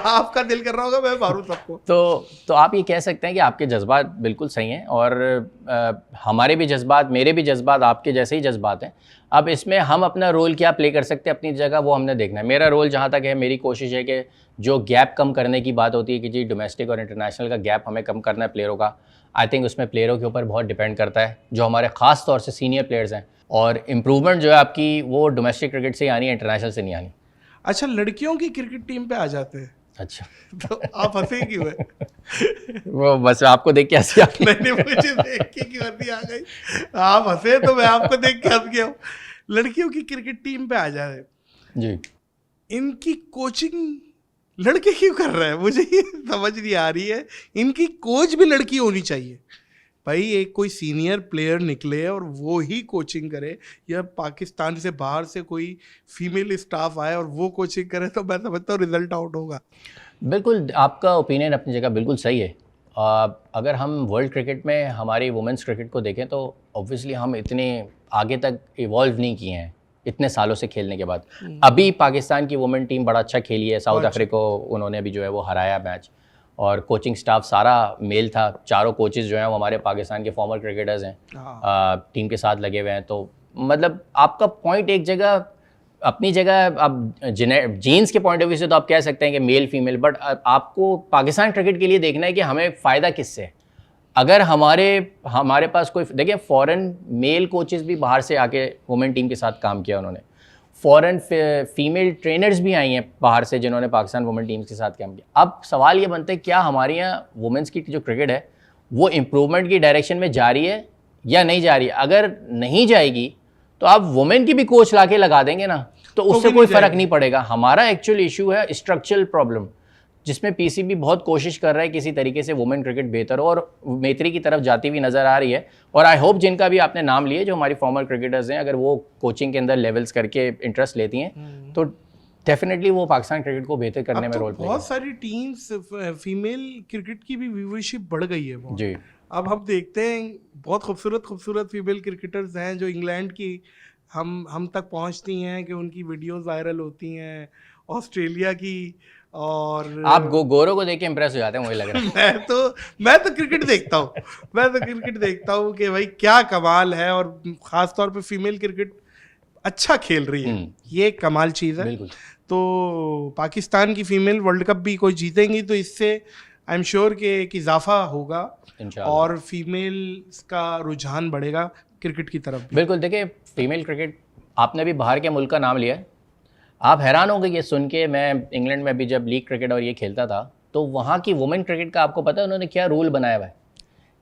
आपका दिल कर रहा होगा मैं मारूं सबको। तो आप ये कह सकते हैं कि आपके जज्बात बिल्कुल सही हैं, और हमारे भी जज्बात, मेरे भी जज्बात आपके जैसे ही जज्बात हैं। अब इसमें हम अपना रोल क्या प्ले कर सकते हैं अपनी जगह, वो हमने देखना है। मेरा रोल जहाँ तक है, मेरी कोशिश है कि जो गैप कम करने की बात होती है कि जी डोमेस्टिक और इंटरनेशनल का गैप हमें कम करना है प्लेयरों का, आई थिंक उसमें प्लेयरों के ऊपर बहुत डिपेंड करता है, जो हमारे ख़ास तौर से सीनियर प्लेयर्स हैं। और इम्प्रूवमेंट जो है आपकी वो डोमेस्टिक क्रिकेट से ही आनी है, इंटरनेशनल से नहीं आनी। अच्छा, लड़कियों की क्रिकेट टीम पे आ जाते हैं अच्छा तो आप हंसे क्यों है? वो बस आपको देख के हंसी आ गई। मैंने मुझे देख के क्यों हंसी आ गई? आप हंसे तो मैं आपको देख के हंस गया हूँ। लड़कियों की क्रिकेट टीम पे आ जाए, जी, इनकी कोचिंग लड़के क्यों कर रहे हैं? मुझे ये समझ नहीं आ रही है। इनकी कोच भी लड़की होनी चाहिए भाई। एक कोई सीनियर प्लेयर निकले और वो ही कोचिंग करे, या पाकिस्तान से बाहर से कोई फीमेल स्टाफ आए और वो कोचिंग करे, तो मैं समझता हूँ रिजल्ट आउट होगा। बिल्कुल आपका ओपिनियन अपनी जगह बिल्कुल सही है। अगर हम वर्ल्ड क्रिकेट में हमारी वुमेंस क्रिकेट को देखें तो ऑब्वियसली हम इतने आगे तक इवॉल्व नहीं किए हैं इतने सालों से खेलने के बाद। अभी पाकिस्तान की वुमेन टीम बड़ा अच्छा खेली है, साउथ अफ्रीका को उन्होंने अभी जो है वो हराया मैच, और कोचिंग स्टाफ सारा मेल था। चारों कोचेज़ जो हैं वो हमारे पाकिस्तान के फॉर्मर क्रिकेटर्स हैं, टीम के साथ लगे हुए हैं। तो मतलब आपका पॉइंट एक जगह अपनी जगह, आप जीन्स के पॉइंट ऑफ व्यू से तो आप कह सकते हैं कि मेल फीमेल, बट आपको पाकिस्तान क्रिकेट के लिए देखना है कि हमें फ़ायदा किससे है। अगर हमारे पास कोई, देखिए फॉरेन मेल कोचेज़ भी बाहर से आके वुमेन टीम के साथ काम किया उन्होंने, फॉरेन फीमेल ट्रेनर्स भी आई हैं बाहर से जिन्होंने पाकिस्तान वुमेन टीम्स के साथ काम किया। अब सवाल ये बनता है क्या हमारे यहाँ वुमेंस की जो क्रिकेट है वो इम्प्रूवमेंट की डायरेक्शन में जा रही है या नहीं जा रही है। अगर नहीं जाएगी तो आप वुमेन की भी कोच ला के लगा देंगे ना, तो उससे कोई फ़र्क नहीं पड़ेगा। हमारा एक्चुअल इशू है स्ट्रक्चरल प्रॉब्लम, जिसमें पीसीबी बहुत कोशिश कर रहा है किसी तरीके से वुमेन क्रिकेट बेहतर हो, और बेहतरी की तरफ जाती हुई नज़र आ रही है। और आई होप जिनका भी आपने नाम लिए जो हमारी फॉर्मर क्रिकेटर्स हैं, अगर वो कोचिंग के अंदर लेवल्स करके इंटरेस्ट लेती हैं तो डेफिनेटली वो पाकिस्तान क्रिकेट को बेहतर करने में रोल प्ले। बहुत सारी टीम्स फीमेल क्रिकेट की भी व्यूअरशिप बढ़ गई है बहुत। जी, अब हम देखते हैं बहुत खूबसूरत फीमेल क्रिकेटर्स हैं जो इंग्लैंड की हम तक पहुंचती हैं, कि उनकी वीडियोस वायरल होती हैं, ऑस्ट्रेलिया की। और आप गोरों को देख के इम्प्रेस हो जाते हैं, मुझे लग रहा है। मैं तो क्रिकेट देखता हूँ कि भाई क्या कमाल है, और ख़ास तौर पे फीमेल क्रिकेट अच्छा खेल रही है, ये एक कमाल चीज़ है। बिल्कुल। तो पाकिस्तान की फीमेल वर्ल्ड कप भी कोई जीतेंगी तो इससे आई एम श्योर कि एक इजाफा होगा और फीमेल्स का रुझान बढ़ेगा क्रिकेट की तरफ। बिल्कुल, देखिए फीमेल क्रिकेट, आपने भी बाहर के मुल्क का नाम लिया है, आप हैरान होंगे ये सुन के। मैं इंग्लैंड में भी जब लीग क्रिकेट और ये खेलता था तो वहाँ की वुमेन क्रिकेट का आपको पता है उन्होंने क्या रूल बनाया हुआ है।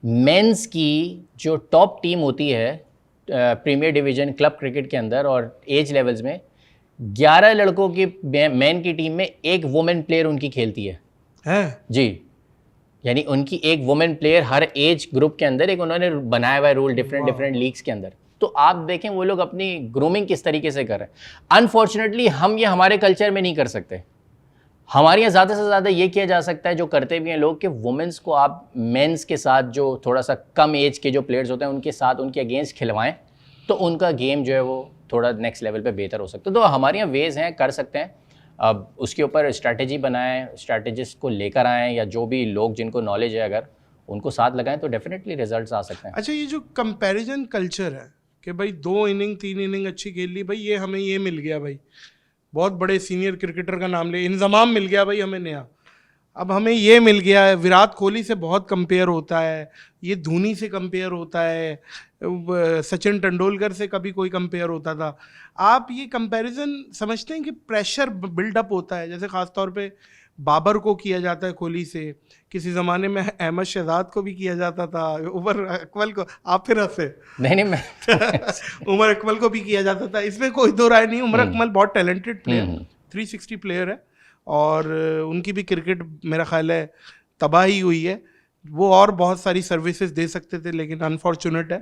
मेंस की जो टॉप टीम होती है प्रीमियर डिवीजन क्लब क्रिकेट के अंदर और एज लेवल्स में, 11 लड़कों की मेन की टीम में एक वुमेन प्लेयर उनकी खेलती है जी। यानी उनकी एक वुमेन प्लेयर हर एज ग्रुप के अंदर, एक उन्होंने बनाया हुआ है रूल डिफरेंट लीग्स के अंदर। तो आप देखें वो लोग अपनी ग्रूमिंग किस तरीके से कर रहे हैं। अनफॉर्चुनेटली हम ये हमारे कल्चर में नहीं कर सकते। हमारे यहाँ ज़्यादा से ज़्यादा ये किया जा सकता है, जो करते भी हैं लोग, कि वुमेंस को आप मेंस के साथ, जो थोड़ा सा कम एज के जो प्लेयर्स होते हैं उनके साथ उनके अगेंस्ट खिलवाएं, तो उनका गेम जो है वो थोड़ा नेक्स्ट लेवल पे बेहतर हो सकता है। तो हमारे यहाँ वेज़ हैं, कर सकते हैं। अब उसके ऊपर स्ट्रैटेजी बनाएं, स्ट्रैटेजिस्ट को लेकर आएँ, या जो भी लोग जिनको नॉलेज है अगर उनको साथ लगाएं तो डेफिनेटली रिजल्ट्स आ सकते हैं। अच्छा, ये जो कंपैरिजन कल्चर है कि भाई 2 इनिंग 3 इनिंग अच्छी खेल ली, भाई ये हमें ये मिल गया, भाई बहुत बड़े सीनियर क्रिकेटर का नाम ले, इंजमाम मिल गया भाई हमें नया, अब हमें ये मिल गया है। विराट कोहली से बहुत कंपेयर होता है, ये धोनी से कंपेयर होता है, सचिन तेंदुलकर से कभी कोई कंपेयर होता था। आप ये कंपैरिजन समझते हैं कि प्रेशर बिल्डअप होता है? जैसे ख़ास तौर पे बाबर को किया जाता है कोहली से, किसी ज़माने में अहमद शहजाद को भी किया जाता था, उमर अकमल को, आप फिर हंसे नहीं मैं उमर अकमल को भी किया जाता था, इसमें कोई दो राय नहीं। उमर अकमल बहुत टैलेंटेड प्लेयर, 360 प्लेयर है, और उनकी भी क्रिकेट मेरा ख्याल है तबाही हुई है। वो और बहुत सारी सर्विसेज दे सकते थे, लेकिन अनफॉर्चुनेट है।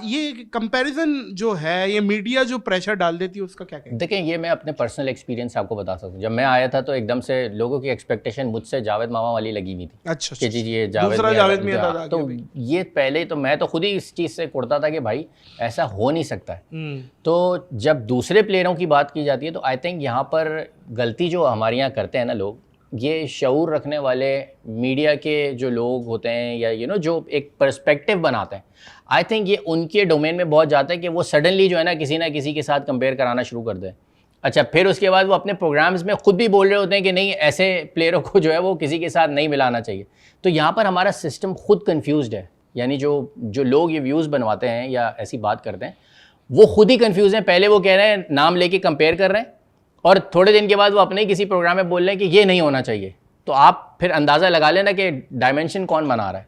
ये कंपैरिजन जो है, ये मीडिया जो प्रेशर डाल देती है, उसका क्या कहते हैं? देखें, ये मैं अपने पर्सनल एक्सपीरियंस आपको बता सकता हूँ। जब मैं आया था तो एकदम से लोगों की एक्सपेक्टेशन मुझसे जावेद मामा वाली लगी हुई थी। अच्छा, कि जी ये दूसरा जावेद मियां था। तो ये पहले तो मैं तो खुद ही इस चीज़ से कुड़ता था कि भाई ऐसा हो नहीं सकता है। तो जब दूसरे प्लेयरों की बात की जाती है तो आई थिंक यहाँ पर गलती जो हमारे यहाँ करते हैं ना लोग, ये शऊर रखने वाले मीडिया के जो लोग होते हैं, या जो एक पर्सपेक्टिव बनाते हैं, आई थिंक ये उनके डोमेन में बहुत जाता है कि वो सडनली जो है ना किसी के साथ कंपेयर कराना शुरू कर दें। अच्छा, फिर उसके बाद वो अपने प्रोग्राम्स में खुद भी बोल रहे होते हैं कि नहीं, ऐसे प्लेयरों को जो है वो किसी के साथ नहीं मिलाना चाहिए। तो यहाँ पर हमारा सिस्टम खुद कंफ्यूज्ड है, यानी जो लोग ये व्यूज़ बनवाते हैं या ऐसी बात करते हैं वो खुद ही कंफ्यूज हैं। पहले वो कह रहे हैं, नाम लेके कंपेयर कर रहे हैं, और थोड़े दिन के बाद वो अपने ही किसी प्रोग्राम में बोल रहे हैं कि ये नहीं होना चाहिए। तो आप फिर अंदाज़ा लगा लेना कि डायमेंशन कौन बना रहा है।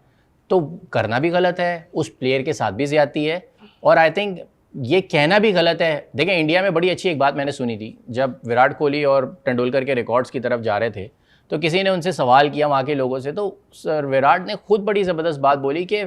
तो करना भी गलत है, उस प्लेयर के साथ भी ज़्यादती है, और आई थिंक ये कहना भी गलत है। देखें, इंडिया में बड़ी अच्छी एक बात मैंने सुनी थी, जब विराट कोहली और तेंदुलकर के रिकॉर्ड्स की तरफ जा रहे थे तो किसी ने उनसे सवाल किया वहाँ के लोगों से, तो सर विराट ने खुद बड़ी ज़बरदस्त बात बोली कि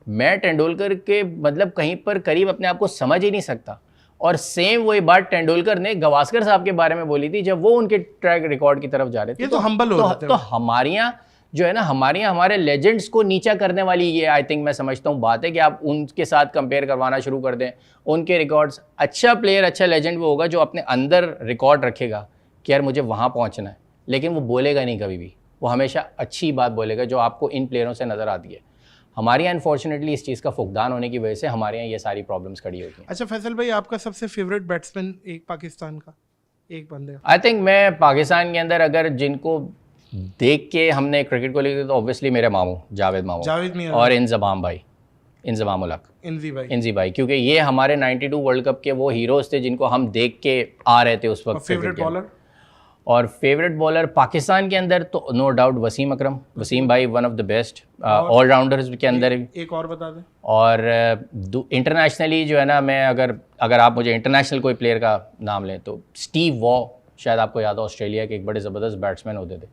मैं तेंदुलकर के मतलब कहीं पर करीब अपने आप को समझ ही नहीं सकता। और सेम वही बात तेंदुलकर ने गावस्कर साहब के बारे में बोली थी जब वो उनके ट्रैक रिकॉर्ड की तरफ जा रहे थे। ये तो हम्बल हो जाते हैं। तो हमारे यहाँ जो है ना, हमारे लेजेंड्स को नीचा करने वाली ये आई थिंक मैं समझता हूँ बात है कि आप उनके साथ कंपेयर करवाना शुरू कर दें उनके रिकॉर्ड्स। अच्छा प्लेयर, अच्छा लेजेंड वो होगा जो अपने अंदर रिकॉर्ड रखेगा कि यार मुझे वहाँ पहुँचना है, लेकिन वो बोलेगा नहीं कभी भी, वो हमेशा अच्छी बात बोलेगा जो आपको इन प्लेयरों से नज़र आती है। हमारे यहाँ अनफॉर्चुनेटली इस चीज़ का फुकदान होने की वजह से हमारे यहाँ ये सारी प्रॉब्लम्स खड़ी होती हैं। अच्छा फैसल भाई, आपका सबसे फेवरेट बैट्समैन एक पाकिस्तान का, एक बंदे का? आई थिंक मैं पाकिस्तान के अंदर अगर जिनको देख के हमने क्रिकेट को लेकर, तो ऑब्वियसली मेरे मामू जावेद मियां और इंजमाम भाई, इंजमाम उल हक, इंजी भाई, क्योंकि ये हमारे 92 वर्ल्ड कप के वो हीरोज़ थे जिनको हम देख के आ रहे थे उस वक्त। Favourite bowler? और फेवरेट बॉलर पाकिस्तान के अंदर तो नो डाउट वसीम भाई one of the best allrounders के अंदर। एक और बता दें। और इंटरनेशनली जो है ना, मैं अगर आप मुझे इंटरनेशनल कोई प्लेयर का नाम लें तो स्टीव वॉ, शायद आपको याद हो, ऑस्ट्रेलिया के एक बड़े ज़बरदस्त बैट्समैन होते थे,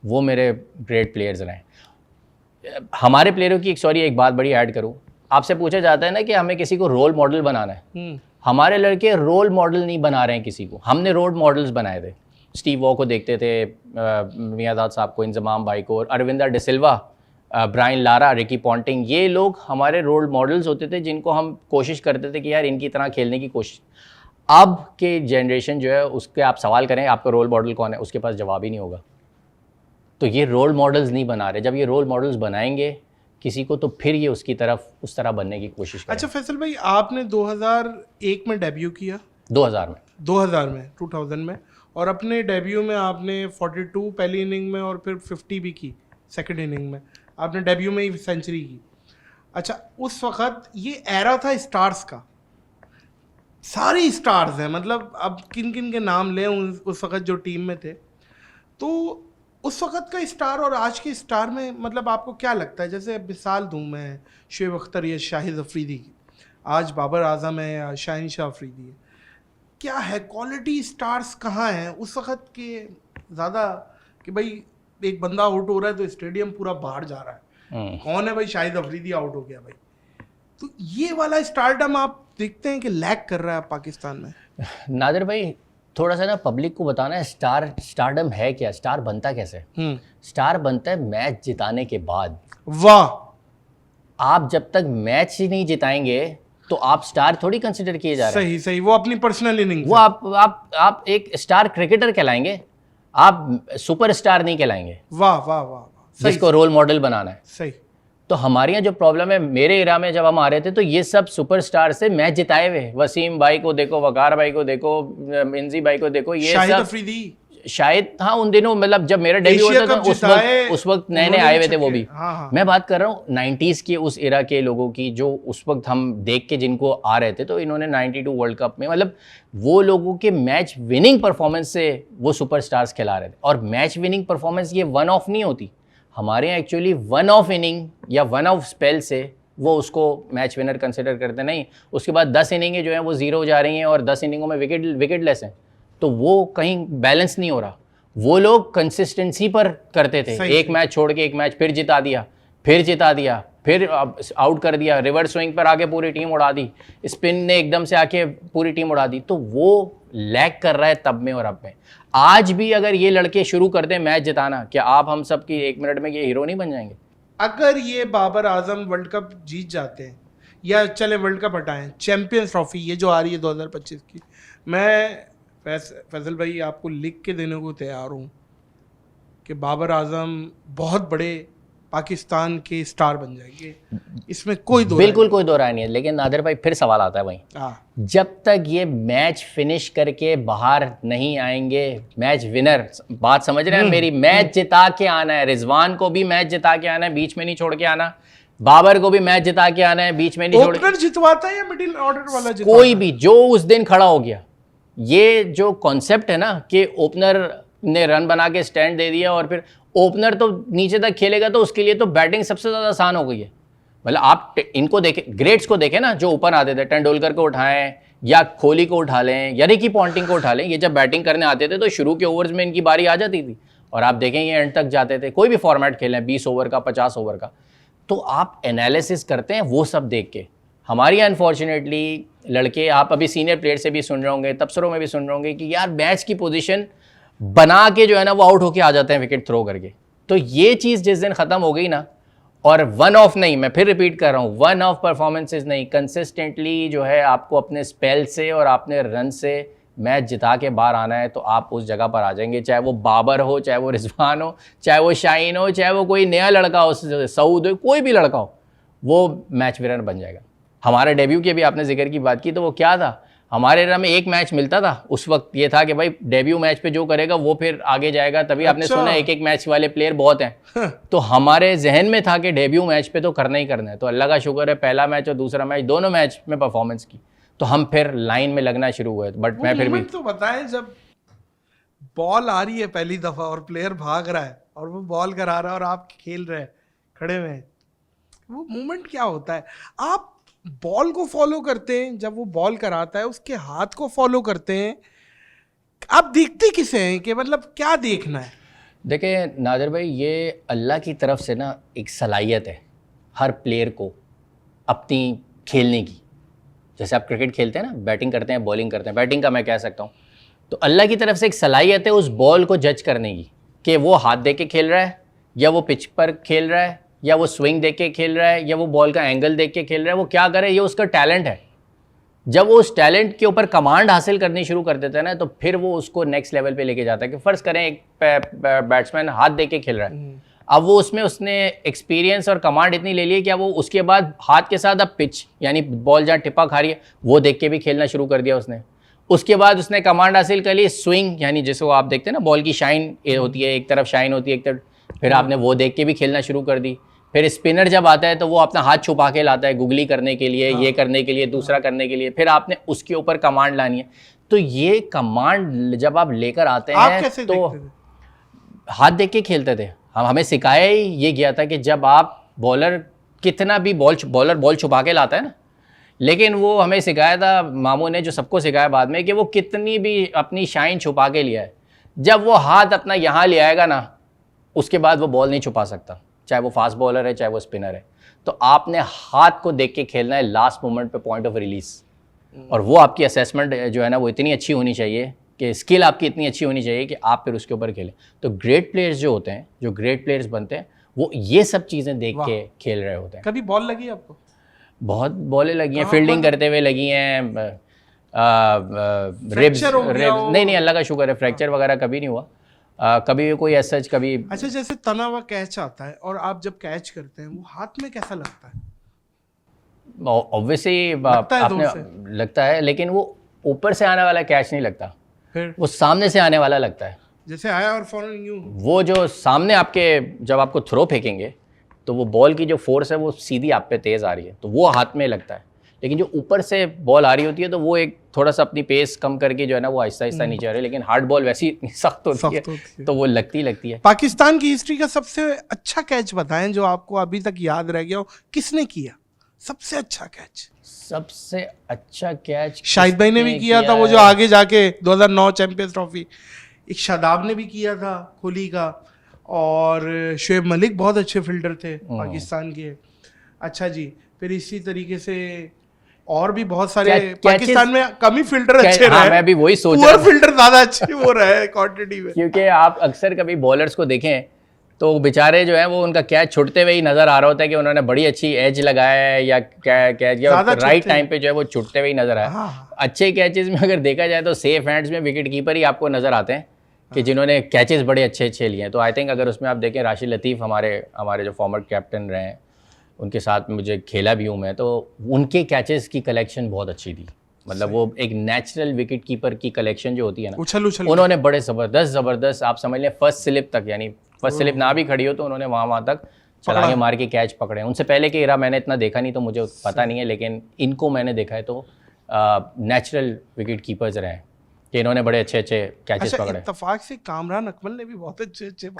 वो मेरे ग्रेट प्लेयर्स रहे। हमारे प्लेयरों की एक बात बड़ी ऐड करूँ, आपसे पूछा जाता है ना कि हमें किसी को रोल मॉडल बनाना है। हमारे लड़के रोल मॉडल नहीं बना रहे हैं किसी को, हमने रोल मॉडल्स बनाए थे। स्टीव वॉ को देखते थे, मियादाद साहब को, इंजमाम भाई को, और Aravinda de Silva, Brian Lara, Ricky Ponting, ये लोग हमारे रोल मॉडल्स होते थे जिनको हम कोशिश करते थे कि यार इनकी तरह खेलने की कोशिश। अब के जनरेशन जो है उसके आप सवाल करें आपका रोल मॉडल कौन है, उसके पास जवाब ही नहीं होगा। तो ये रोल मॉडल्स नहीं बना रहे। जब ये रोल मॉडल्स बनाएंगे किसी को तो फिर ये उसकी तरफ उस तरह बनने की कोशिश करें। अच्छा फैसल भाई, आपने 2001 में डेब्यू किया? 2000 में, और अपने डेब्यू में आपने 42 पहली इनिंग में और फिर 50 भी की सेकंड इनिंग में, आपने डेब्यू में ही सेंचुरी की। अच्छा, उस वक्त ये एरा था स्टार्स का, सारे स्टार्स हैं, मतलब अब किन किन के नाम लें उस वक्त जो टीम में थे, तो उस वक्त का स्टार और आज के स्टार में मतलब आपको क्या लगता है? जैसे अब मिसाल दूँ मैं, शुएब अख्तर या शाहिद अफरीदी की, आज बाबर आजम है या शाहीन शाह अफरीदी है, क्या है क्वालिटी स्टार्स कहाँ हैं उस वक्त के ज़्यादा कि भाई एक बंदा आउट हो रहा है तो स्टेडियम पूरा बाहर जा रहा है, कौन है भाई? शाहिद अफरीदी आउट हो गया भाई। तो ये वाला स्टारडम आप देखते हैं कि लैक कर रहा है पाकिस्तान में? नादिर भाई, थोड़ा सा ना पब्लिक को बताना है स्टारडम है क्या, स्टार बनता कैसे? स्टार बनता है मैच जिताने के बाद। वाह! आप जब तक मैच ही नहीं जिताएंगे तो आप स्टार थोड़ी कंसिडर किए जा रहे हैं। सही, वो अपनी पर्सनल इनिंग, वो आप एक स्टार क्रिकेटर कहलाएंगे, आप सुपर स्टार नहीं कहलाएंगे। वाह वाह वाह, जिसको रोल मॉडल बनाना है। सही। तो हमारे यहाँ जो प्रॉब्लम है, मेरे एरा में जब हम आ रहे थे तो ये सब सुपरस्टार से मैच जिताए हुए, वसीम भाई को देखो, वकार भाई को देखो, इंजी भाई को देखो, ये शाहिद सब अफरीदी शायद, हाँ उन दिनों मतलब जब मेरा डेब्यू होता था उस वक्त नए नए आए हुए थे वो भी। हाँ। मैं बात कर रहा हूँ 90s के उस एरा के लोगों की जो उस वक्त हम देख के जिनको आ रहे थे। तो इन्होंने 92 वर्ल्ड कप में मतलब वो लोगों के मैच विनिंग परफॉर्मेंस से वो सुपरस्टार्स खिला रहे थे। और मैच विनिंग परफॉर्मेंस ये वन ऑफ नहीं होती हमारे यहाँ, एक्चुअली वन ऑफ इनिंग या वन ऑफ स्पेल से वो उसको मैच विनर कंसिडर करते नहीं। उसके बाद 10 इनिंगें जो हैं वो 0 जा रही हैं और 10 इनिंगों में विकेट लेस हैं, तो वो कहीं बैलेंस नहीं हो रहा। वो लोग कंसिस्टेंसी पर करते थे, एक मैच छोड़ के एक मैच फिर जिता दिया, फिर आउट कर दिया, रिवर्स स्विंग पर आके पूरी टीम उड़ा दी, स्पिन ने एकदम से आके पूरी टीम उड़ा दी। तो वो लैग कर रहा है तब में और अब में। आज भी अगर ये लड़के शुरू कर दें मैच जिताना, क्या आप हम सब की 1 मिनट में ये हीरो नहीं बन जाएंगे? अगर ये बाबर आजम वर्ल्ड कप जीत जाते हैं, या चले वर्ल्ड कप हटाएं, चैंपियंस ट्रॉफी ये जो आ रही है 2025 की, मैं फैसल भाई आपको लिख के देने को तैयार हूँ कि बाबर आजम बहुत बड़े पाकिस्तान के स्टार बन जाएंगे, इसमें कोई दो बिल्कुल कोई दो राय नहीं है। लेकिन नादिर भाई फिर सवाल आता है वहीं, जब तक ये मैच फिनिश करके बाहर नहीं आएंगे, मैच विनर, बात समझ रहे हैं मेरी, मैच जिता के आना है, रिजवान को भी मैच जिता के आना है, बीच में नहीं छोड़ के आना, बाबर को भी मैच जिता के आना है, बीच में नहीं छोड़ ओपनर जितवाता है या मिडिल ऑर्डर वाला जितवाता कोई भी जो उस दिन खड़ा हो गया। ये जो कॉन्सेप्ट है ना कि ओपनर ने रन बना के स्टैंड दे दिया और फिर ओपनर तो नीचे तक खेलेगा, तो उसके लिए तो बैटिंग सबसे ज़्यादा आसान हो गई है। मतलब आप इनको देखें, ग्रेट्स को देखें ना, जो ऊपर आते थे, तेंदुलकर को उठाएं या कोहली को उठा लें या रिकी पॉन्टिंग को उठा लें, ये जब बैटिंग करने आते थे तो शुरू के ओवर्स में इनकी बारी आ जाती थी और आप देखें ये एंड तक जाते थे। कोई भी फॉर्मेट खेलें, 20 ओवर का, 50 ओवर का, तो आप एनालिसिस करते हैं वो सब देख के। हमारी अनफॉर्चुनेटली लड़के, आप अभी सीनियर प्लेयर से भी सुन रहे होंगे, तबसरों में भी सुन रहे होंगे कि यार मैच की पोजीशन बना के जो है ना वो आउट होके आ जाते हैं विकेट थ्रो करके। तो ये चीज़ जिस दिन ख़त्म हो गई ना, और वन ऑफ नहीं, मैं फिर रिपीट कर रहा हूँ, वन ऑफ परफॉर्मेंसेज नहीं, कंसिस्टेंटली जो है आपको अपने स्पेल से और अपने रन से मैच जिता के बाहर आना है, तो आप उस जगह पर आ जाएंगे। चाहे वो बाबर हो, चाहे वो रिजवान हो, चाहे वो शाहीन हो, चाहे वो कोई नया लड़का हो, सऊद हो, कोई भी लड़का हो, वो मैच विनर बन जाएगा। हमारे डेब्यू की भी आपने जिक्र की बात की, तो वो क्या था, हमारे एरा में एक मैच मिलता था उस वक्त, ये था कि भाई डेब्यू मैच पे जो करेगा वो फिर आगे जाएगा। तभी आपने सुना एक एक मैच वाले प्लेयर बहुत हैं। तो हमारे जहन में था कि डेब्यू मैच पे तो करना ही करना है। तो अल्लाह का शुक्र है पहला मैच और दूसरा मैच, दोनों मैच में परफॉर्मेंस की, तो हम फिर लाइन में लगना शुरू हुए। बट मैं फिर भी तो बताएं, जब बॉल आ रही है पहली दफा और प्लेयर भाग रहा है और वो बॉल करा रहा है और आप खेल रहे हैं खड़े में, वो मोमेंट क्या होता है? आप बॉल को फॉलो करते हैं, जब वो बॉल कराता है उसके हाथ को फॉलो करते हैं, आप देखते किसे हैं कि मतलब क्या देखना है? देखिए नादिर भाई, ये अल्लाह की तरफ से ना एक सलाहियत है हर प्लेयर को अपनी खेलने की। जैसे आप क्रिकेट खेलते हैं ना, बैटिंग करते हैं, बॉलिंग करते हैं, बैटिंग का मैं कह सकता हूँ, तो अल्लाह की तरफ से एक सलाहियत है उस बॉल को जज करने की कि वो हाथ दे के खेल रहा है या वो पिच पर खेल रहा है या वो स्विंग देख के खेल रहा है या वो बॉल का एंगल देख के खेल रहा है, वो क्या करे, ये उसका टैलेंट है। जब वो उस टैलेंट के ऊपर कमांड हासिल करनी शुरू कर देता है ना, तो फिर वो उसको नेक्स्ट लेवल पे लेके जाता है। कि फ़र्ज़ करें एक बैट्समैन हाथ दे के खेल रहा है, अब वो उसने एक्सपीरियंस और कमांड इतनी ले ली है कि अब वो उसके बाद हाथ के साथ अब पिच, यानी बॉल जहाँ टिप्पा खा रही है वो देख के भी खेलना शुरू कर दिया उसने। उसके बाद उसने कमांड हासिल कर ली स्विंग, यानी जिसको आप देखते हैं ना, बॉल की शाइन होती है, एक तरफ शाइन होती है, एक तरफ, फिर आपने वो देख के भी खेलना शुरू कर दी। फिर स्पिनर जब आता है तो वो अपना हाथ छुपा के लाता है गुगली करने के लिए, ये करने के लिए, दूसरा करने के लिए, फिर आपने उसके ऊपर कमांड लानी है। तो ये कमांड जब आप लेकर आते हैं तो हाथ देख के खेलते थे। हमें सिखाया ही ये गया था कि जब आप बॉलर कितना भी बॉल छुपा के लाता है ना, लेकिन वो हमें सिखाया था मामू ने, जो सबको सिखाया बाद में, कि वो कितनी भी अपनी शाइन छुपा के लिया है, जब वो हाथ अपना यहाँ ले आएगा ना, उसके बाद वो बॉल नहीं छुपा सकता, चाहे वो फास्ट बॉलर है चाहे वो स्पिनर है। तो आपने हाथ को देख के खेलना है लास्ट मोमेंट पे, पॉइंट ऑफ रिलीज। और वो आपकी असेसमेंट जो है ना वो इतनी अच्छी होनी चाहिए कि स्किल आपकी इतनी अच्छी होनी चाहिए कि आप फिर उसके ऊपर खेलें। तो ग्रेट प्लेयर्स जो होते हैं, जो ग्रेट प्लेयर्स बनते हैं, वो ये सब चीज़ें देख के खेल रहे होते हैं। कभी बॉल लगी आपको? बहुत बॉलें लगी हैं, फील्डिंग करते हुए लगी हैं, रिब्स नहीं अल्लाह का शुक्र है, फ्रैक्चर वगैरह कभी नहीं हुआ। कभी कोई ऐसा कभी। अच्छा, जैसे तना हुआ कैच आता है और आप जब कैच करते हैं, वो हाथ में कैसा लगता है? ऑब्वियसली आपने लगता है, लेकिन वो ऊपर से आने वाला कैच नहीं लगता, फिर वो सामने से आने वाला लगता है। जैसे आया और फौरन यूं, वो जो सामने आपके, जब आपको थ्रो फेंकेंगे तो वो बॉल की जो फोर्स है वो सीधी आप पे तेज़ आ रही है, तो वो हाथ में लगता है। लेकिन जो ऊपर से बॉल आ रही होती है तो वो एक थोड़ा सा अपनी पेस कम करके जो है ना वो आहिस्ता आहिस्ता नीचे आ रही है। लेकिन हार्ड बॉल वैसी इतनी सख्त होती है तो वो लगती है। पाकिस्तान की हिस्ट्री का सबसे अच्छा कैच बताएं जो आपको अभी तक याद रह गया हो, किसने किया सबसे अच्छा कैच? सबसे अच्छा कैच शाहिद भाई ने भी किया था, वो जो आगे जाके 2009 चैंपियंस ट्रॉफी, एक शादाब ने भी किया था कोहली का, और शुएब मलिक बहुत अच्छे फील्डर थे पाकिस्तान के। अच्छा जी, फिर इसी तरीके से और भी बहुत सारे पाकिस्तान में कम ही फील्डर अच्छे रहे। मैं भी वही सोच रहा हूं, फील्डर ज्यादा अच्छे वो रहे क्वांटिटी में। क्योंकि आप अक्सर कभी बॉलर्स को देखें तो बेचारे जो है वो उनका कैच छुटते हुए ही नजर आ रहा होता है कि उन्होंने बड़ी अच्छी एज लगाया है या कैच या राइट टाइम पे जो है वो छुटते हुए ही नजर आया। अच्छे कैचेस में अगर देखा जाए तो सेफ हैंड्स में विकेट कीपर ही आपको नजर आते हैं कि जिन्होंने कैचेस बड़े अच्छे अच्छे लिए हैं। तो आई थिंक अगर उसमें आप देखें राशिद लतीफ़ हमारे जो फॉर्मर कैप्टन रहे हैं, उनके साथ मुझे खेला भी हूँ मैं, तो उनके कैचेस की कलेक्शन बहुत अच्छी थी। मतलब वो एक नेचुरल विकेट कीपर की कलेक्शन जो होती है ना, उछल उन्होंने बड़े ज़बरदस्त आप समझ लें फर्स्ट स्लिप तक, यानी फर्स्ट स्लिप ना भी खड़ी हो तो उन्होंने वहाँ तक छलांगे मार के कैच पकड़े। उनसे पहले के इरा मैंने इतना देखा नहीं तो मुझे पता नहीं है, लेकिन इनको मैंने देखा है तो नेचुरल विकेट कीपर्स रहे हैं कि इन्होंने बड़े अच्छे अच्छे कैचेस पकड़े। इत्तफाक से कामरान अकमल ने भी बहुत अच्छे अच्छे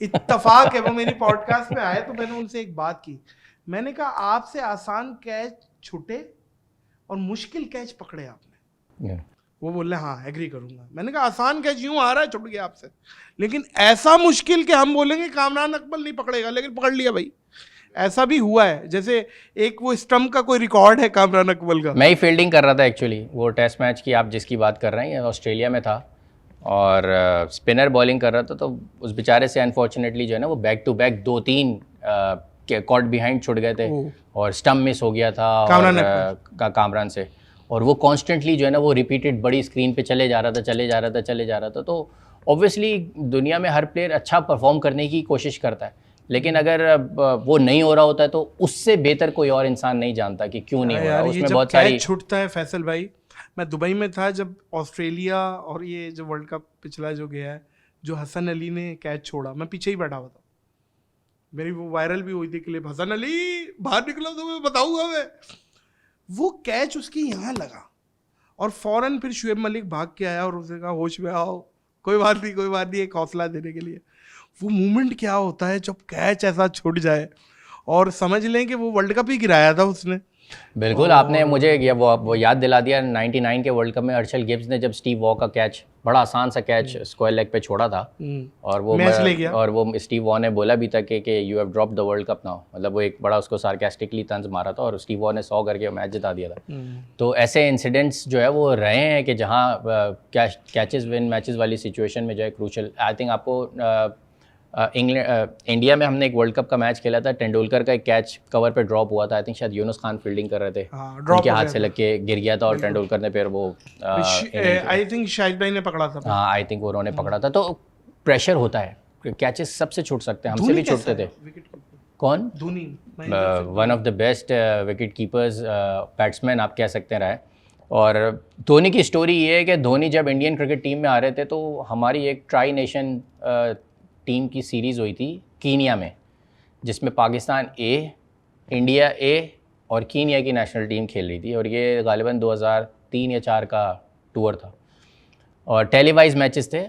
इत्तफाक है, वो मेरी पॉडकास्ट में आए तो मैंने उनसे एक बात की, मैंने कहा आपसे आसान कैच छूटे और मुश्किल कैच पकड़े आपने। वो बोले हाँ एग्री करूंगा। मैंने कहा आसान कैच यूं आ रहा है छुट गया आपसे, लेकिन ऐसा मुश्किल कि हम बोलेंगे कामरान अकमल नहीं पकड़ेगा, लेकिन पकड़ लिया भाई। ऐसा भी हुआ है, जैसे एक वो स्टंप का कोई रिकॉर्ड है कामरान अकमल का। मैं ही फील्डिंग कर रहा था एक्चुअली, वो टेस्ट मैच की आप जिसकी बात कर रहे हैं ऑस्ट्रेलिया में था, और स्पिनर बॉलिंग कर रहा था, तो उस बेचारे से अनफॉर्चुनेटली जो है ना वो back to back 2-3 caught behind छुट गए थे और स्टंप मिस हो गया था कामरान से, और वो कॉन्स्टेंटली जो है ना वो रिपीटेड बड़ी स्क्रीन पे चले जा रहा था। तो ऑब्वियसली दुनिया में हर प्लेयर अच्छा परफॉर्म करने की कोशिश करता है, लेकिन अगर वो नहीं हो रहा होता है तो उससे बेहतर कोई और इंसान नहीं जानता कि क्यों नहीं हो रहा। उसमें बहुत सारी छूटता है। फैसल भाई, मैं दुबई में था जब ऑस्ट्रेलिया और ये जो वर्ल्ड कप पिछला जो गया है, जो हसन अली ने कैच छोड़ा, मैं पीछे ही बैठा हुआ था, मेरी वो वायरल भी हुई थी क्लिप, हसन अली बाहर निकला तो मैं बताऊंगा मैं। वो कैच उसके यहाँ लगा और फौरन फिर शुएब मलिक भाग के आया और उसने कहा होश में आओ, कोई बात नहीं, एक हौसला देने के लिए। वो मूवमेंट क्या होता है जब कैच ऐसा छूट जाए, और समझ लें कि वो वर्ल्ड कप ही गिराया था उसने। बिल्कुल, आपने मुझे वो याद दिला दिया 99 के वर्ल्ड कप में अर्शल गिब्स ने जब स्टीव वॉ का कैच, बड़ा आसान सा कैच स्क्वायर लेग पे छोड़ा था, और वो मैच ले गया, और वो स्टीव वॉ ने बोला भी था कि you have dropped the world cup now, मतलब वो एक बड़ा उसको सार्कास्टिकली तंज मारा था और स्टीव वॉ ने 100 करके मैच जिता दिया था। तो ऐसे इंसिडेंट्स जो है वो रहे हैं कि जहाँ कैचेस विन मैचेस वाली सिचुएशन में जो है क्रूशल। आई थिंक आपको इंडिया में हमने एक वर्ल्ड कप का मैच खेला था, तेंदुलकर का एक कैच कवर पे ड्रॉप हुआ था, आई थिंक शायद यूनुस खान फील्डिंग कर रहे थे, उनके हाथ से लग के गिर गया था और तेंदुलकर ने फिर वो आई थिंक शाहिद भाई ने पकड़ा था। हाँ, आई थिंक उन्होंने पकड़ा था। तो प्रेशर होता है, कैचेस सबसे छूट सकते हैं, हमसे भी छूटते थे। कौन? Dhoni, one of the best wicket keepers batsman आप कह सकते हैं रहा है। और धोनी की स्टोरी ये है कि धोनी जब इंडियन क्रिकेट टीम में आ रहे थे तो हमारी एक ट्राई नेशन टीम की सीरीज़ हुई थी कीनिया में, जिसमें पाकिस्तान ए, इंडिया ए और कीनिया की नेशनल टीम खेल रही थी, और ये गालिबन 2003 या 4 का टूर था, और टेलीवाइज मैचेस थे,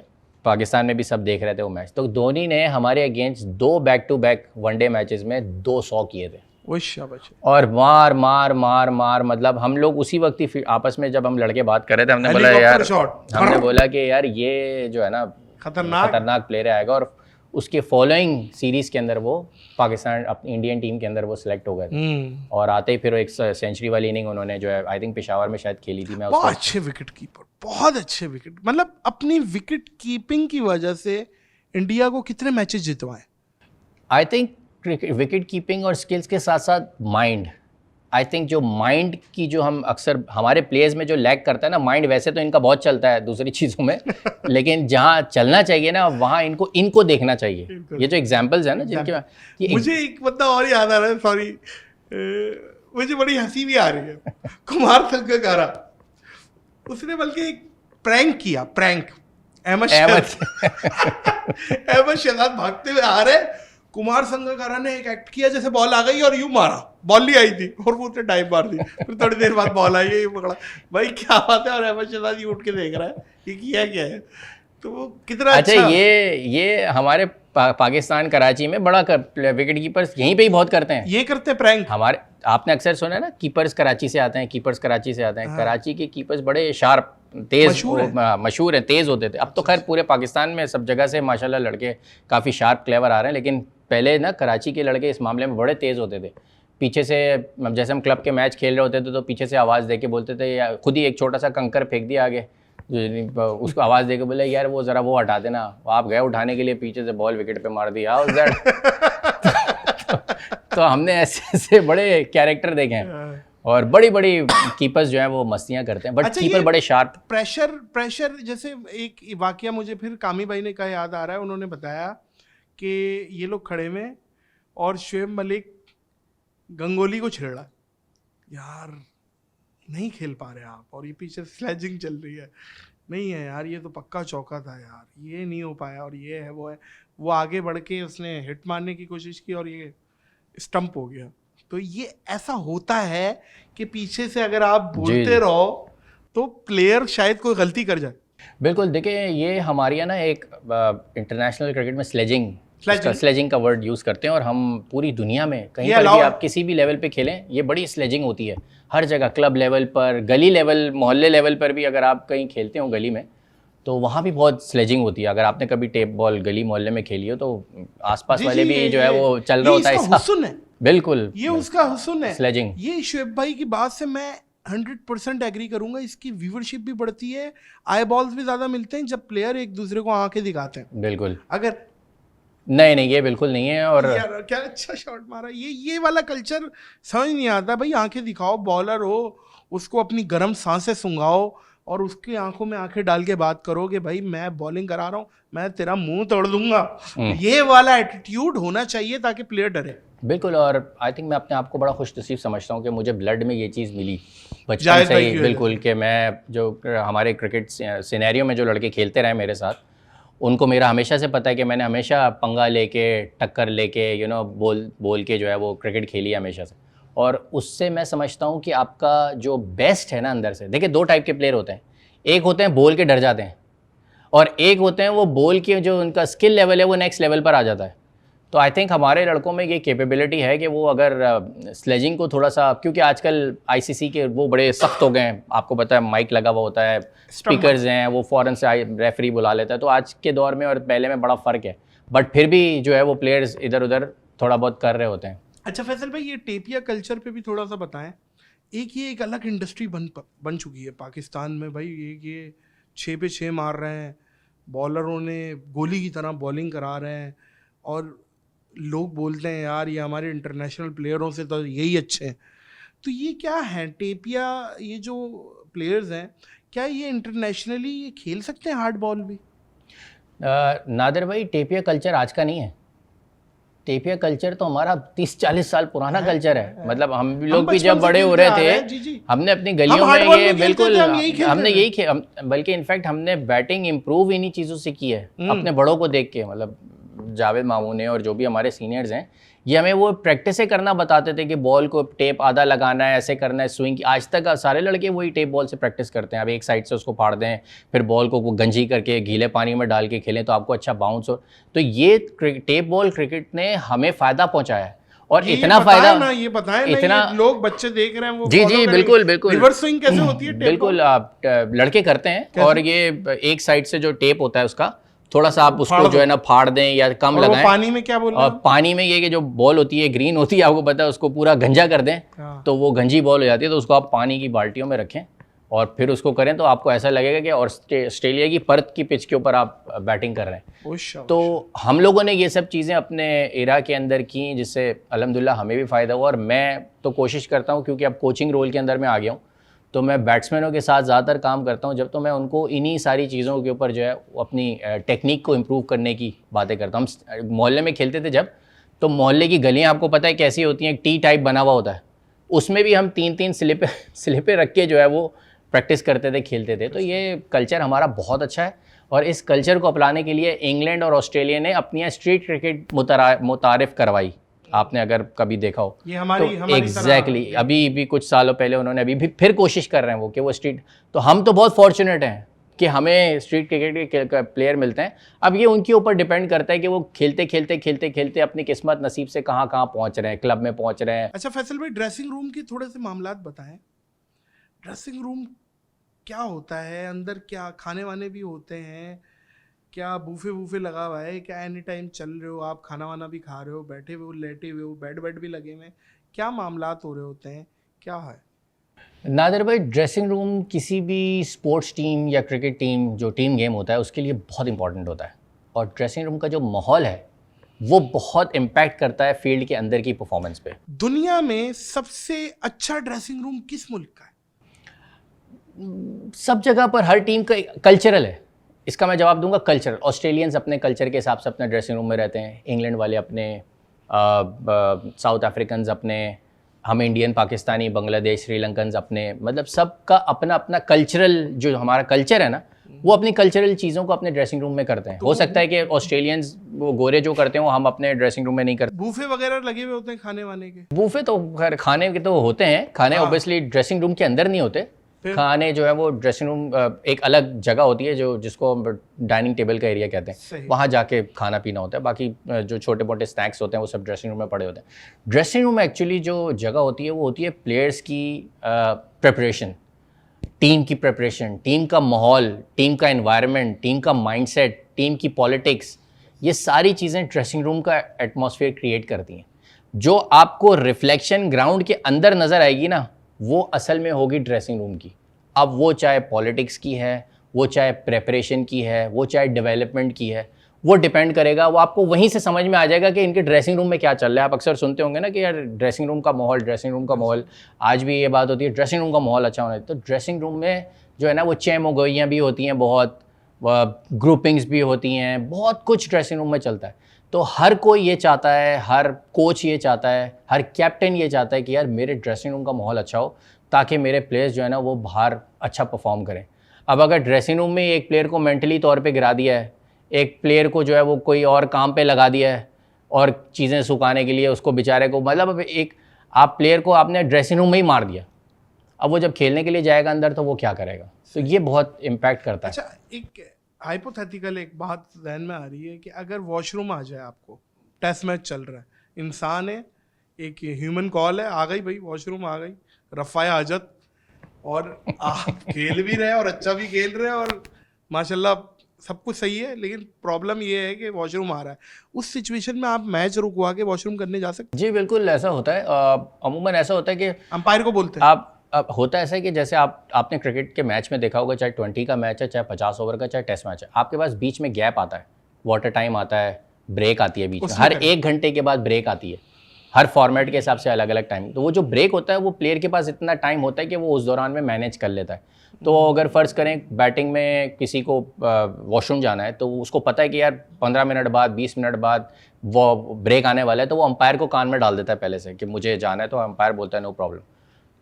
पाकिस्तान में भी सब देख रहे थे वो मैच। तो धोनी ने हमारे against 2 back to back one day matches में 200 किए थे, और मार मतलब हम लोग उसी वक्त ही आपस में जब हम लड़के बात कर रहे थे, हमने बोला कि यार ये जो है ना खतरनाक प्लेयर आएगा, और उसके फॉलोइंग सीरीज के अंदर वो पाकिस्तान अपनी इंडियन टीम के अंदर वो सिलेक्ट हो गए थे, और आते ही फिर एक सेंचुरी वाली इनिंग उन्होंने जो है आई थिंक पेशावर में शायद खेली थी। मैं बहुत अच्छे विकेट कीपर, बहुत अच्छे विकेट, मतलब अपनी विकेट कीपिंग की वजह से इंडिया को कितने मैचेस जितवाए। आई थिंक विकेट कीपिंग और स्किल्स के साथ साथ माइंड, आई थिंक जो माइंड की जो हम अक्सर हमारे प्लेयर्स में जो लैक करता है ना, माइंड वैसे तो इनका बहुत चलता है दूसरी चीज़ों में लेकिन जहाँ चलना चाहिए ना वहाँ इनको देखना चाहिए। ये जो एग्जांपल्स है ना जिनके मुझे एक बंदा और याद आ रहा है, सॉरी मुझे बड़ी हंसी भी आ रही है, कुमार संगकारा, उसने बल्कि एक प्रैंक किया, अहमद शहजाद भागते हुए आ रहे, कुमार संगकारा ने एक एक्ट किया जैसे बॉल आ गई और यूं मारा, बॉल नहीं आई थी और वो उसने डाइव मार दी, फिर थोड़ी देर बाद बॉल आई, ये पकड़ा, भाई क्या बात है, और अहमद शहजाद उठ के देख रहा है ये किया क्या है। तो वो कितना अच्छा ये हमारे पाकिस्तान कराची में बड़ा विकेट कीपर्स यहीं पे ही बहुत करते हैं, ये करते हैं प्रैंक। हमारे आपने अक्सर सुना है ना, कीपर्स कराची से आते हैं, हाँ। कराची के कीपर्स बड़े शार्प तेज मशहूर हैं, तेज होते थे। अब तो खैर पूरे पाकिस्तान में सब जगह से माशाल्लाह लड़के काफ़ी शार्प क्लेवर आ रहे हैं, लेकिन पहले ना कराची के लड़के इस मामले में बड़े तेज़ होते थे। पीछे से जैसे हम क्लब के मैच खेल रहे होते थे तो पीछे से आवाज़ दे के बोलते थे, या खुद ही एक छोटा सा कंकर फेंक दिया आगे, उसको आवाज़ दे के बोले यार वो ज़रा वो हटा देना, आप गए उठाने के लिए, पीछे से बॉल विकेट पे मार दिया उस दैट तो हमने ऐसे बड़े कैरेक्टर देखे हैं। और बड़ी बड़ी कीपर्स जो हैं वो मस्तियां करते हैं, बट अच्छा, कीपर ये बड़े शार्प। प्रेशर जैसे एक वाकया मुझे फिर कामी भाई ने का याद आ रहा है, उन्होंने बताया कि ये लोग खड़े में और शुएब मलिक गंगोली को छेड़ा, यार नहीं खेल पा रहे आप, और ये पीछे स्लेजिंग चल रही है, नहीं है यार ये तो पक्का चौका था यार, ये नहीं हो पाया, और ये है वो आगे बढ़ के उसने हिट मारने की कोशिश की और ये स्टंप हो गया। तो ये ऐसा होता है कि पीछे से अगर आप बोलते रहो तो प्लेयर शायद कोई गलती कर जाए। बिल्कुल, देखिए ये हमारे यहाँ ना एक इंटरनेशनल क्रिकेट में स्लेजिंग का वर्ड यूज़ करते हैं, और हम पूरी दुनिया में कहीं पर भी आप किसी भी लेवल पे खेलें ये बड़ी स्लेजिंग होती है हर जगह, क्लब लेवल पर, गली लेवल, मोहल्ले लेवल पर भी अगर आप कहीं खेलते हो गली में तो वहाँ भी बहुत स्लेजिंग होती है। अगर आपने कभी टेप बॉल गली मोहल्ले में खेली हो तो आसपास वाले भी जो है वो चल रहा होता है ऐसा। बिल्कुल, ये उसका हुस्न है स्लेजिंग। ये शुएब भाई की बात से मैं 100% एग्री करूंगा, इसकी व्यूवरशिप भी बढ़ती है, आई बॉल्स भी ज़्यादा मिलते हैं जब प्लेयर एक दूसरे को आंखें दिखाते हैं। बिल्कुल, अगर नहीं ये बिल्कुल नहीं है। और यार क्या अच्छा शॉट मारा, ये वाला कल्चर समझ नहीं आता भाई। आंखें दिखाओ, बॉलर हो उसको अपनी गर्म सांसें सुंघाओ और उसकी आंखों में आंखें डाल के बात करो कि भाई मैं बॉलिंग करा रहा हूँ, मैं तेरा मुंह तोड़ दूंगा, ये वाला एटीट्यूड होना चाहिए ताकि प्लेयर डरे। बिल्कुल, और आई थिंक मैं अपने आप को बड़ा खुश नसीब समझता हूँ कि मुझे ब्लड में ये चीज़ मिली बचपन से ही। बिल्कुल, कि मैं जो हमारे क्रिकेट सिनेरियो में जो लड़के खेलते रहे मेरे साथ, उनको मेरा हमेशा से पता है कि मैंने हमेशा पंगा लेके, टक्कर लेके, बोल के जो है वो क्रिकेट खेली है हमेशा से। और उससे मैं समझता हूँ कि आपका जो बेस्ट है ना अंदर से, देखिए 2 टाइप के प्लेयर होते हैं, एक होते हैं बोल के डर जाते हैं, और एक होते हैं वो बोल के जो उनका स्किल लेवल है वो नेक्स्ट लेवल पर आ जाता है। तो आई थिंक हमारे लड़कों में ये कैपेबिलिटी है कि वो अगर स्लेजिंग को थोड़ा सा, क्योंकि आजकल आईसीसी के वो बड़े सख्त हो गए हैं, आपको पता है माइक लगा हुआ होता है, स्पीकर्स हैं, वो फ़ौरन से रेफरी बुला लेता है, तो आज के दौर में और पहले में बड़ा फ़र्क है, बट फिर भी जो है वो प्लेयर्स इधर उधर थोड़ा बहुत कर रहे होते हैं। अच्छा फैसल भाई, ये टेपिया कल्चर पे भी थोड़ा सा बताएं। ये एक अलग इंडस्ट्री बन चुकी है पाकिस्तान में भाई। ये 6 पे 6 मार रहे हैं, बॉलरों ने गोली की तरह बॉलिंग करा रहे हैं, और लोग बोलते हैं यार ये हमारे इंटरनेशनल प्लेयरों से तो यही अच्छे हैं। तो ये क्या है टेपिया, ये जो प्लेयर्स हैं क्या ये इंटरनेशनली ये खेल सकते हैं हार्ड बॉल भी? नादिर भाई, टेपिया कल्चर आज का नहीं है। टेपिया कल्चर तो हमारा 30-40 साल पुराना कल्चर है। मतलब हम लोग भी जब बड़े हो रहे थे, हमने अपनी गलियों में ये बिल्कुल हमने यही बल्कि इनफैक्ट हमने बैटिंग इम्प्रूव इन्हीं चीज़ों से की है, अपने बड़ों को देख के। मतलब जावेद मामू ने और जो भी हमारे सीनियर्स हैं, ये हमें वो प्रैक्टिसें करना बताते थे कि बॉल को टेप आधा लगाना है, ऐसे करना है, स्विंग। आज तक सारे लड़के वही टेप बॉल से प्रैक्टिस करते हैं। अब एक साइड से उसको फाड़ दें, फिर बॉल को गंजी करके गीले पानी में डाल के खेलें तो आपको अच्छा बाउंस हो। तो ये टेप बॉल क्रिकेट ने हमें फ़ायदा पहुँचाया है, और इतना फ़ायदा ना, ये बताएं इतना ना, लोग बच्चे देख रहे हैं वो जी बिल्कुल रिवर्स स्विंग कैसे होती है? बिल्कुल लड़के करते हैं, और ये एक साइड से जो टेप होता है उसका थोड़ा सा आप उसको जो है ना फाड़ दें या कम लगाएं। पानी में क्या बोल रहे हैं? और पानी में ये कि जो बॉल होती है ग्रीन होती है, आपको पता है, उसको पूरा गंजा कर दें तो वो गंजी बॉल हो जाती है। तो उसको आप पानी की बाल्टियों में रखें और फिर उसको करें तो आपको ऐसा लगेगा कि ऑस्ट्रेलिया की पर्थ की पिच के ऊपर आप बैटिंग कर रहे हैं। तो हम लोगों ने ये सब चीज़ें अपने एरा के अंदर की, जिससे अल्हम्दुलिल्लाह हमें भी फ़ायदा हुआ। और मैं तो कोशिश करता हूँ, क्योंकि अब कोचिंग रोल के अंदर मैं आ गया हूँ, तो मैं बैट्समैनों के साथ ज़्यादातर काम करता हूँ। जब तो मैं उनको इन्हीं सारी चीज़ों के ऊपर जो है अपनी टेक्निक को इम्प्रूव करने की बातें करता हूँ। हम मोहल्ले में खेलते थे जब, तो मोहल्ले की गलियाँ आपको पता है कैसी होती हैं, टी टाइप बना हुआ होता है, उसमें भी हम 3-3 स्लिपें रख के जो है वो प्रैक्टिस करते थे, खेलते थे। तो ये कल्चर हमारा बहुत अच्छा है, और इस कल्चर को अपनाने के लिए इंग्लैंड और ऑस्ट्रेलिया ने अपनी स्ट्रीट क्रिकेट मुतारिफ करवाई। आपने अगर कभी देखा हो, ये हमारी एग्जैक्टली अभी भी कुछ सालों पहले उन्होंने अभी भी फिर कोशिश कर रहे हैं वो कि वो स्ट्रीट। तो हम तो बहुत फॉर्चुनेट हैं कि हमें स्ट्रीट क्रिकेट के प्लेयर मिलते हैं। अब ये उनके ऊपर डिपेंड करता है कि वो खेलते अपनी किस्मत नसीब से कहाँ पहुँच रहे हैं, क्लब में पहुँच रहे हैं। अच्छा फैसल भाई, ड्रेसिंग रूम के थोड़े से मामलात बताएं। ड्रेसिंग रूम क्या होता है अंदर? क्या खाने वाने भी होते हैं? क्या बूफे लगा हुआ है? क्या एनी टाइम चल रहे हो आप, खाना वाना भी खा रहे हो, बैठे हुए हो, लेटे हुए हो, बेड भी लगे हुए हैं? क्या मामलात हो रहे होते हैं, क्या है? नादिर भाई, ड्रेसिंग रूम किसी भी स्पोर्ट्स टीम या क्रिकेट टीम, जो टीम गेम होता है, उसके लिए बहुत इंपॉर्टेंट होता है। और ड्रेसिंग रूम का जो माहौल है वो बहुत इम्पैक्ट करता है फील्ड के अंदर की परफॉर्मेंस पे। दुनिया में सबसे अच्छा ड्रेसिंग रूम किस मुल्क का है? सब जगह पर हर टीम का कल्चरल है, इसका मैं जवाब दूंगा कल्चरल। ऑस्ट्रेलियंस अपने कल्चर के हिसाब से अपने ड्रेसिंग रूम में रहते हैं, इंग्लैंड वाले अपने, साउथ अफ्रीकन्स अपने, हम इंडियन, पाकिस्तानी, बांग्लादेश, श्रीलंकन्स अपने, मतलब सबका अपना अपना कल्चरल, जो हमारा कल्चर है ना, वो अपनी कल्चरल चीज़ों को अपने ड्रेसिंग रूम में करते हैं। हो सकता है कि ऑस्ट्रेलियंस वो गोरे जो करते हैं वो हम अपने ड्रेसिंग रूम में नहीं करते। बूफे वगैरह लगे हुए होते हैं खाने वाने के? बूफे तो खैर खाने के तो होते हैं, खाने ऑब्वियसली ड्रेसिंग रूम के अंदर नहीं होते। खाने जो है वो ड्रेसिंग रूम एक अलग जगह होती है जो जिसको डाइनिंग टेबल का एरिया कहते हैं, वहाँ जाके खाना पीना होता है। बाकी जो छोटे मोटे स्नैक्स होते हैं वो सब ड्रेसिंग रूम में पड़े होते हैं। ड्रेसिंग रूम में एक्चुअली जो जगह होती है वो होती है प्लेयर्स की प्रेपरेशन, टीम की प्रेपरेशन, टीम का माहौल, टीम का एनवायरनमेंट, टीम का माइंडसेट, टीम की पॉलिटिक्स, ये सारी चीज़ें ड्रेसिंग रूम का एटमॉस्फेयर क्रिएट करती हैं। जो आपको रिफ्लेक्शन ग्राउंड के अंदर नज़र आएगी ना, वो असल में होगी ड्रेसिंग रूम की। अब वो चाहे पॉलिटिक्स की है, वो चाहे प्रेपरेशन की है, वो चाहे डेवलपमेंट की है, वो डिपेंड करेगा। वो आपको वहीं से समझ में आ जाएगा कि इनके ड्रेसिंग रूम में क्या चल रहा है। आप अक्सर सुनते होंगे ना कि यार ड्रेसिंग रूम का माहौल, ड्रेसिंग रूम का माहौल, आज भी ये बात होती है ड्रेसिंग रूम का माहौल अच्छा होना चाहिए। तो ड्रेसिंग रूम में जो है ना वो चेमोगोइयाँ भी होती हैं, बहुत ग्रुपिंग्स भी होती हैं, बहुत कुछ ड्रेसिंग रूम में चलता है। तो हर कोई ये चाहता है, हर कोच ये चाहता है, हर कैप्टन ये चाहता है कि यार मेरे ड्रेसिंग रूम का माहौल अच्छा हो ताकि मेरे प्लेयर्स जो है ना वो बाहर अच्छा परफॉर्म करें। अब अगर ड्रेसिंग रूम में एक प्लेयर को मेंटली तौर पे गिरा दिया है, एक प्लेयर को जो है वो कोई और काम पे लगा दिया है और चीज़ें सुखाने के लिए उसको बेचारे को, मतलब एक आप प्लेयर को आपने ड्रेसिंग रूम में ही मार दिया, अब वो जब खेलने के लिए जाएगा अंदर तो वो क्या करेगा। तो ये बहुत इम्पैक्ट करता है। अच्छा, एक हाइपोथेटिकल एक बात जहन में आ रही है कि अगर वॉशरूम आ जाए, आपको टेस्ट मैच चल रहा है, इंसान है, एक ह्यूमन कॉल है, आ गई भाई वॉशरूम आ गई, रफ़ाए हाजत, और आप खेल भी रहे और अच्छा भी खेल रहे और माशाल्लाह सब कुछ सही है, लेकिन प्रॉब्लम ये है कि वॉशरूम आ रहा है। उस सिचुएशन में आप मैच रुकवा के वॉशरूम करने जा सकते? जी बिल्कुल ऐसा होता है। अमूमन ऐसा होता है कि अंपायर को बोलते हैं अब होता ऐसा है कि जैसे आपने क्रिकेट के मैच में देखा होगा, चाहे 20 का मैच है, चाहे 50 ओवर का, चाहे टेस्ट मैच है, आपके पास बीच में गैप आता है, वाटर टाइम आता है, ब्रेक आती है बीच में, हर 1 घंटे के बाद ब्रेक आती है, हर फॉर्मेट के हिसाब से अलग अलग टाइम। तो वो जो ब्रेक होता है वो प्लेयर के पास इतना टाइम होता है कि वो उस दौरान में मैनेज कर लेता है। तो अगर फ़र्ज़ करें बैटिंग में किसी को वॉशरूम जाना है तो उसको पता है कि यार 15 मिनट बाद, 20 मिनट बाद वो ब्रेक आने वाला है, तो वो अंपायर को कान में डाल देता है पहले से कि मुझे जाना है, तो अंपायर बोलता है नो प्रॉब्लम।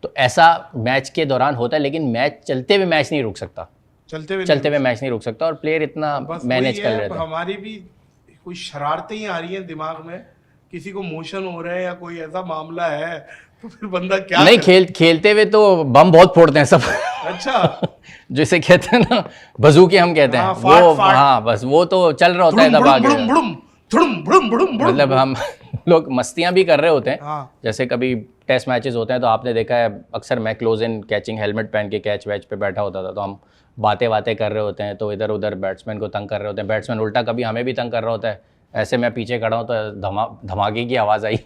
तो ऐसा मैच के दौरान होता है, लेकिन मैच चलते हुए मैच नहीं रुक सकता, चलते हुए मैच नहीं रुक सकता, और प्लेयर इतना मैनेज कर लेता है। हमारी भी कोई शरारतें ही आ रही हैं दिमाग में, किसी को मोशन हो रहा है या कोई ऐसा मामला है, तो फिर बंदा क्या नहीं खेलते हुए तो बम बहुत फोड़ते हैं सब। अच्छा जैसे कहते हैं ना बजूके, हम कहते हैं वो, हाँ बस वो तो चल रहा होता है दबा के, मतलब हम लोग मस्तियां भी कर रहे होते हैं। हाँ। जैसे कभी टेस्ट मैचेस होते हैं तो आपने देखा है अक्सर मैं क्लोज इन कैचिंग हेलमेट पहन के कैच वैच पे बैठा होता था, तो हम बातें कर रहे होते हैं, तो इधर उधर बैट्समैन को तंग कर रहे होते हैं, बैट्समैन उल्टा कभी हमें भी तंग कर रहा होता है। ऐसे मैं पीछे खड़ा हूँ तो धमाके की आवाज़ आई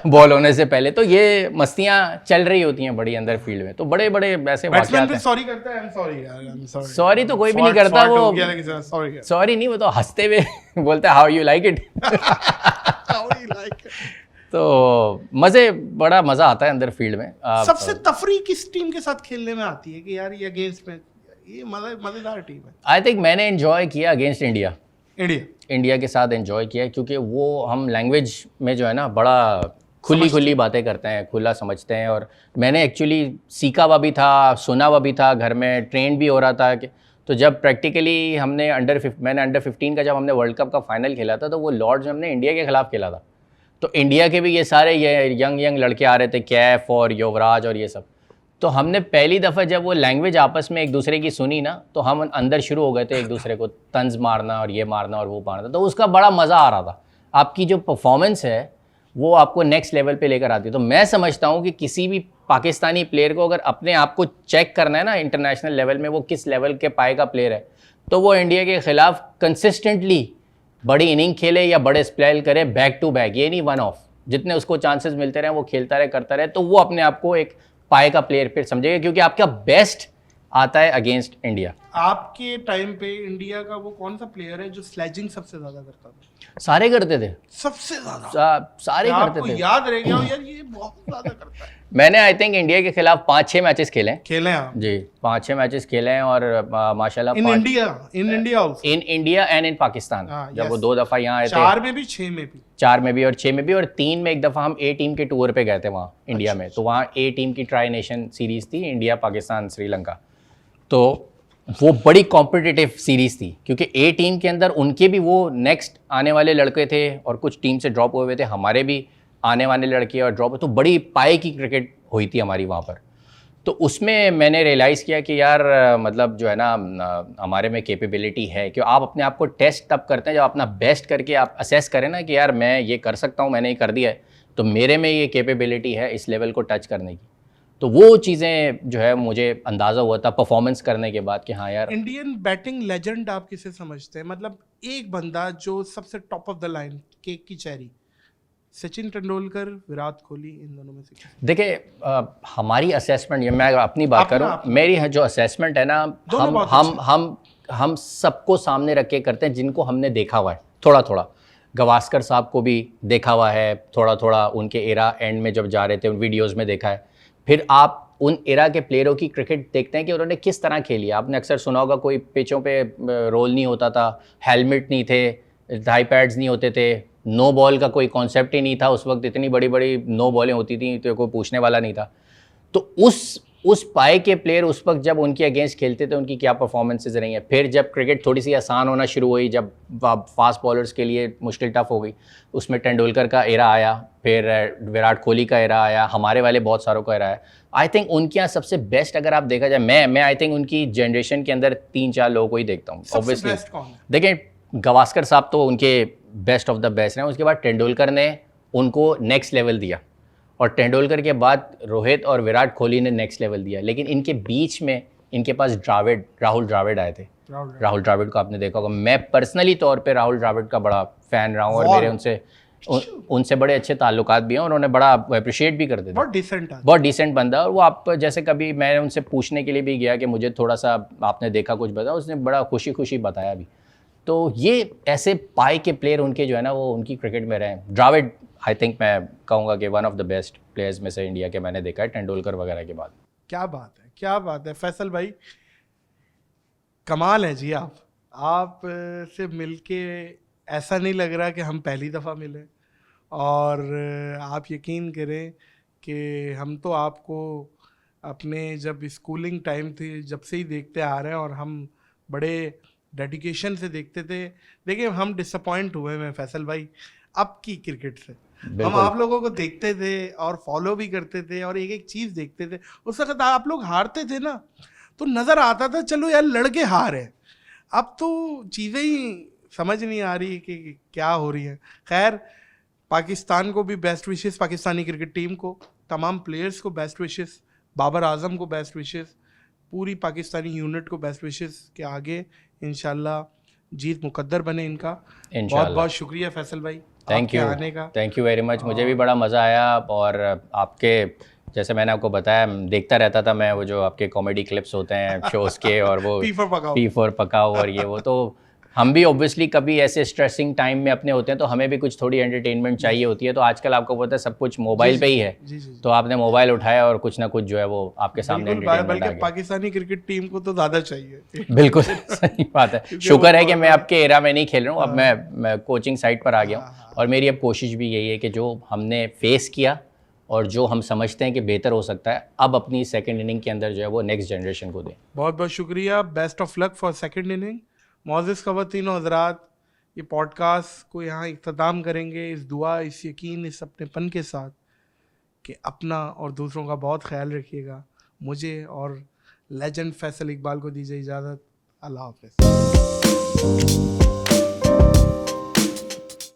बॉल होने से पहले। तो ये मस्तियाँ चल रही होती हैं बड़ी अंदर फील्ड में, तो बड़े बड़े ऐसे वाक़यात हैं। सॉरी करता है, आई एम सॉरी सॉरी तो कोई भी नहीं करता, वो सॉरी नहीं, वो तो हंसते हुए बोलता है हाउ यू लाइक इट। तो बड़ा मज़ा आता है अंदर फील्ड में। सबसे तफरी किस टीम के साथ खेलने में आती है कि यार ये अगेंस्ट में ये मज़ेदार टीम है? आई थिंक मैंने एंजॉय किया अगेंस्ट इंडिया के साथ एंजॉय किया, क्योंकि वो हम लैंग्वेज में जो है ना बड़ा खुली बातें करते हैं, खुला समझते हैं। और मैंने एक्चुअली सीखा हुआ भी था, सुना हुआ भी था, घर में ट्रेंड भी हो रहा था कि, तो जब प्रैक्टिकली मैंने अंडर 15 का जब हमने वर्ल्ड कप का फाइनल खेला था, तो वो लॉर्ड्स में हमने इंडिया के खिलाफ खेला था। तो इंडिया के भी ये सारे ये यंग लड़के आ रहे थे, कैफ और युवराज और ये सब। तो हमने पहली दफ़ा जब वो लैंग्वेज आपस में एक दूसरे की सुनी ना, तो हम अंदर शुरू हो गए थे एक दूसरे को तंज मारना और ये मारना और वो मारना। तो उसका बड़ा मज़ा आ रहा था। आपकी जो परफॉर्मेंस है वो आपको नेक्स्ट लेवल पे लेकर आती है। तो मैं समझता हूँ कि किसी भी पाकिस्तानी प्लेयर को अगर अपने आप को चेक करना है ना इंटरनेशनल लेवल में, वो किस लेवल के पाए का प्लेयर है, तो वो इंडिया के ख़िलाफ़ कंसिस्टेंटली बड़ी इनिंग खेले या बड़े स्पेल करे, बैक टू बैक, ये नहीं वन ऑफ, जितने उसको चांसेस मिलते रहे वो खेलता रहे, करता रहे, तो वो अपने आप को एक पाए का प्लेयर फिर समझेगा, क्योंकि आपका बेस्ट आता है अगेंस्ट इंडिया। आपके टाइम पे इंडिया का वो कौन सा प्लेयर है जो स्लेजिंग सबसे ज्यादा करता था? सारे करते थे, सबसे ज्यादा सारे क्या करते आपको थे। याद रह गया हो यार ये बहुत ज्यादा करता है? मैंने आई थिंक इंडिया के खिलाफ 5-6 मैचेस खेले हैं खेले हैं आप? जी, 5-6 मैचेस खेले हैं और माशाल्लाह in India also? In India and in Pakistan. हाँ, जब वो yes. 2 दफ़ा यहाँ आए थे, 4 में भी 6 में भी। 4 में भी और 6 में भी, और 3 में एक दफ़ा हम ए टीम के टूर पे गए थे वहाँ इंडिया में। तो वहाँ ए टीम की ट्राई नेशन सीरीज़ थी, इंडिया पाकिस्तान श्रीलंका। तो वो बड़ी कॉम्पिटिटिव सीरीज़ थी क्योंकि ए टीम के अंदर उनके भी वो नेक्स्ट आने वाले लड़के थे और कुछ टीम से ड्रॉप हुए थे, हमारे भी आने वाले लड़के और ड्रॉप। तो बड़ी पाए की क्रिकेट हुई थी हमारी वहाँ पर। तो उसमें मैंने रियलाइज़ किया कि यार मतलब जो है ना हमारे में कैपेबिलिटी है कि आप अपने आप को टेस्ट तब करते हैं जब अपना बेस्ट करके आप असेस करें ना कि यार मैं ये कर सकता हूँ, मैंने ये कर दिया है, तो मेरे में ये कैपेबिलिटी है इस लेवल को टच करने की। तो वो चीज़ें जो है मुझे अंदाज़ा हुआ था परफॉर्मेंस करने के बाद कि हाँ यार। इंडियन बैटिंग लेजेंड आप किसे समझते हैं? मतलब एक बंदा जो सबसे top of the line, cake की चेरी, सचिन तेंदुलकर, विराट कोहली, इन दोनों में से किसे? देखिए हमारी असेसमेंट, ये मैं अपनी बात करूं, मेरी जो असेसमेंट है ना, हम सबको सामने रख के करते हैं जिनको हमने देखा हुआ है थोड़ा थोड़ा। गवास्कर साहब को भी देखा हुआ है थोड़ा थोड़ा, उनके एरा एंड में जब जा रहे थे उन वीडियोज़ में देखा है। फिर आप उन एरा के प्लेयरों की क्रिकेट देखते हैं कि उन्होंने किस तरह खेली। आपने अक्सर सुना होगा कोई पिचों पे रोल नहीं होता था, हेलमेट नहीं थे, थाई पैड्स नहीं होते थे, नो बॉल का कोई कॉन्सेप्ट ही नहीं था उस वक्त, इतनी बड़ी बड़ी नो बॉलें होती थी तो कोई पूछने वाला नहीं था। तो उस पाए के प्लेयर उस वक्त जब उनके अगेंस्ट खेलते थे उनकी क्या परफॉर्मेंसेज रही हैं। फिर जब क्रिकेट थोड़ी सी आसान होना शुरू हुई, जब फास्ट बॉलर्स के लिए मुश्किल टफ हो गई, उसमें तेंदुलकर का एरा आया, फिर विराट कोहली का एरा आया, हमारे वाले बहुत सारों का एरा आया। आई थिंक उनके यहाँ सबसे बेस्ट अगर आप देखा जाए, मैं आई थिंक उनकी जनरेशन के अंदर 3-4 लोगों को ही देखता हूँ ऑब्वियसली। देखिए गवास्कर साहब तो उनके बेस्ट ऑफ द बेस्ट हैं, उसके बाद तेंदुलकर ने उनको नेक्स्ट लेवल दिया और तेंदुलकर के बाद रोहित और विराट कोहली ने नेक्स्ट लेवल दिया। लेकिन इनके बीच में इनके पास राहुल द्राविड आए थे। राहुल द्राविड को आपने देखा होगा, मैं पर्सनली तौर पे राहुल द्राविड का बड़ा फ़ैन रहा हूँ और मेरे उनसे बड़े अच्छे ताल्लुकात भी हैं। उन्होंने बड़ा अप्रिशिएट भी करते थे, बहुत डिसेंट बंदा। और वो आप जैसे कभी मैं उनसे पूछने के लिए भी गया कि मुझे थोड़ा सा आपने देखा कुछ बताया, उसने बड़ा खुशी बताया भी। तो ये ऐसे पाई के प्लेयर उनके जो है ना वो उनकी क्रिकेट में रहे। द्राविड आई थिंक मैं कहूँगा कि one of the best players में से इंडिया के मैंने देखा है तेंदुलकर वगैरह के बाद। क्या बात है, क्या बात है फैसल भाई, कमाल है जी। आप से मिलके ऐसा नहीं लग रहा कि हम पहली दफ़ा मिले, और आप यकीन करें कि हम तो आपको अपने जब स्कूलिंग टाइम थे जब से ही देखते आ रहे हैं और हम बड़े डेडिकेशन से देखते थे। देखिए हम डिसअपॉइंट हुए हैं फैसल भाई आपकी क्रिकेट से। हम आप लोगों को देखते थे और फॉलो भी करते थे और एक एक चीज़ देखते थे। उस वक्त आप लोग हारते थे ना तो नज़र आता था चलो यार लड़के हार हैं। अब तो चीज़ें ही समझ नहीं आ रही कि क्या हो रही है। खैर पाकिस्तान को भी best wishes, Pakistani cricket team को, तमाम प्लेयर्स को बेस्ट विशेस, बाबर आजम को बेस्ट विशेस, पूरी पाकिस्तानी यूनिट को बेस्ट विशेस के आगे इंशाल्लाह जीत मुकद्दर बने इनका। बहुत बहुत शुक्रिया फैसल भाई थैंक यू आने का। थैंक यू वेरी मच, मुझे भी बड़ा मज़ा आया। और आपके जैसे मैंने आपको बताया देखता रहता था मैं वो जो आपके कॉमेडी क्लिप्स होते हैं शोज़ के और वो पी फॉर पकाओ और ये वो, तो हम भी ऑब्वियसली कभी ऐसे स्ट्रेसिंग टाइम में अपने होते हैं तो हमें भी कुछ थोड़ी एंटरटेनमेंट चाहिए होती है। तो आजकल आपको पता है सब कुछ मोबाइल पे ही है, तो आपने मोबाइल उठाया और कुछ ना कुछ जो है वो आपके सामने एंटरटेनमेंट आ गया। पाकिस्तानी क्रिकेट टीम को तो ज़्यादा चाहिए। बिल्कुल सही बात है। शुक्र है कि मैं आपके एरा में नहीं खेल रहा हूँ, अब मैं कोचिंग साइड पर आ गया हूँ। और मेरी अब कोशिश भी यही है कि जो हमने फेस किया और जो हम समझते हैं कि बेहतर हो सकता है, अब अपनी सेकंड इनिंग के अंदर जो है वो नेक्स्ट जनरेशन को दें। बहुत बहुत शुक्रिया, best of luck for second inning. मौजूद ख़वातीन और हज़रात, ये पॉडकास्ट को यहाँ इख्तिताम करेंगे इस दुआ, इस यकीन, इस अपनेपन के साथ कि अपना और दूसरों का बहुत ख्याल रखिएगा। मुझे और लेजेंड फैसल इकबाल को दीजिए इजाज़त। अल्लाह हाफ़िज़।